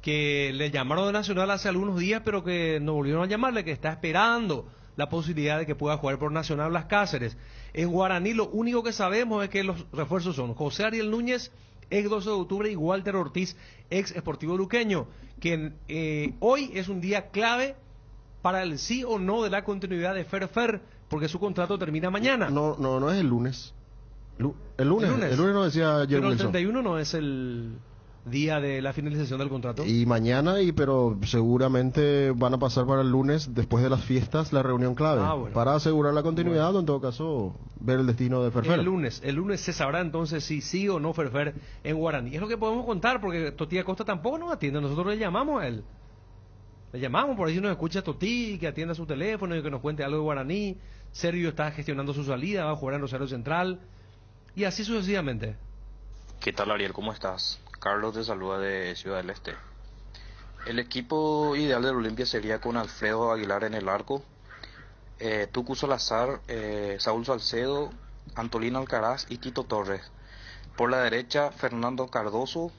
S4: que le llamaron de Nacional hace algunos días, pero que no volvieron a llamarle, que está esperando la posibilidad de que pueda jugar por Nacional Blas Cáceres. En Guaraní lo único que sabemos es que los refuerzos son José Ariel Núñez, ex 12 de octubre, y Walter Ortiz, ex Sportivo Luqueño, que hoy es un día clave para el sí o no de la continuidad de Ferfer, porque su contrato termina mañana.
S5: No es el lunes. El lunes no decía ayer.
S4: Pero el 31 no es el día de la finalización del contrato.
S5: Y mañana, pero seguramente van a pasar para el lunes, después de las fiestas, la reunión clave, para asegurar la continuidad, o en todo caso, ver el destino de Ferfer.
S4: El lunes se sabrá entonces si sí o no Ferfer en Guaraní. Es lo que podemos contar, porque Toti Acosta tampoco nos atiende, nosotros le llamamos a él. Le llamamos por ahí si nos escucha Toti, que atienda su teléfono y que nos cuente algo de Guaraní. Sergio está gestionando su salida, va a jugar en Rosario Central, y así sucesivamente.
S1: ¿Qué tal, Ariel? ¿Cómo estás? Carlos te saluda de Ciudad del Este. El equipo ideal del Olimpia sería con Alfredo Aguilar en el arco, Tucu Salazar, Saúl Salcedo, Antolín Alcaraz y Tito Torres. Por la derecha, Fernando Cardoso,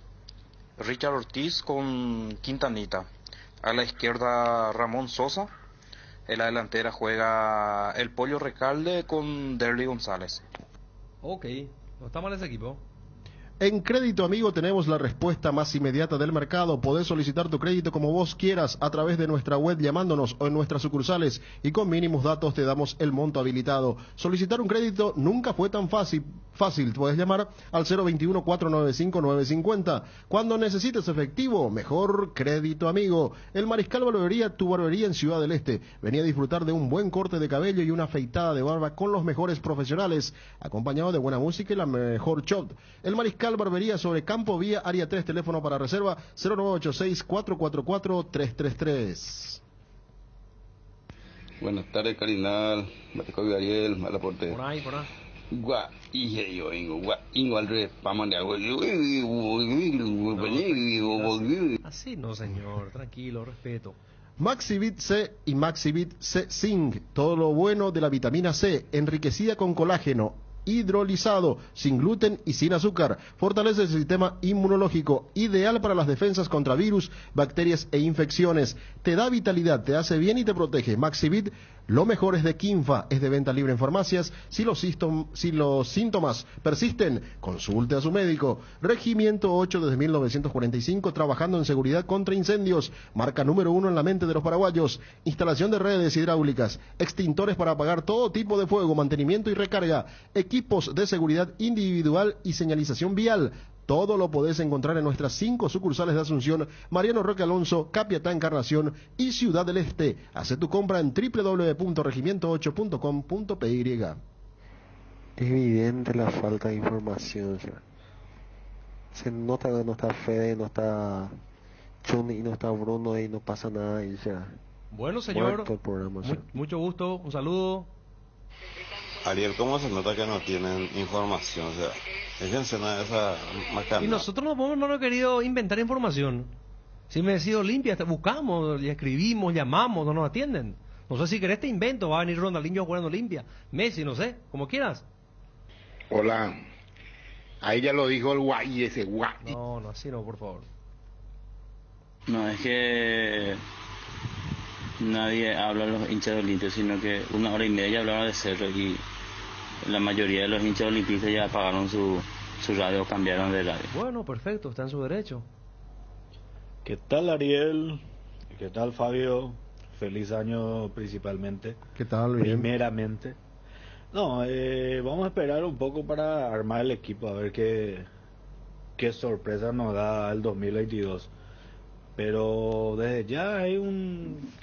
S1: Richard Ortiz con Quintanita. A la izquierda, Ramón Sosa. En la delantera juega el Pollo Recalde con Derly González.
S4: Ok, no está mal ese equipo.
S5: En Crédito Amigo tenemos la respuesta más inmediata del mercado. Podés solicitar tu crédito como vos quieras a través de nuestra web llamándonos o en nuestras sucursales, y con mínimos datos te damos el monto habilitado. Solicitar un crédito nunca fue tan fácil. Puedes llamar al 021-495-950. Cuando necesites efectivo, mejor Crédito Amigo. El Mariscal Barbería, tu barbería en Ciudad del Este. Venía a disfrutar de un buen corte de cabello y una afeitada de barba con los mejores profesionales, acompañado de buena música y la mejor shot. El Mariscal Barbería sobre Campo Vía, área 3, teléfono para reserva 0986-444-333.
S2: Buenas tardes, Carinal, Matecovi Ariel, Malaporte.
S4: Por ahí.
S2: Gua, y yo ingo al revés,
S4: Así no, señor, tranquilo, respeto.
S5: Maxivit C y Maxivit C Zinc, todo lo bueno de la vitamina C, enriquecida con colágeno, hidrolizado, sin gluten y sin azúcar. Fortalece el sistema inmunológico, ideal para las defensas contra virus, bacterias e infecciones. Te da vitalidad, te hace bien y te protege. Maxivit, lo mejor es de Quinfa, es de venta libre en farmacias. Si los síntomas persisten, consulte a su médico. Regimiento 8 desde 1945, trabajando en seguridad contra incendios. Marca número 1 en la mente de los paraguayos. Instalación de redes hidráulicas, extintores para apagar todo tipo de fuego, mantenimiento y recarga, equipos de seguridad individual y señalización vial. Todo lo podés encontrar en nuestras 5 sucursales de Asunción, Mariano Roque Alonso, Capiatá Encarnación y Ciudad del Este. Hace tu compra en www.regimiento8.com.py.
S3: Es evidente la falta de información. Se nota que no está Fede, no está Chuni, no está Bruno y no pasa nada y ya.
S4: Bueno, señor,
S3: muerto el programa,
S4: mucho gusto, un saludo.
S7: Ariel, ¿cómo se nota que no tienen información? O sea, déjense nada de esa macana.
S4: Y nosotros no hemos querido inventar información. Si me decido limpia, buscamos, le escribimos, llamamos, no nos atienden. No sé si querés te invento, va a venir Ronaldinho jugando limpia, Messi, no sé, como quieras.
S8: Hola, ahí ya lo dijo el guay ese guay.
S4: No, así no, por favor.
S26: No, es que nadie habla de los hinchas de Olimpia, sino que 1 hora y media hablaron de Cerro y la mayoría de los hinchas olimpistas ya apagaron su radio, cambiaron de radio.
S4: Bueno, perfecto, está en su derecho.
S27: ¿Qué tal, Ariel? ¿Qué tal, Fabio? Feliz año principalmente.
S5: ¿Qué tal, bien?
S27: Primeramente. No, vamos a esperar un poco para armar el equipo, a ver qué sorpresa nos da el 2022. Pero desde ya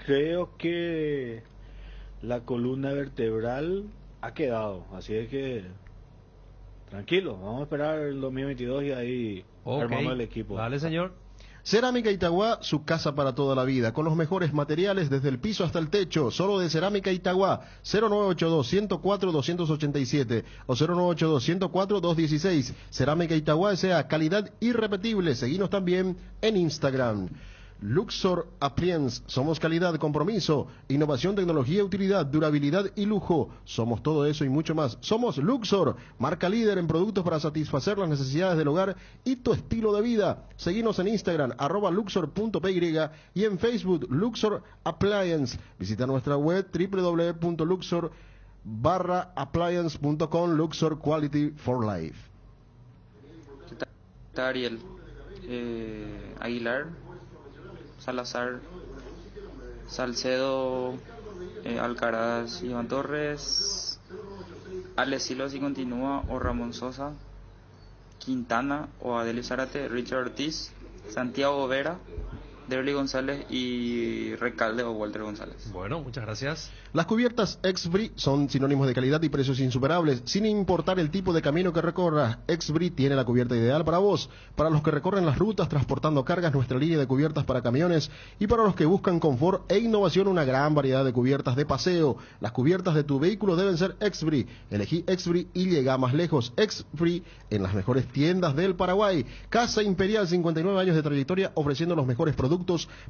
S27: creo que la columna vertebral ha quedado, así es que tranquilo, vamos a esperar el 2022 y ahí armamos el equipo.
S4: Dale, señor.
S5: Cerámica Itagua, su casa para toda la vida, con los mejores materiales desde el piso hasta el techo, solo de Cerámica Itagua, 0982-104-287 o 0982-104-216. Cerámica Itagua S.A., calidad irrepetible. Seguinos también en Instagram. Luxor Appliance, somos calidad, compromiso, innovación, tecnología, utilidad, durabilidad y lujo. Somos todo eso y mucho más. Somos Luxor, marca líder en productos para satisfacer las necesidades del hogar y tu estilo de vida. Seguinos en Instagram, @luxor.py y en Facebook, Luxor Appliance. Visita nuestra web www.luxor-appliance.com. Luxor Quality for Life.
S9: Ariel Aguilar, Salazar, Salcedo, Alcaraz, Iván Torres, Ale Silva si continúa, o Ramón Sosa, Quintana o Adelio Zárate, Richard Ortiz, Santiago Vera, Derly González y Recalde o Walter González.
S4: Bueno, muchas gracias.
S5: Las cubiertas Exbri son sinónimos de calidad y precios insuperables, sin importar el tipo de camino que recorras. Exbri tiene la cubierta ideal para vos, para los que recorren las rutas transportando cargas, nuestra línea de cubiertas para camiones, y para los que buscan confort e innovación, una gran variedad de cubiertas de paseo. Las cubiertas de tu vehículo deben ser Exbri. Elegí Exbri y llega más lejos. Exbri en las mejores tiendas del Paraguay. Casa Imperial, 59 años de trayectoria, ofreciendo los mejores productos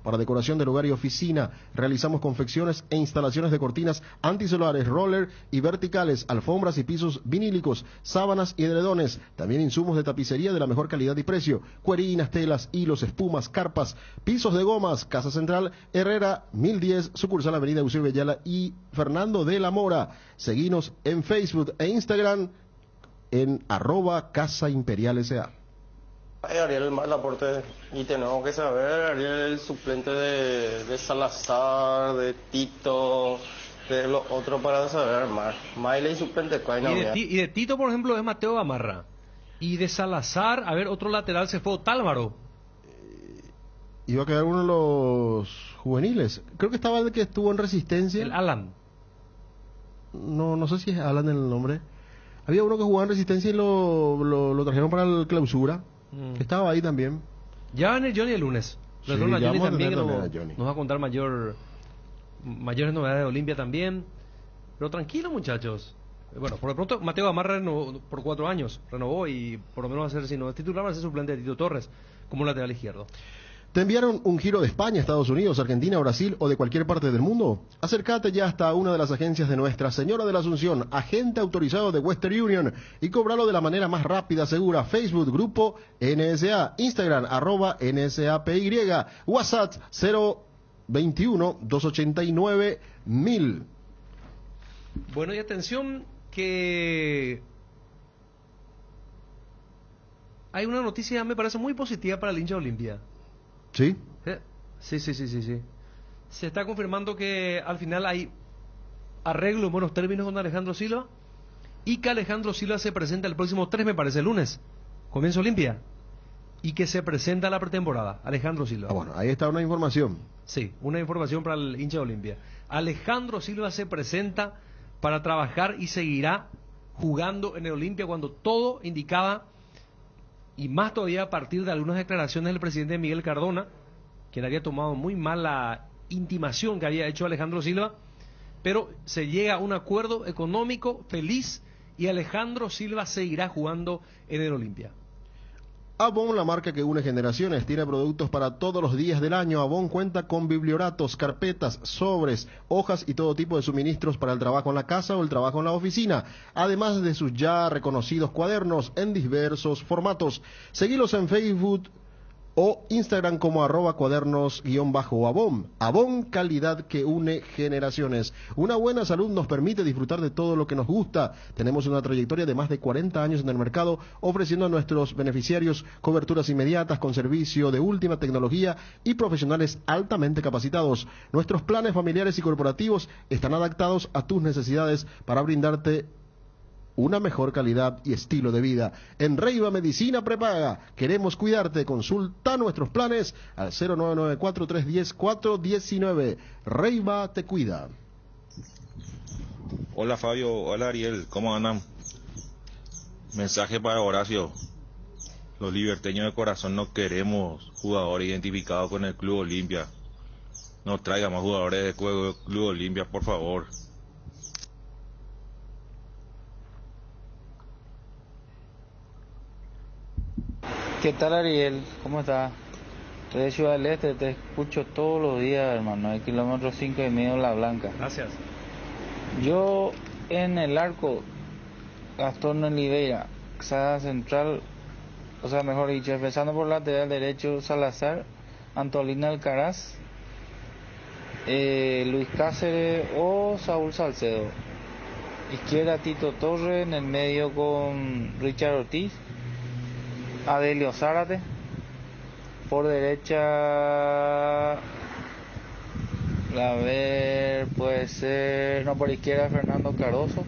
S5: para decoración del hogar y oficina. Realizamos confecciones e instalaciones de cortinas antisolares, roller y verticales, alfombras y pisos vinílicos, sábanas y edredones. También insumos de tapicería de la mejor calidad y precio. Cuerinas, telas, hilos, espumas, carpas, pisos de gomas. Casa Central, Herrera 1010, sucursal Avenida Eusebio Ayala y Fernando de la Mora. Seguinos en Facebook e Instagram en @Casa Imperial S.A.
S11: Ariel el mal aporte y tenemos que saber, Ariel el suplente de Salazar, de Tito, de los otros para saber armar. Maile y suplente
S4: y de Tito, por ejemplo, es Mateo Gamarra. Y de Salazar, a ver, otro lateral se fue Otálvaro.
S5: Iba a quedar uno de los juveniles. Creo que estaba el que estuvo en Resistencia.
S4: El Alan.
S5: No sé si es Alan el nombre. Había uno que jugaba en Resistencia y lo trajeron para el clausura. Estaba ahí también.
S4: Ya van el Johnny el lunes.
S5: Sí,
S4: a Johnny también que
S5: Johnny.
S4: nos va a contar mayores novedades de Olimpia también. Pero tranquilo, muchachos. Bueno, por de pronto Mateo Gamarra por 4 años renovó y por lo menos va a ser, si no es titular, va a ser suplente de Tito Torres como lateral izquierdo.
S5: ¿Te enviaron un giro de España, Estados Unidos, Argentina, Brasil o de cualquier parte del mundo? Acércate ya hasta una de las agencias de Nuestra Señora de la Asunción, agente autorizado de Western Union, y cóbralo de la manera más rápida, segura. Facebook, Grupo NSA, Instagram, @NSAPY, WhatsApp 021-289-1000.
S4: Bueno, y atención que hay una noticia, me parece muy positiva para el hincha de Olimpia.
S5: ¿Sí?
S4: Sí. Se está confirmando que al final hay arreglo en buenos términos con Alejandro Silva y que Alejandro Silva se presenta el próximo 3, me parece, el lunes. Comienza Olimpia. Y que se presenta la pretemporada. Alejandro Silva.
S5: Bueno, ahí está una información.
S4: Sí, una información para el hincha de Olimpia. Alejandro Silva se presenta para trabajar y seguirá jugando en el Olimpia cuando todo indicaba, y más todavía a partir de algunas declaraciones del presidente Miguel Cardona, quien había tomado muy mal la intimación que había hecho Alejandro Silva, pero se llega a un acuerdo económico feliz y Alejandro Silva seguirá jugando en el Olimpia.
S5: Avon, la marca que une generaciones, tiene productos para todos los días del año. Avon cuenta con biblioratos, carpetas, sobres, hojas y todo tipo de suministros para el trabajo en la casa o el trabajo en la oficina, además de sus ya reconocidos cuadernos en diversos formatos. Seguilos en Facebook o Instagram como @cuadernos_Avon. Avon, calidad que une generaciones. Una buena salud nos permite disfrutar de todo lo que nos gusta. Tenemos una trayectoria de más de 40 años en el mercado, ofreciendo a nuestros beneficiarios coberturas inmediatas con servicio de última tecnología y profesionales altamente capacitados. Nuestros planes familiares y corporativos están adaptados a tus necesidades para brindarte una mejor calidad y estilo de vida. En Reiva Medicina Prepaga queremos cuidarte. Consulta nuestros planes al 0994-310-419. Reiva te cuida.
S12: Hola Fabio, hola Ariel, ¿cómo andan? Mensaje para Horacio.
S10: Los liberteños de corazón no queremos jugadores identificados con el Club Olimpia. No traiga más jugadores de Club Olimpia, por favor.
S22: ¿Qué tal, Ariel? ¿Cómo estás? Soy de Ciudad del Este, te escucho todos los días, hermano, de kilómetro 5,5 La Blanca.
S4: Gracias.
S22: Yo en el arco, Gastón Oliveira, saga central, o sea, mejor dicho, empezando por lateral derecho, Salazar, Antolín Alcaraz, Luis Cáceres o Saúl Salcedo. Izquierda, Tito Torre, en el medio con Richard Ortiz, Adelio Zárate, por derecha, a ver, puede ser, no, por izquierda Fernando Cardoso,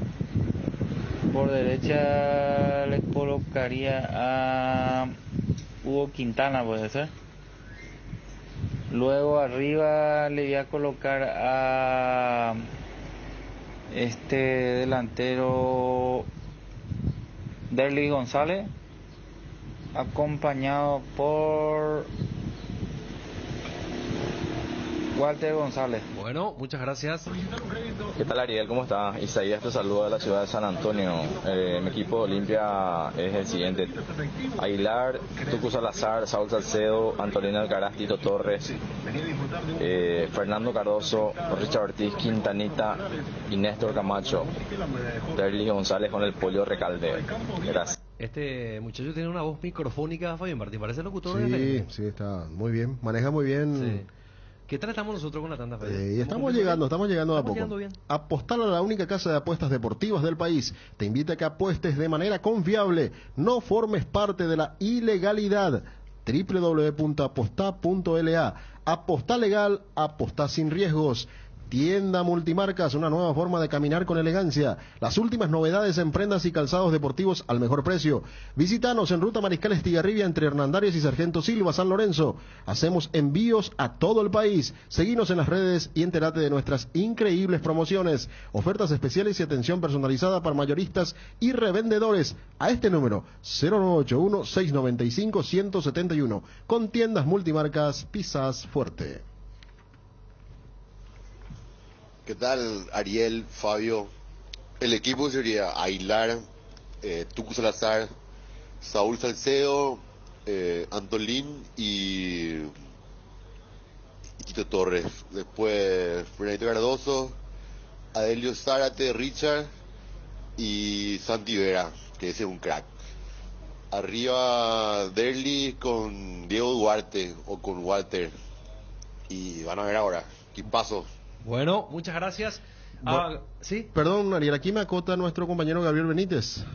S22: por derecha le colocaría a Hugo Quintana, puede ser. Luego arriba le voy a colocar a este delantero Derly González, acompañado por Walter González.
S4: Bueno, muchas gracias.
S12: ¿Qué tal, Ariel? ¿Cómo estás? Isaías te saluda de la ciudad de San Antonio. Mi equipo de Olimpia es el siguiente: Aguilar, Tucu Salazar, Saúl Salcedo, Antolín Alcaraz, Tito Torres, Fernando Cardoso, Richard Ortiz, Quintanita y Néstor Camacho. Derly González con el Polio Recalde. Gracias.
S4: Este muchacho tiene una voz microfónica, Fabián Martín, parece locutor de
S5: Sí,
S4: FM.
S5: sí, está muy bien, maneja muy bien.
S4: Sí. ¿Qué tal estamos nosotros con la tanda, Fabián?
S5: Y estamos llegando de a poco.
S4: Llegando bien.
S5: Apostar a la única casa de apuestas deportivas del país te invita a que apuestes de manera confiable, no formes parte de la ilegalidad. www.aposta.la. Apostá legal, apostá sin riesgos. Tienda Multimarcas, una nueva forma de caminar con elegancia. Las últimas novedades en prendas y calzados deportivos al mejor precio. Visítanos en Ruta Mariscal Estigarribia entre Hernandarias y Sargento Silva, San Lorenzo. Hacemos envíos a todo el país. Seguinos en las redes y entérate de nuestras increíbles promociones, ofertas especiales y atención personalizada para mayoristas y revendedores. A este número, 0981-695-171. Con Tiendas Multimarcas, pisas fuerte.
S13: ¿Qué tal, Ariel, Fabio? El equipo sería Aguilar, Tucu Salazar, Saúl Salcedo, Antolín y Tito Torres. Después Fernando Cardoso, Adelio Zárate, Richard y Santi Vera, que ese es un crack. Arriba Derly con Diego Duarte o con Walter. Y van a ver ahora, ¿qué pasó?
S4: Bueno, muchas gracias. ¿Sí?
S5: Perdón, Ariel, aquí me acota nuestro compañero Gabriel Benítez,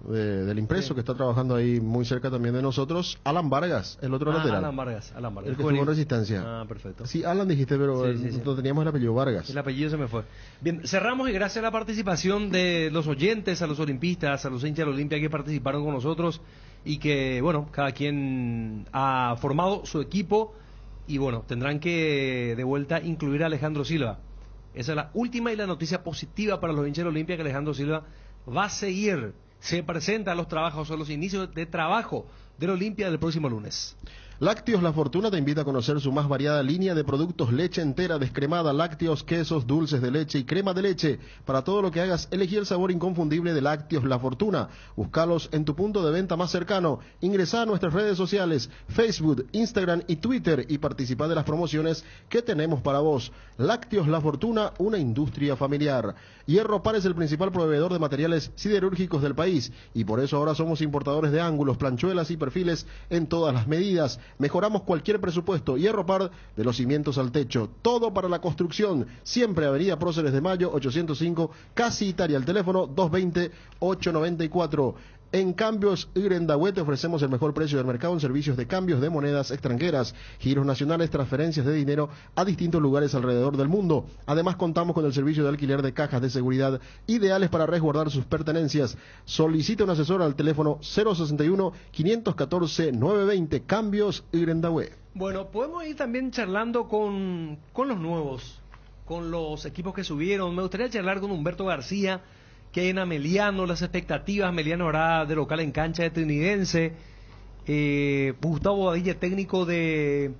S5: del impreso, que está trabajando ahí muy cerca también de nosotros. Alan Vargas, el otro lateral.
S4: Alan Vargas.
S5: El que estuvo en Resistencia.
S4: Ah, perfecto.
S5: Sí, Alan dijiste, pero no teníamos el apellido Vargas.
S4: El apellido se me fue. Bien, cerramos y gracias a la participación de los oyentes, a los olimpistas, a los hinchas de la Olimpia que participaron con nosotros y que, bueno, cada quien ha formado su equipo y, bueno, tendrán que de vuelta incluir a Alejandro Silva. Esa es la última y la noticia positiva para los hinchas de la Olimpia, que Alejandro Silva va a seguir, se presenta a los trabajos, a los inicios de trabajo de la Olimpia del próximo lunes.
S5: Lácteos La Fortuna te invita a conocer su más variada línea de productos: leche entera, descremada, lácteos, quesos, dulces de leche y crema de leche. Para todo lo que hagas, elegí el sabor inconfundible de Lácteos La Fortuna. Búscalos en tu punto de venta más cercano. Ingresá a nuestras redes sociales, Facebook, Instagram y Twitter, y participa de las promociones que tenemos para vos. Lácteos La Fortuna, una industria familiar. Hierro Par es el principal proveedor de materiales siderúrgicos del país y por eso ahora somos importadores de ángulos, planchuelas y perfiles en todas las medidas. Mejoramos cualquier presupuesto. Hierro Par, de los cimientos al techo, todo para la construcción. Siempre Avenida Próceres de Mayo 805, Casi Italia. El teléfono 220-894. En Cambios Irendahue te ofrecemos el mejor precio del mercado en servicios de cambios de monedas extranjeras, giros nacionales, transferencias de dinero a distintos lugares alrededor del mundo. Además, contamos con el servicio de alquiler de cajas de seguridad ideales para resguardar sus pertenencias. Solicita un asesor al teléfono 061-514-920. Cambios Irendahue.
S4: Bueno, podemos ir también charlando con los nuevos, con los equipos que subieron. Me gustaría charlar con Humberto García, que hay en Ameliano, las expectativas. Ameliano hará de local en cancha de Trinidense. Gustavo Badilla, técnico de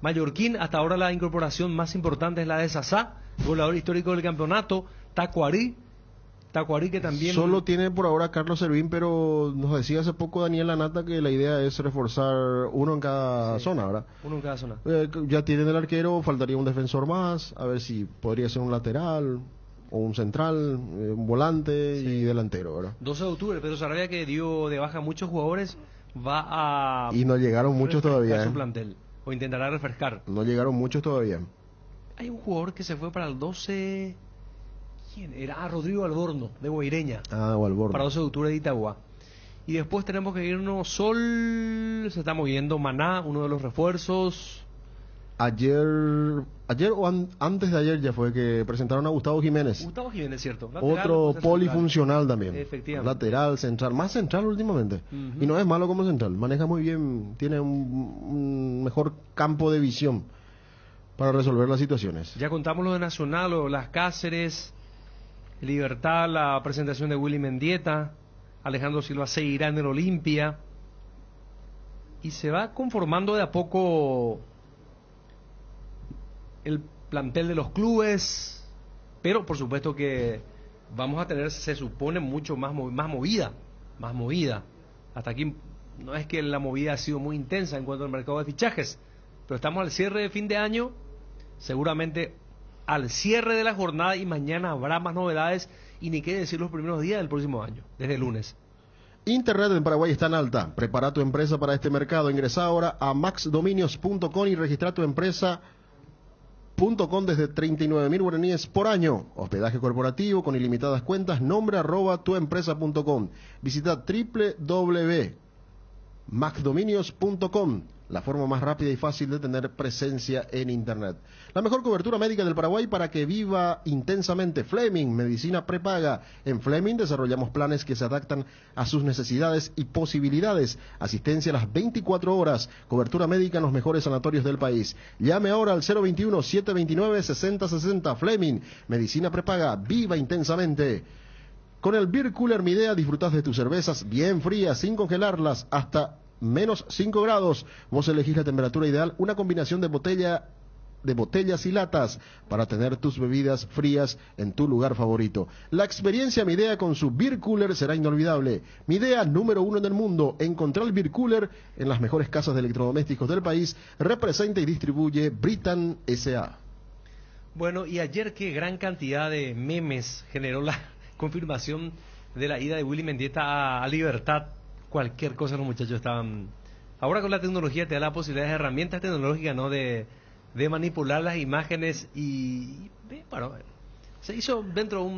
S4: Mallorquín. Hasta ahora la incorporación más importante es la de Sassá, goleador histórico del campeonato. Tacuarí que también...
S5: Solo tiene por ahora Carlos Servín, pero nos decía hace poco Daniel Lanata que la idea es reforzar uno en cada zona, ¿verdad?
S4: Uno en cada zona.
S5: Ya tienen el arquero, faltaría un defensor más, a ver si podría ser un lateral o un central, un volante y delantero, ¿verdad?
S4: 12 de octubre, Pedro Sarabia, que dio de baja a muchos jugadores, va a...
S5: Y no llegaron muchos todavía.
S4: Su plantel, o intentará refrescar.
S5: No llegaron muchos todavía.
S4: Hay un jugador que se fue para el 12... ¿Quién era? Rodrigo Alborno, de Guaireña.
S5: Alborno.
S4: Para 12 de octubre de Itagua. Y después tenemos que irnos Sol, se está moviendo Maná, uno de los refuerzos.
S5: Ayer o antes de ayer ya fue que presentaron a Gustavo Jiménez.
S4: Gustavo Jiménez, cierto.
S5: Lateral, otro polifuncional también.
S4: Efectivamente.
S5: Lateral, central, más central últimamente. Y no es malo como central, maneja muy bien, tiene un mejor campo de visión para resolver las situaciones.
S4: Ya contamos lo de Nacional, o Las Cáceres, Libertad, la presentación de Willy Mendieta, Alejandro Silva seguirá en el Olimpia, y se va conformando de a poco el plantel de los clubes, pero por supuesto que vamos a tener, se supone, mucho más movida. Hasta aquí no es que la movida ha sido muy intensa en cuanto al mercado de fichajes, pero estamos al cierre de fin de año, seguramente al cierre de la jornada, y mañana habrá más novedades, y ni qué decir los primeros días del próximo año, desde el lunes.
S5: Internet en Paraguay está en alta. Prepara tu empresa para este mercado. Ingresa ahora a maxdominios.com y registra tu empresa.com desde 39.000 guaraníes por año. Hospedaje corporativo con ilimitadas cuentas. Nombre @tuempresa.com. Visita www.maxdominios.com. La forma más rápida y fácil de tener presencia en Internet. La mejor cobertura médica del Paraguay para que viva intensamente. Fleming, medicina prepaga. En Fleming desarrollamos planes que se adaptan a sus necesidades y posibilidades. Asistencia a las 24 horas. Cobertura médica en los mejores sanatorios del país. Llame ahora al 021-729-6060. Fleming, medicina prepaga. Viva intensamente. Con el Beer Cooler Midea disfrutas de tus cervezas bien frías, sin congelarlas, hasta menos 5 grados. Vos elegís la temperatura ideal, una combinación de botellas y latas para tener tus bebidas frías en tu lugar favorito. La experiencia Midea con su Beer Cooler será inolvidable. Midea, número 1 en el mundo. Encontrá el Beer Cooler en las mejores casas de electrodomésticos del país. Representa y distribuye Britan S.A.
S4: Bueno, y ayer qué gran cantidad de memes generó la confirmación de la ida de Willy Mendieta a Libertad. Cualquier cosa los muchachos estaban... Ahora con la tecnología te da la posibilidad de herramientas tecnológicas, ¿no? De manipular las imágenes y... Bueno, se hizo dentro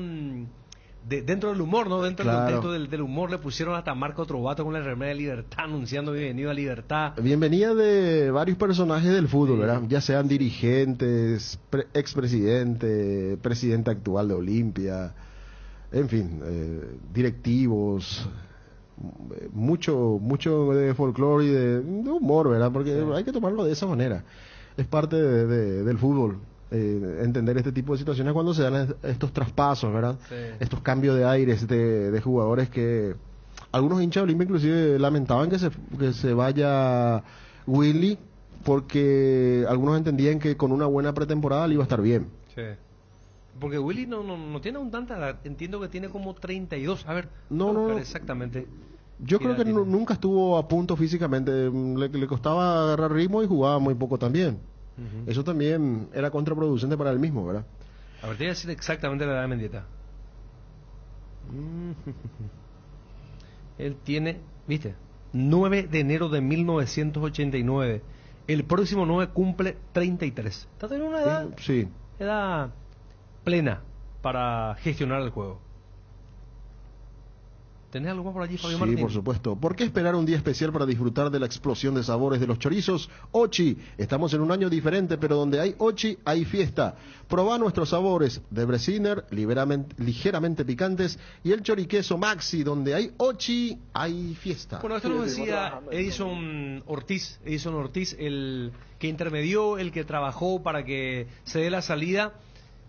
S4: del humor, ¿no? Dentro del contexto del humor le pusieron hasta Marco Trovato con la remera de Libertad anunciando bienvenido a Libertad.
S5: Bienvenida de varios personajes del fútbol, ¿verdad? Ya sean dirigentes, expresidente, presidente actual de Olimpia, en fin, directivos... mucho de folclore y de humor, ¿verdad? Porque hay que tomarlo de esa manera. Es parte del fútbol, entender este tipo de situaciones cuando se dan estos traspasos, ¿verdad? Sí. Estos cambios de aires de jugadores que algunos hinchas de Olimpia inclusive lamentaban que se vaya Willy, porque algunos entendían que con una buena pretemporada le iba a estar bien.
S4: Sí. Porque Willy no tiene un tanta edad, entiendo que tiene como 32, a ver,
S5: no
S4: exactamente.
S5: Yo creo que nunca estuvo a punto físicamente, le costaba agarrar ritmo y jugaba muy poco también. Eso también era contraproducente para él mismo, ¿verdad?
S4: A ver, te voy a decir exactamente la edad de Mendieta. Él tiene, ¿viste? 9 de enero de 1989. El próximo 9 cumple 33. ¿Está teniendo una edad?
S5: Sí.
S4: Edad plena para gestionar el juego. ¿Tenés algo más por allí, Fabio Martín?
S5: Sí, por supuesto. ¿Por qué esperar un día especial para disfrutar de la explosión de sabores de los chorizos? Ochi. Estamos en un año diferente, pero donde hay Ochi, hay fiesta. Probá nuestros sabores de Bresiner, ligeramente picantes, y el choriqueso Maxi, donde hay Ochi, hay fiesta.
S4: Bueno, esto lo decía Edison Ortiz, el que intermedió, el que trabajó para que se dé la salida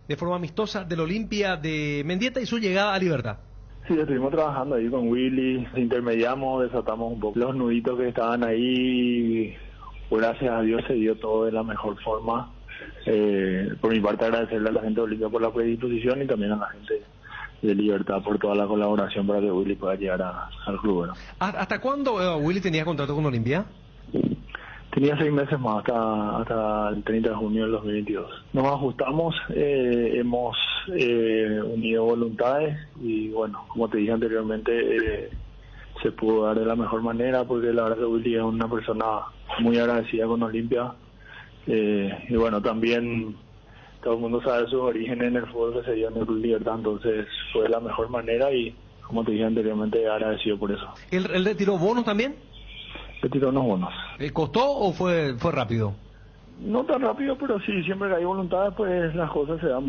S4: de forma amistosa del Olimpia de Mendieta y su llegada a Libertad.
S6: Sí, estuvimos trabajando ahí con Willy, intermediamos, desatamos un poco los nuditos que estaban ahí. Gracias a Dios se dio todo de la mejor forma. Por mi parte, agradecerle a la gente de Olimpia por la predisposición y también a la gente de Libertad por toda la colaboración para que Willy pueda llegar al club, ¿no?
S4: ¿Hasta cuándo Willy tenía contrato con Olimpia?
S6: Tenía 6 meses más, hasta el 30 de junio del 2022. Nos ajustamos, hemos unido voluntades y bueno, como te dije anteriormente, se pudo dar de la mejor manera porque la verdad que Willy es una persona muy agradecida con Olimpia. Y bueno, también todo el mundo sabe sus orígenes en el fútbol que se dio en el Club Libertad, entonces fue de la mejor manera y como te dije anteriormente, agradecido por eso.
S4: ¿Él retiró bonos también?
S6: Retiró unos bonos.
S4: ¿Costó o fue rápido?
S6: No tan rápido, pero sí, siempre que hay voluntad, pues las cosas se dan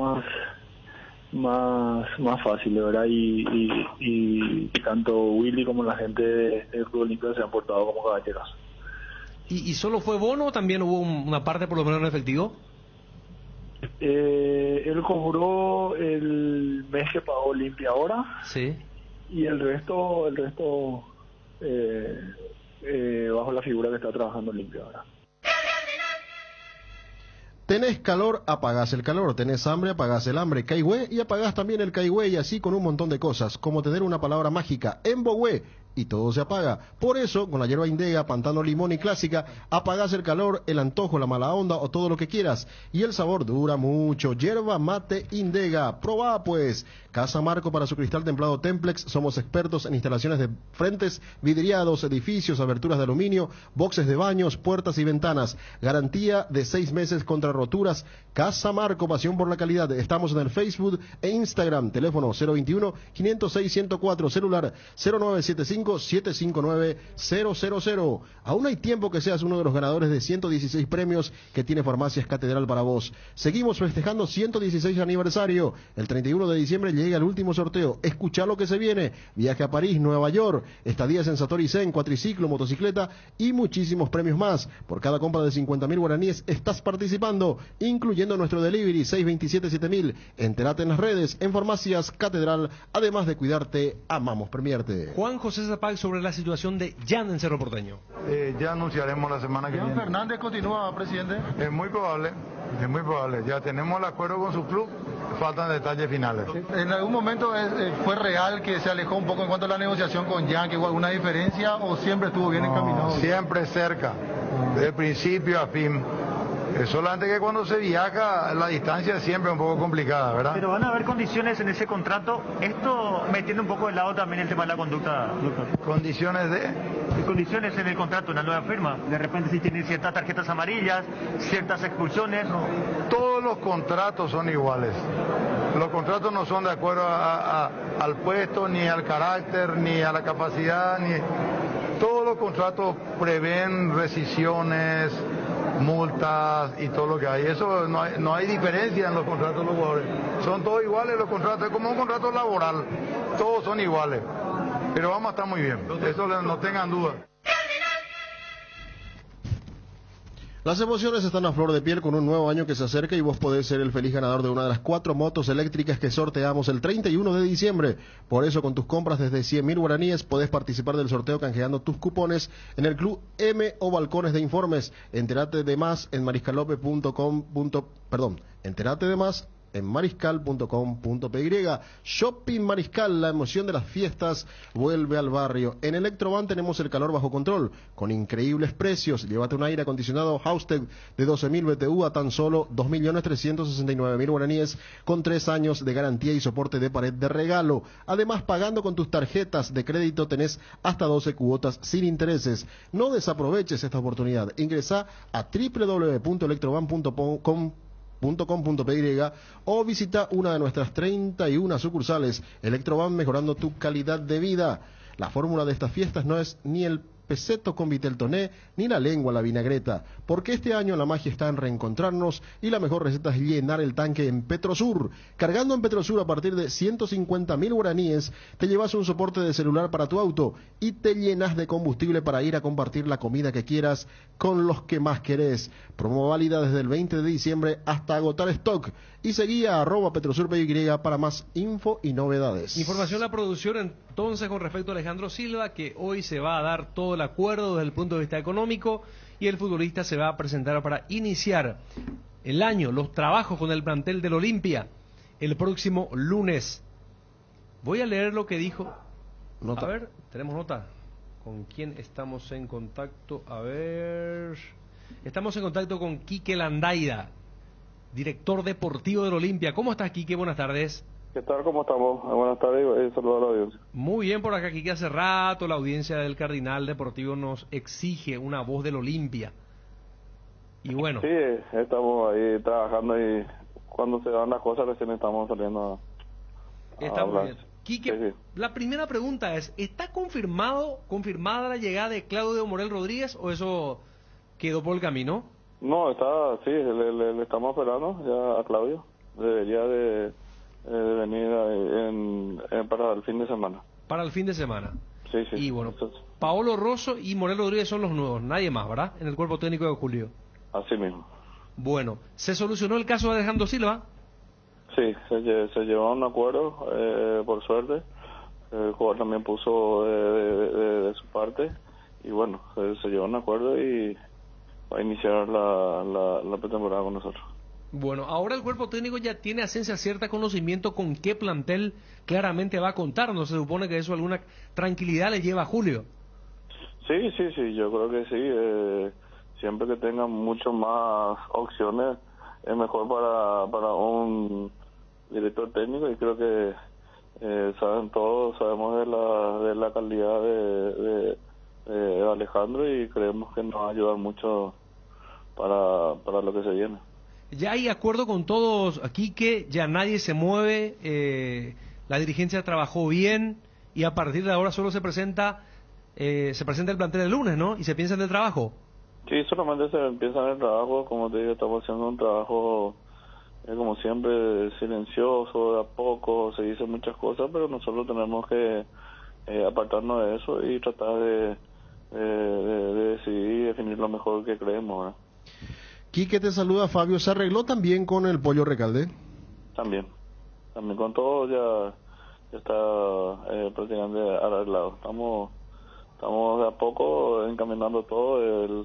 S6: más fáciles, ¿verdad? Y tanto Willy como la gente del Club Olimpia se han portado como caballeros.
S4: ¿Y solo fue bono o también hubo una parte por lo menos en efectivo?
S6: Él cobró el mes que pagó Olimpia ahora.
S4: Sí.
S6: Y el resto bajo la figura que está trabajando Olimpia ahora.
S5: Tenés calor, apagás el calor. Tenés hambre, apagás el hambre. Caigüe y apagás también el caigüe, y así con un montón de cosas, como tener una palabra mágica en Bohue y todo se apaga. Por eso, con la hierba Indega, Pantano, Limón y Clásica, apagás el calor, el antojo, la mala onda o todo lo que quieras. Y el sabor dura mucho. Hierba Mate Indega. Probá pues. Casa Marco para su cristal templado Templex. Somos expertos en instalaciones de frentes, vidriados, edificios, aberturas de aluminio, boxes de baños, puertas y ventanas. Garantía de 6 meses contra roturas. Casa Marco, pasión por la calidad. Estamos en el Facebook e Instagram. Teléfono 021-506-104. Celular 0975-759-000. Aún hay tiempo que seas uno de los ganadores de 116 premios que tiene Farmacias Catedral para vos. Seguimos festejando 116 aniversario. El 31 de diciembre llega el último sorteo. Escucha lo que se viene. Viaje a París, Nueva York, estadías en Satori Zen, cuatriciclo, motocicleta y muchísimos premios más. Por cada compra de 50.000 guaraníes estás participando, incluyendo nuestro delivery 627-7000. Entérate en las redes, en Farmacias Catedral. Además de cuidarte, amamos premiarte.
S4: Juan José Zapag sobre la situación de Jan en Cerro Porteño.
S14: Ya anunciaremos la semana que viene.
S15: Fernández continúa, presidente.
S14: Es muy probable. Ya tenemos el acuerdo con su club, faltan detalles finales.
S15: ¿En algún momento fue real que se alejó un poco en cuanto a la negociación con Jan, que hubo alguna diferencia o siempre estuvo bien encaminado?
S14: Siempre cerca, de principio a fin. Solamente que cuando se viaja la distancia es siempre un poco complicada, ¿verdad?
S15: Pero van a haber condiciones en ese contrato, esto metiendo un poco de lado también el tema de la conducta, doctor.
S14: ¿Condiciones de?
S15: Condiciones en el contrato, una nueva firma. De repente si tienen ciertas tarjetas amarillas, ciertas expulsiones.
S14: No, todos los contratos son iguales. Los contratos no son de acuerdo al puesto, ni al carácter, ni a la capacidad, ni... Todos los contratos prevén rescisiones, multas y todo lo que hay. Eso no hay diferencia en los contratos de los jugadores. Son todos iguales los contratos, es como un contrato laboral. Todos son iguales. Pero vamos a estar muy bien. Eso no tengan duda.
S5: Las emociones están a flor de piel con un nuevo año que se acerca y vos podés ser el feliz ganador de una de las 4 motos eléctricas que sorteamos el 31 de diciembre. Por eso, con tus compras desde 100.000 guaraníes podés participar del sorteo canjeando tus cupones en el Club M o Balcones de Informes. Entérate de más en Entérate de más en mariscal.com.py. Shopping Mariscal, la emoción de las fiestas vuelve al barrio. En Electroban tenemos el calor bajo control, con increíbles precios. Llévate un aire acondicionado Haustec de 12.000 BTU a tan solo 2.369.000 guaraníes, con 3 años de garantía y soporte de pared de regalo. Además, pagando con tus tarjetas de crédito tenés hasta 12 cuotas sin intereses. No desaproveches esta oportunidad. Ingresa a www.electroban.com.py o visita una de nuestras 31 sucursales. Electroban, mejorando tu calidad de vida. La fórmula de estas fiestas no es ni el peseto con vitel toné, ni la lengua a la vinagreta, porque este año la magia está en reencontrarnos y la mejor receta es llenar el tanque en Petrosur. Cargando en Petrosur a partir de 150.000 guaraníes, te llevas un soporte de celular para tu auto y te llenas de combustible para ir a compartir la comida que quieras con los que más querés. Promo válida desde el 20 de diciembre hasta agotar stock. Y seguí a @PetrosurPY para más info y novedades.
S4: Información de la producción entonces con respecto a Alejandro Silva, que hoy se va a dar todo el acuerdo desde el punto de vista económico y el futbolista se va a presentar para iniciar el año, los trabajos con el plantel del Olimpia el próximo lunes. Voy a leer lo que dijo.
S5: Nota.
S4: A ver, tenemos nota. ¿Con quién estamos en contacto? A ver. Estamos en contacto con Quique Landaida, director deportivo del Olimpia. ¿Cómo estás, Quique? Buenas tardes.
S16: ¿Qué tal? ¿Cómo estamos? Buenas tardes y saludos a la audiencia.
S4: Muy bien por acá, Quique. Hace rato la audiencia del Cardinal Deportivo nos exige una voz del Olimpia. Y bueno.
S16: Sí, estamos ahí trabajando y cuando se dan las cosas recién estamos saliendo a
S4: Está muy
S16: hablar.
S4: bien. Quique,
S16: Sí.
S4: la primera pregunta es, ¿está confirmada la llegada de Claudio Morel Rodríguez o eso quedó por el camino?
S16: No, sí, le estamos esperando ya a Claudio. Debería de venir para el fin de semana.
S4: Para el fin de semana.
S16: Sí, sí.
S4: Y bueno, Paolo Rosso y Morel Rodríguez son los nuevos, nadie más, ¿verdad? En el cuerpo técnico de Julio.
S16: Así mismo.
S4: Bueno, ¿se solucionó el caso de Alejandro Silva?
S16: Sí, se llevó a un acuerdo, por suerte. El jugador también puso de su parte y bueno, se llevó a un acuerdo y va a iniciar la pretemporada con nosotros.
S4: Bueno, ahora el cuerpo técnico ya tiene a ciencia cierta conocimiento con qué plantel claramente va a contar. ¿No se supone que eso alguna tranquilidad le lleva a Julio?
S16: Sí, yo creo que sí. Siempre que tengan mucho más opciones es mejor para un director técnico y creo que saben todos, sabemos de la calidad de Alejandro y creemos que nos va a ayudar mucho para lo que se viene.
S4: Ya hay acuerdo con todos aquí que ya nadie se mueve, la dirigencia trabajó bien y a partir de ahora solo se presenta el plantel el lunes, ¿no? Y se piensa en el trabajo.
S16: Sí, solamente se empieza en el trabajo, como te digo, estamos haciendo un trabajo como siempre silencioso, de a poco, se dicen muchas cosas, pero nosotros tenemos que apartarnos de eso y tratar de decidir y definir lo mejor que creemos, ¿verdad?
S5: Quique te saluda, Fabio. ¿Se arregló también con el Pollo Recalde?
S16: También con todo ya está prácticamente arreglado. Estamos de a poco encaminando todo.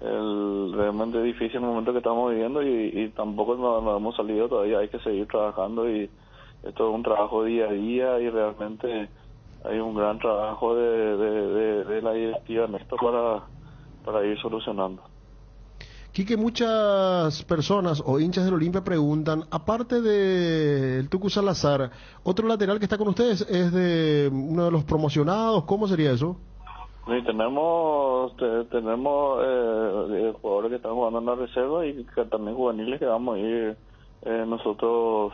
S16: Realmente difícil el momento que estamos viviendo y tampoco nos hemos salido todavía, hay que seguir trabajando y esto es un trabajo día a día y realmente hay un gran trabajo de la directiva en esto para ir solucionando.
S5: Quique, muchas personas o hinchas del Olimpia preguntan, aparte del Tucu Salazar, otro lateral que está con ustedes es de uno de los promocionados, ¿cómo sería eso?
S16: Sí, tenemos jugadores que están jugando en la reserva y que también juveniles que vamos a ir nosotros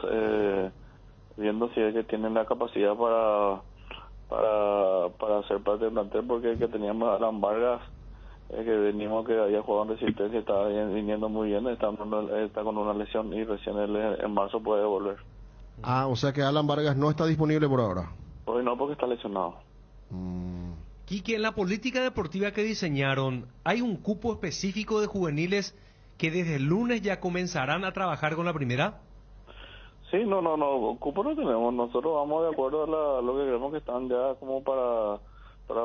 S16: viendo si es que tienen la capacidad para ser parte del plantel, porque el que teníamos a Alan Vargas, que venimos que había jugado en Resistencia, estaba viniendo muy bien, está con una lesión y recién en marzo puede volver.
S5: Ah, o sea que Alan Vargas no está disponible por ahora.
S16: Hoy no, porque está lesionado.
S4: Quique, en la política deportiva que diseñaron, ¿hay un cupo específico de juveniles que desde el lunes ya comenzarán a trabajar con la primera?
S16: Sí, no, cupo no tenemos. Nosotros vamos de acuerdo a lo que creemos que están ya como para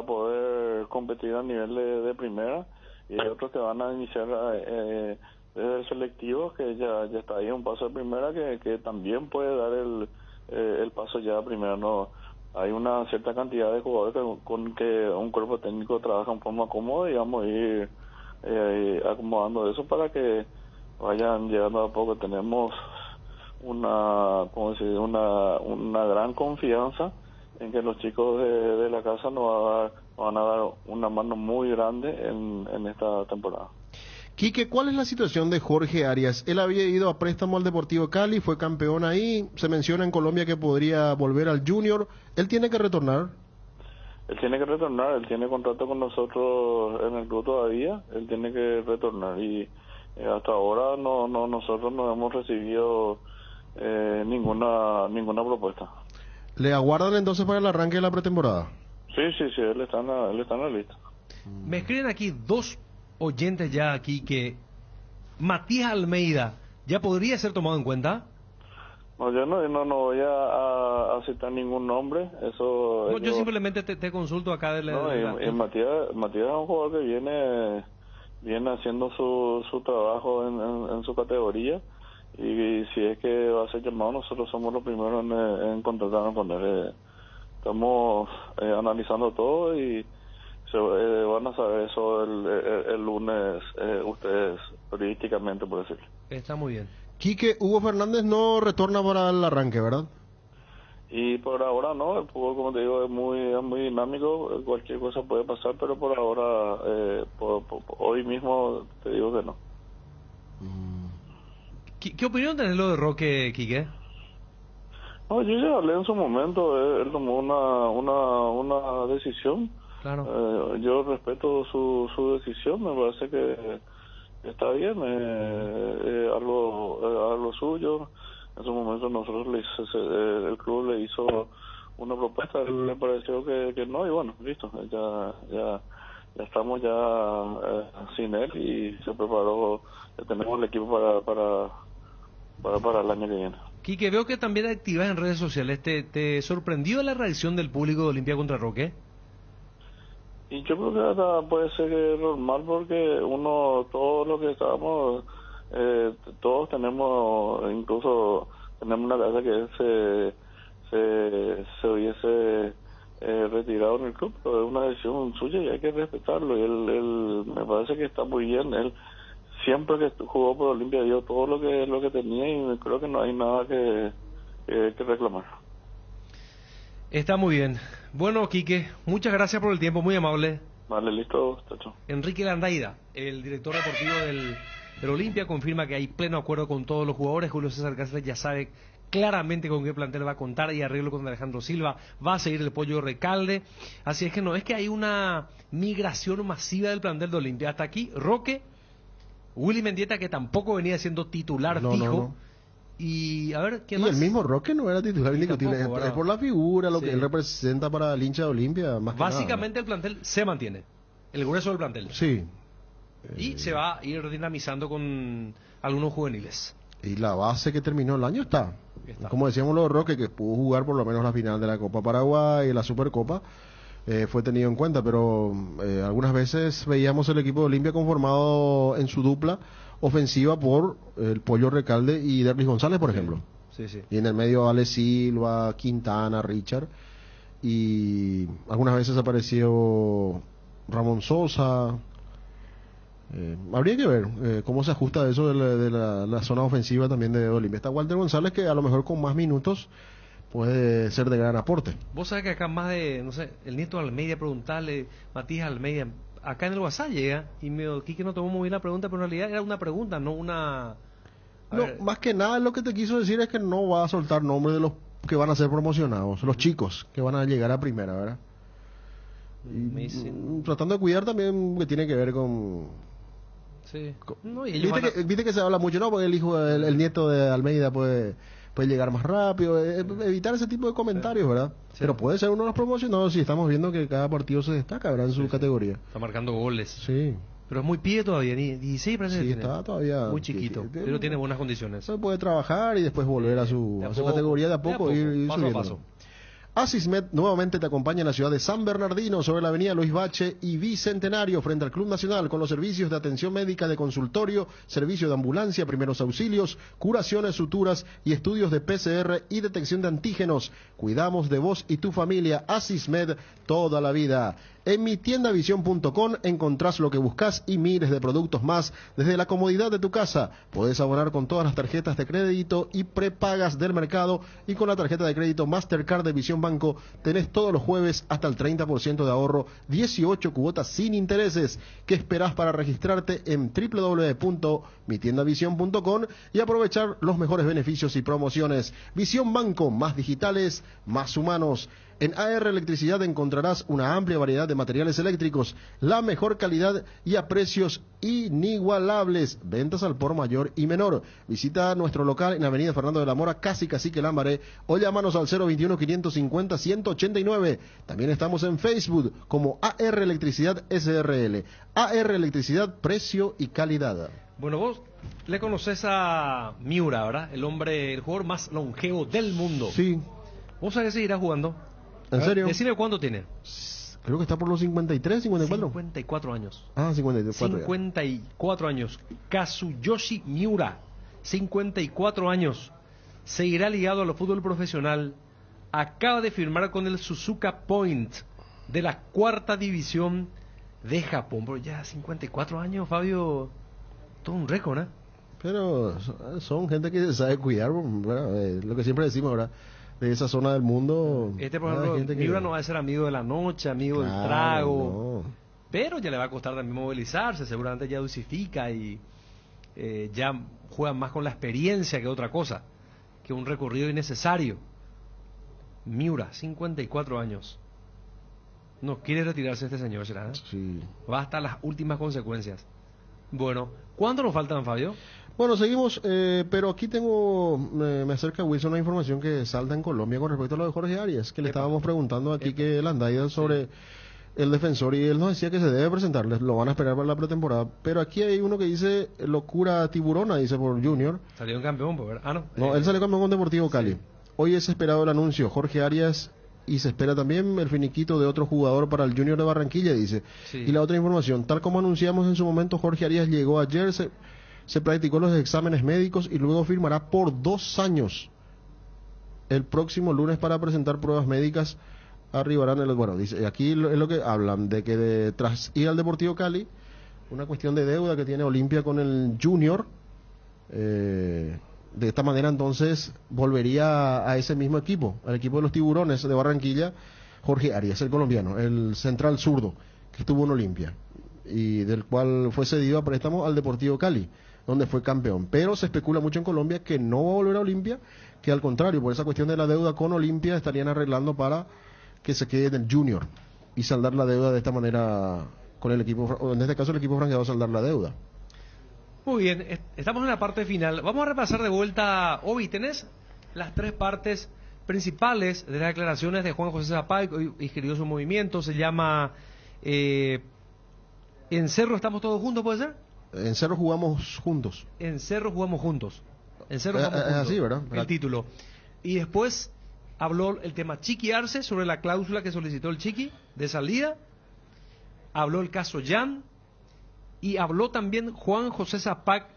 S16: poder competir a nivel de primera, y hay otros que van a iniciar desde el selectivo, que ya está ahí un paso de primera, que también puede dar el paso ya a primera. No, hay una cierta cantidad de jugadores con que un cuerpo técnico trabaja en forma cómoda y vamos a ir acomodando eso para que vayan llegando a poco. Tenemos una gran confianza en que los chicos de la casa nos van a dar una mano muy grande en esta temporada.
S5: Quique, ¿cuál es la situación de Jorge Arias? Él había ido a préstamo al Deportivo Cali, fue campeón ahí, se menciona en Colombia que podría volver al Junior. ¿Él tiene que retornar?
S16: él tiene que retornar, él tiene contrato con nosotros en el club todavía, él tiene que retornar y hasta ahora nosotros no hemos recibido ninguna propuesta.
S5: ¿Le aguardan entonces para el arranque de la pretemporada?
S16: Sí, él está en la lista.
S4: Me escriben aquí 2 oyentes ya aquí que Matías Almeida ya podría ser tomado en cuenta.
S16: No, yo no voy a citar ningún nombre, eso...
S4: No, yo simplemente te consulto acá de la...
S16: y Matías es un jugador que viene haciendo su trabajo en su categoría, y si es que va a ser llamado, nosotros somos los primeros en contratarnos con él. Estamos analizando todo y van a saber eso el lunes ustedes, periodísticamente, por decirlo.
S4: Está muy bien.
S5: Quique, Hugo Fernández no retorna para el arranque, ¿verdad?
S16: Y por ahora no, el fútbol, como te digo, es muy dinámico, cualquier cosa puede pasar, pero por ahora, hoy mismo te digo que no.
S4: ¿Qué opinión tenés lo de Roque, Quique?
S16: No, yo ya hablé en su momento, él tomó una decisión.
S4: Claro.
S16: Yo respeto su decisión, me parece que está bien, algo suyo. En su momento nosotros el club le hizo una propuesta, a él le pareció que no, y bueno, listo, ya estamos sin él y se preparó, ya tenemos el equipo para el año que viene.
S4: Quique, veo que también activas en redes sociales. ¿Te sorprendió la reacción del público de Olimpia contra Roque?
S16: Y yo creo que hasta puede ser que es normal, porque todos los que estábamos, todos tenemos, incluso tenemos una casa que se hubiese retirado en el club, pero es una decisión suya y hay que respetarlo, y él me parece que está muy bien. Él siempre que jugó por Olimpia dio todo lo que tenía, y creo que no hay nada que reclamar.
S4: Está muy bien. Bueno, Quique, muchas gracias por el tiempo, muy amable.
S16: Vale, listo, chao.
S4: Enrique Landaida, el director deportivo del Olimpia, confirma que hay pleno acuerdo con todos los jugadores. Julio César Cáceres ya sabe claramente con qué plantel va a contar, y arreglo con Alejandro Silva, va a seguir el Pollo Recalde. Así es que no es que hay una migración masiva del plantel de Olimpia. Hasta aquí, Roque, Willy Mendieta, que tampoco venía siendo titular fijo.
S5: No.
S4: Y a ver, ¿quién
S5: y
S4: más?
S5: el mismo Roque no era titular indiscutible, es por la figura, lo
S4: Sí.
S5: que él representa para el hincha de Olimpia, más que
S4: Básicamente el plantel se mantiene, el grueso del plantel.
S5: Sí.
S4: Y se va a ir dinamizando con algunos juveniles.
S5: Y la base que terminó el año está. Como decíamos lo de Roque, que pudo jugar por lo menos la final de la Copa Paraguay y la Supercopa, fue tenido en cuenta, pero algunas veces veíamos el equipo de Olimpia conformado en su dupla ofensiva por el Pollo Recalde y Derlis González, por ejemplo.
S4: Sí.
S5: Y en el medio Ale Silva, Quintana, Richard, y algunas veces apareció Ramón Sosa. Habría que ver cómo se ajusta eso de la zona ofensiva también de Olimpia. Está Walter González, que a lo mejor con más minutos puede ser de gran aporte.
S4: Vos sabés que acá más de, no sé, el Nieto Almeida, preguntarle, Matías Almeida, acá en el WhatsApp llega, y Quique no tomó muy bien la pregunta, pero en realidad era una pregunta, no una...
S5: No, más que nada lo que te quiso decir es que no va a soltar nombres de los que van a ser promocionados, los chicos que van a llegar a primera, ¿verdad? Y, tratando de cuidar también que tiene que ver con...
S4: Sí. No, y ellos
S5: viste que se habla mucho, ¿no? Porque el nieto de Almeida puede llegar más rápido, evitar ese tipo de comentarios, ¿verdad? Sí. Pero puede ser uno de los promocionados si estamos viendo que cada partido se destaca, ¿verdad? En su categoría.
S4: Está marcando goles.
S5: Sí.
S4: Pero es muy pibe todavía, 16 parece.
S5: Sí, está todavía
S4: muy chiquito, pero tiene buenas condiciones.
S5: Se puede trabajar y después volver a su categoría de a poco, ir
S4: paso
S5: subiendo.
S4: a paso.
S5: Asismed nuevamente te acompaña en la ciudad de San Bernardino, sobre la avenida Luis Bache y Bicentenario, frente al Club Nacional, con los servicios de atención médica, de consultorio, servicio de ambulancia, primeros auxilios, curaciones, suturas y estudios de PCR y detección de antígenos. Cuidamos de vos y tu familia. Asismed, toda la vida. En mitiendavision.com encontrás lo que buscas y miles de productos más desde la comodidad de tu casa. Podés abonar con todas las tarjetas de crédito y prepagas del mercado, y con la tarjeta de crédito Mastercard de Visión Banco tenés todos los jueves hasta el 30% de ahorro, 18 cuotas sin intereses. ¿Qué esperás para registrarte en www.mitiendavision.com y aprovechar los mejores beneficios y promociones? Visión Banco, más digitales, más humanos. En AR Electricidad encontrarás una amplia variedad de materiales eléctricos, la mejor calidad y a precios inigualables. Ventas al por mayor y menor. Visita nuestro local en Avenida Fernando de la Mora, casi Cacique Lambaré, o llámanos al 021-550-189. También estamos en Facebook como AR Electricidad SRL. AR Electricidad, precio y calidad.
S4: Bueno, vos le conoces a Miura, ¿verdad? El jugador más longevo del mundo.
S5: Sí.
S4: ¿Vos sabés que seguirá jugando?
S5: ¿En serio?
S4: Decime cuánto tiene.
S5: Creo que está por los 53, 54.
S4: 54 años.
S5: Ah, 54.
S4: 54 años. Kazuyoshi Miura, 54 años. Seguirá ligado al fútbol profesional. Acaba de firmar con el Suzuka Point de la 4ª división de Japón. Pero ya 54 años, Fabio, todo un récord, ¿eh?
S5: Pero son gente que se sabe cuidar, bueno, lo que siempre decimos ahora, de esa zona del mundo.
S4: Por ejemplo, Miura no va a ser amigo de la noche, amigo del trago, no. Pero ya le va a costar también movilizarse, seguramente ya dosifica y ya juega más con la experiencia que otra cosa, que un recorrido innecesario. Miura, 54 años. No quiere retirarse este señor, ¿será?
S5: Sí.
S4: Va hasta las últimas consecuencias. Bueno, ¿cuánto nos faltan, Fabio?
S5: Bueno, seguimos, pero aquí me acerca Wilson una información que salta en Colombia con respecto a lo de Jorge Arias, que le estábamos preguntando aquí que Landaida sobre el defensor, y él nos decía que se debe presentar, lo van a esperar para la pretemporada, pero aquí hay uno que dice locura tiburona, dice por Junior.
S4: Salió un campeón, ¿verdad? Ah, no.
S5: No, él salió campeón con Deportivo Cali. Sí. Hoy es esperado el anuncio, Jorge Arias, y se espera también el finiquito de otro jugador para el Junior de Barranquilla, dice. Sí. Y la otra información, tal como anunciamos en su momento, Jorge Arias llegó ayer, se practicó los exámenes médicos y luego firmará por 2 años. El próximo lunes para presentar pruebas médicas arribarán dice, aquí es lo que hablan, de que tras ir al Deportivo Cali, una cuestión de deuda que tiene Olimpia con el Junior, de esta manera entonces volvería a ese mismo equipo, al equipo de los Tiburones de Barranquilla, Jorge Arias, el colombiano, el central zurdo, que estuvo en Olimpia, y del cual fue cedido a préstamo al Deportivo Cali, donde fue campeón. Pero se especula mucho en Colombia que no va a volver a Olimpia, que al contrario, por esa cuestión de la deuda con Olimpia, estarían arreglando para que se quede en el Junior y saldar la deuda de esta manera con el equipo, o en este caso el equipo franqueado saldar la deuda.
S4: Muy bien, estamos en la parte final. Vamos a repasar de vuelta, Obi, tenés las 3 partes principales de las declaraciones de Juan José Zapag, hoy escribió su movimiento, se llama en Cerro estamos todos juntos, ¿puede ser?
S5: En Cerro jugamos juntos.
S4: En Cerro jugamos juntos. En Cerro jugamos juntos.
S5: Así, ¿verdad?
S4: El título. Y después habló el tema Chiqui Arce, sobre la cláusula que solicitó el Chiqui de salida. Habló el caso Jan. Y habló también Juan José Zapag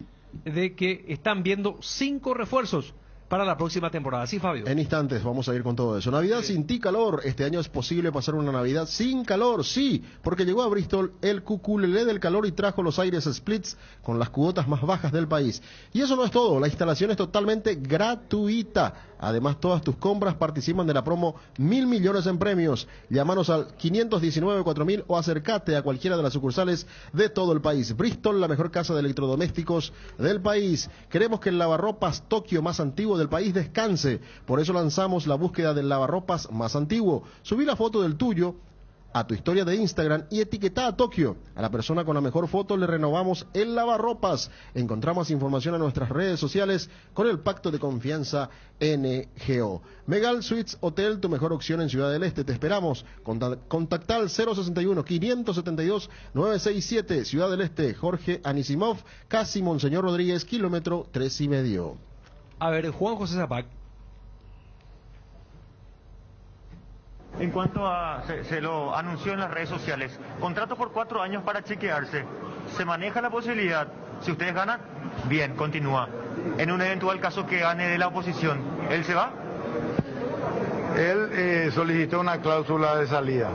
S4: de que están viendo 5 refuerzos para la próxima temporada. Sí, Fabio.
S5: En instantes vamos a ir con todo eso. Navidad sin ti calor. Este año es posible pasar una Navidad sin calor, sí, porque llegó a Bristol el Cuculelé del calor y trajo los aires splits con las cuotas más bajas del país. Y eso no es todo, la instalación es totalmente gratuita. Además, todas tus compras participan de la promo 1.000 millones en premios. Llámanos al 519-4000 o acércate a cualquiera de las sucursales de todo el país. Bristol, la mejor casa de electrodomésticos del país. Queremos que el lavarropas Tokio más antiguo del país descanse. Por eso lanzamos la búsqueda del lavarropas más antiguo. Subí la foto del tuyo a tu historia de Instagram y etiqueta a Tokio. A la persona con la mejor foto le renovamos el lavarropas. Encontramos información en nuestras redes sociales con el pacto de confianza NGO. Megal Suites Hotel, tu mejor opción en Ciudad del Este. Te esperamos. Contacta al 061-572-967. Ciudad del Este. Jorge Anisimov, casi Monseñor Rodríguez, kilómetro 3,5.
S4: A ver, Juan José Zapag.
S17: En cuanto a, se lo anunció en las redes sociales, contrato por 4 años para chequearse. Se maneja la posibilidad, si ustedes ganan, bien, continúa. En un eventual caso que gane de la oposición, ¿él se va?
S14: Él solicitó una cláusula de salida,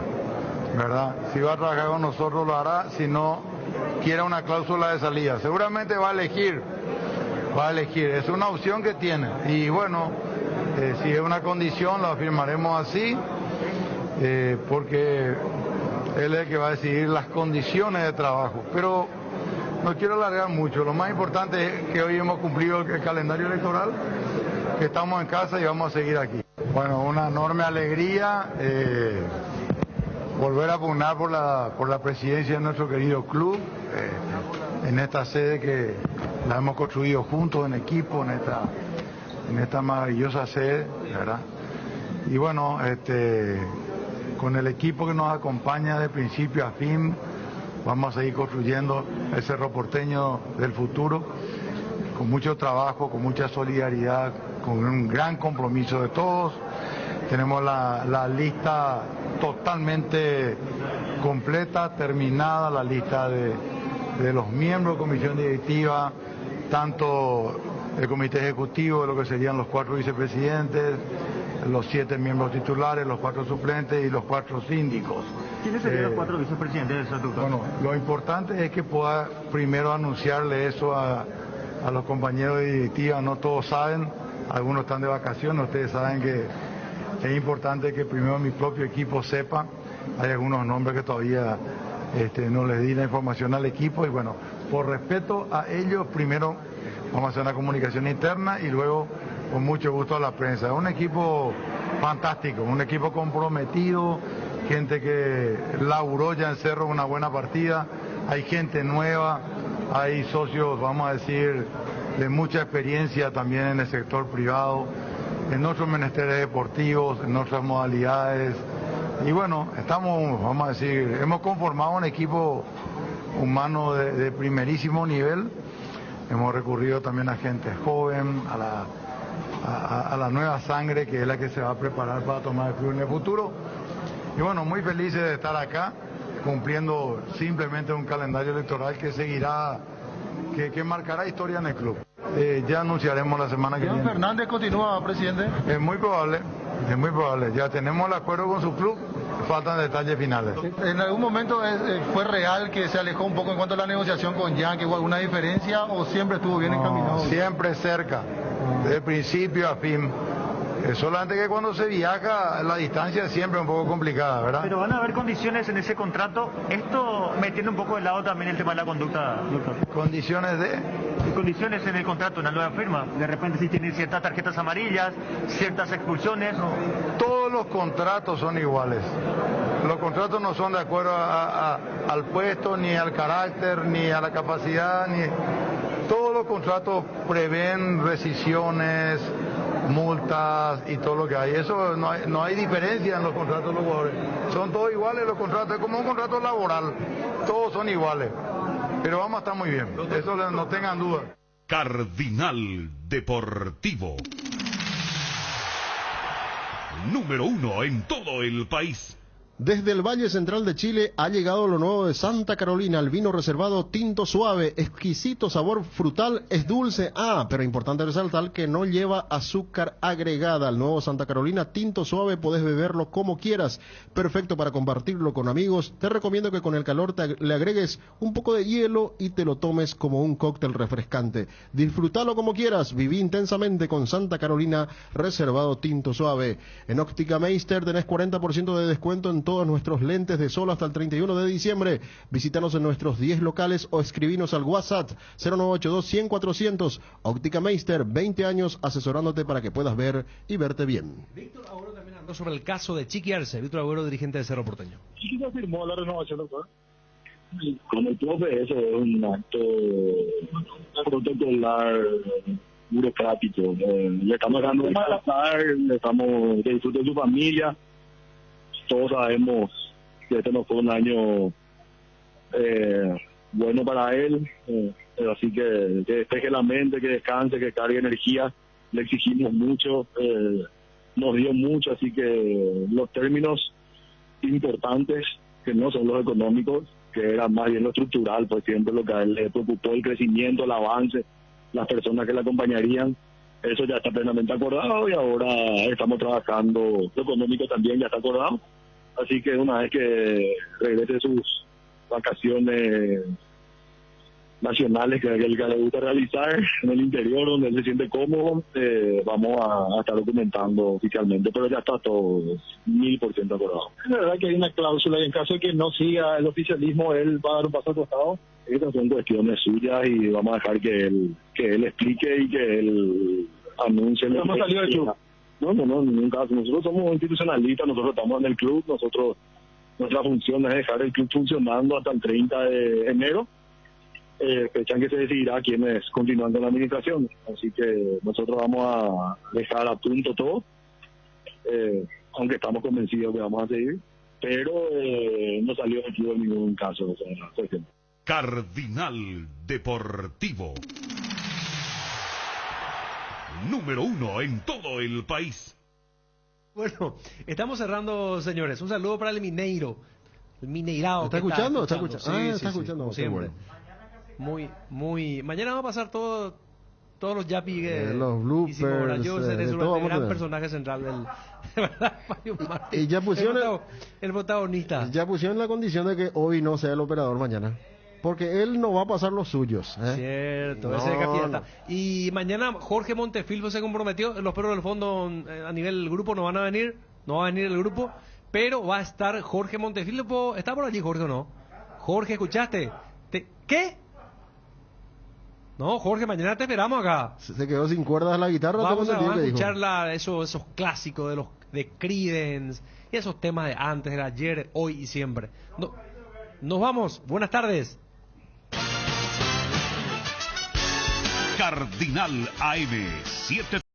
S14: ¿verdad? Si va a trabajar con nosotros lo hará, si no, quiere una cláusula de salida. Seguramente va a elegir, es una opción que tiene. Y bueno, si es una condición, lo afirmaremos así. Porque él es el que va a decidir las condiciones de trabajo. Pero no quiero alargar mucho. Lo más importante es que hoy hemos cumplido el calendario electoral, que estamos en casa y vamos a seguir aquí. Bueno, una enorme alegría volver a pugnar por la presidencia de nuestro querido club, en esta sede que la hemos construido juntos en equipo, en esta maravillosa sede, ¿verdad? Y bueno, con el equipo que nos acompaña de principio a fin, vamos a seguir construyendo el Cerro Porteño del futuro, con mucho trabajo, con mucha solidaridad, con un gran compromiso de todos. Tenemos la lista totalmente completa, terminada, la lista de los miembros de comisión directiva, tanto el comité ejecutivo, de lo que serían los 4 vicepresidentes, los 7 miembros titulares, los 4 suplentes y los 4 síndicos.
S17: ¿Quiénes serían los 4 vicepresidentes del estatuto?
S14: Bueno, lo importante es que pueda primero anunciarle eso a los compañeros de directiva. No todos saben, algunos están de vacaciones, ustedes saben que es importante que primero mi propio equipo sepa. Hay algunos nombres que todavía no les di la información al equipo y bueno, por respeto a ellos, primero vamos a hacer una comunicación interna y luego con mucho gusto a la prensa. Es un equipo fantástico, un equipo comprometido, gente que laburó ya en Cerro una buena partida, hay gente nueva, hay socios, vamos a decir, de mucha experiencia también en el sector privado, en nuestros menesteres deportivos, en nuestras modalidades. Y bueno, vamos a decir, hemos conformado un equipo humano de primerísimo nivel. Hemos recurrido también a gente joven, a la nueva sangre que es la que se va a preparar para tomar el club en el futuro. Y bueno, muy felices de estar acá, cumpliendo simplemente un calendario electoral que seguirá, que marcará historia en el club. Ya anunciaremos la semana que viene.
S15: Fernández continúa, presidente.
S14: Es muy probable. Ya tenemos el acuerdo con su club, faltan detalles finales.
S15: ¿En algún momento fue real que se alejó un poco en cuanto a la negociación con Yankee? ¿Hubo alguna diferencia o siempre estuvo bien encaminado?
S14: Siempre cerca, de principio a fin. Solamente que cuando se viaja la distancia es siempre un poco complicada, ¿verdad?
S17: Pero van a haber condiciones en ese contrato, esto metiendo un poco de lado también el tema de la conducta, doctor.
S14: ¿Condiciones de?
S17: Condiciones en el contrato, una nueva firma. De repente si tienen ciertas tarjetas amarillas, ciertas expulsiones.
S14: Todos los contratos son iguales. Los contratos no son de acuerdo al puesto, ni al carácter, ni a la capacidad, ni... Todos los contratos prevén rescisiones, multas y todo lo que hay. Eso no hay diferencia en los contratos de los jugadores. Son todos iguales los contratos, es como un contrato laboral. Todos son iguales. Pero vamos a estar muy bien. Eso no tengan duda.
S18: Cardinal Deportivo. Número 1 en todo el país.
S5: Desde el Valle Central de Chile ha llegado lo nuevo de Santa Carolina, el vino reservado tinto suave, exquisito sabor frutal, es dulce, pero importante resaltar que no lleva azúcar agregada. El nuevo Santa Carolina tinto suave podés beberlo como quieras, perfecto para compartirlo con amigos. Te recomiendo que con el calor le agregues un poco de hielo y te lo tomes como un cóctel refrescante. Disfrútalo como quieras, viví intensamente con Santa Carolina reservado tinto suave. En Óptica Meister tenés 40% de descuento en todos nuestros lentes de sol hasta el 31 de diciembre. Visítanos en nuestros 10 locales o escribinos al WhatsApp 0982-100-400. Óptica Meister, 20 años asesorándote para que puedas ver y verte bien.
S4: Víctor Agüero también habló sobre el caso de Chiqui Arce. Víctor Agüero, dirigente de Cerro Porteño.
S6: ¿Chiqui ya firmó la renovación, doctor? Con el profe, eso es un acto protocolar, burocrático. Le estamos dando de pasar, le estamos que disfrute de su familia. Todos sabemos que este no fue un año bueno para él, así que despeje la mente, que descanse, que cargue energía. Le exigimos mucho, nos dio mucho, así que los términos importantes, que no son los económicos, que era más bien lo estructural, por ejemplo, lo que a él le preocupó, el crecimiento, el avance, las personas que le acompañarían, eso ya está plenamente acordado y ahora estamos trabajando, lo económico también ya está acordado. Así que una vez que regrese sus vacaciones nacionales que a él le gusta realizar en el interior donde él se siente cómodo, vamos a estar documentando oficialmente, pero ya está todo 1000% acordado. Es verdad que hay una cláusula y en caso de que no siga el oficialismo, él va a dar un paso al costado. Estas son cuestiones suyas y vamos a dejar que él explique y que él anuncie. ¿Cómo salió el club? No, en ningún caso. Nosotros somos institucionalistas, nosotros estamos en el club, nuestra función es dejar el club funcionando hasta el 30 de enero, fecha en que se decidirá quiénes continúan con la administración. Así que nosotros vamos a dejar a punto todo, aunque estamos convencidos que vamos a seguir, pero no salió del club en ningún caso.
S18: Cardinal Deportivo. Número 1 en todo el país.
S4: Bueno, estamos cerrando, señores. Un saludo para el Mineiro. El Mineirao.
S5: ¿Está escuchando? Está escuchando.
S4: Sí,
S5: está escuchando.
S4: como siempre.
S5: Bueno.
S4: Muy. Mañana va a pasar todos los yapis que
S5: los bloopers,
S4: hicimos. Ahora yo seré
S5: de
S4: el
S5: todo
S4: gran personaje central del. ¿Verdad?
S5: Y ya pusieron
S4: el protagonista.
S5: Ya pusieron la condición de que hoy no sea el operador mañana. Porque él no va a pasar los suyos.
S4: Cierto,
S5: no,
S4: ese capitán.
S5: no.
S4: Y mañana Jorge Montefilpo se comprometió. Los perros del fondo a nivel del grupo no van a venir. No va a venir el grupo. Pero va a estar Jorge Montefilpo. ¿Está por allí Jorge o no? Jorge, ¿escuchaste? ¿Qué? No, Jorge, mañana te esperamos acá.
S5: Se quedó sin cuerdas la guitarra.
S4: Vamos a escuchar esos clásicos de Creedence. Y esos temas de antes, de ayer, hoy y siempre. Nos vamos. Buenas tardes.
S18: Cardinal AM 7.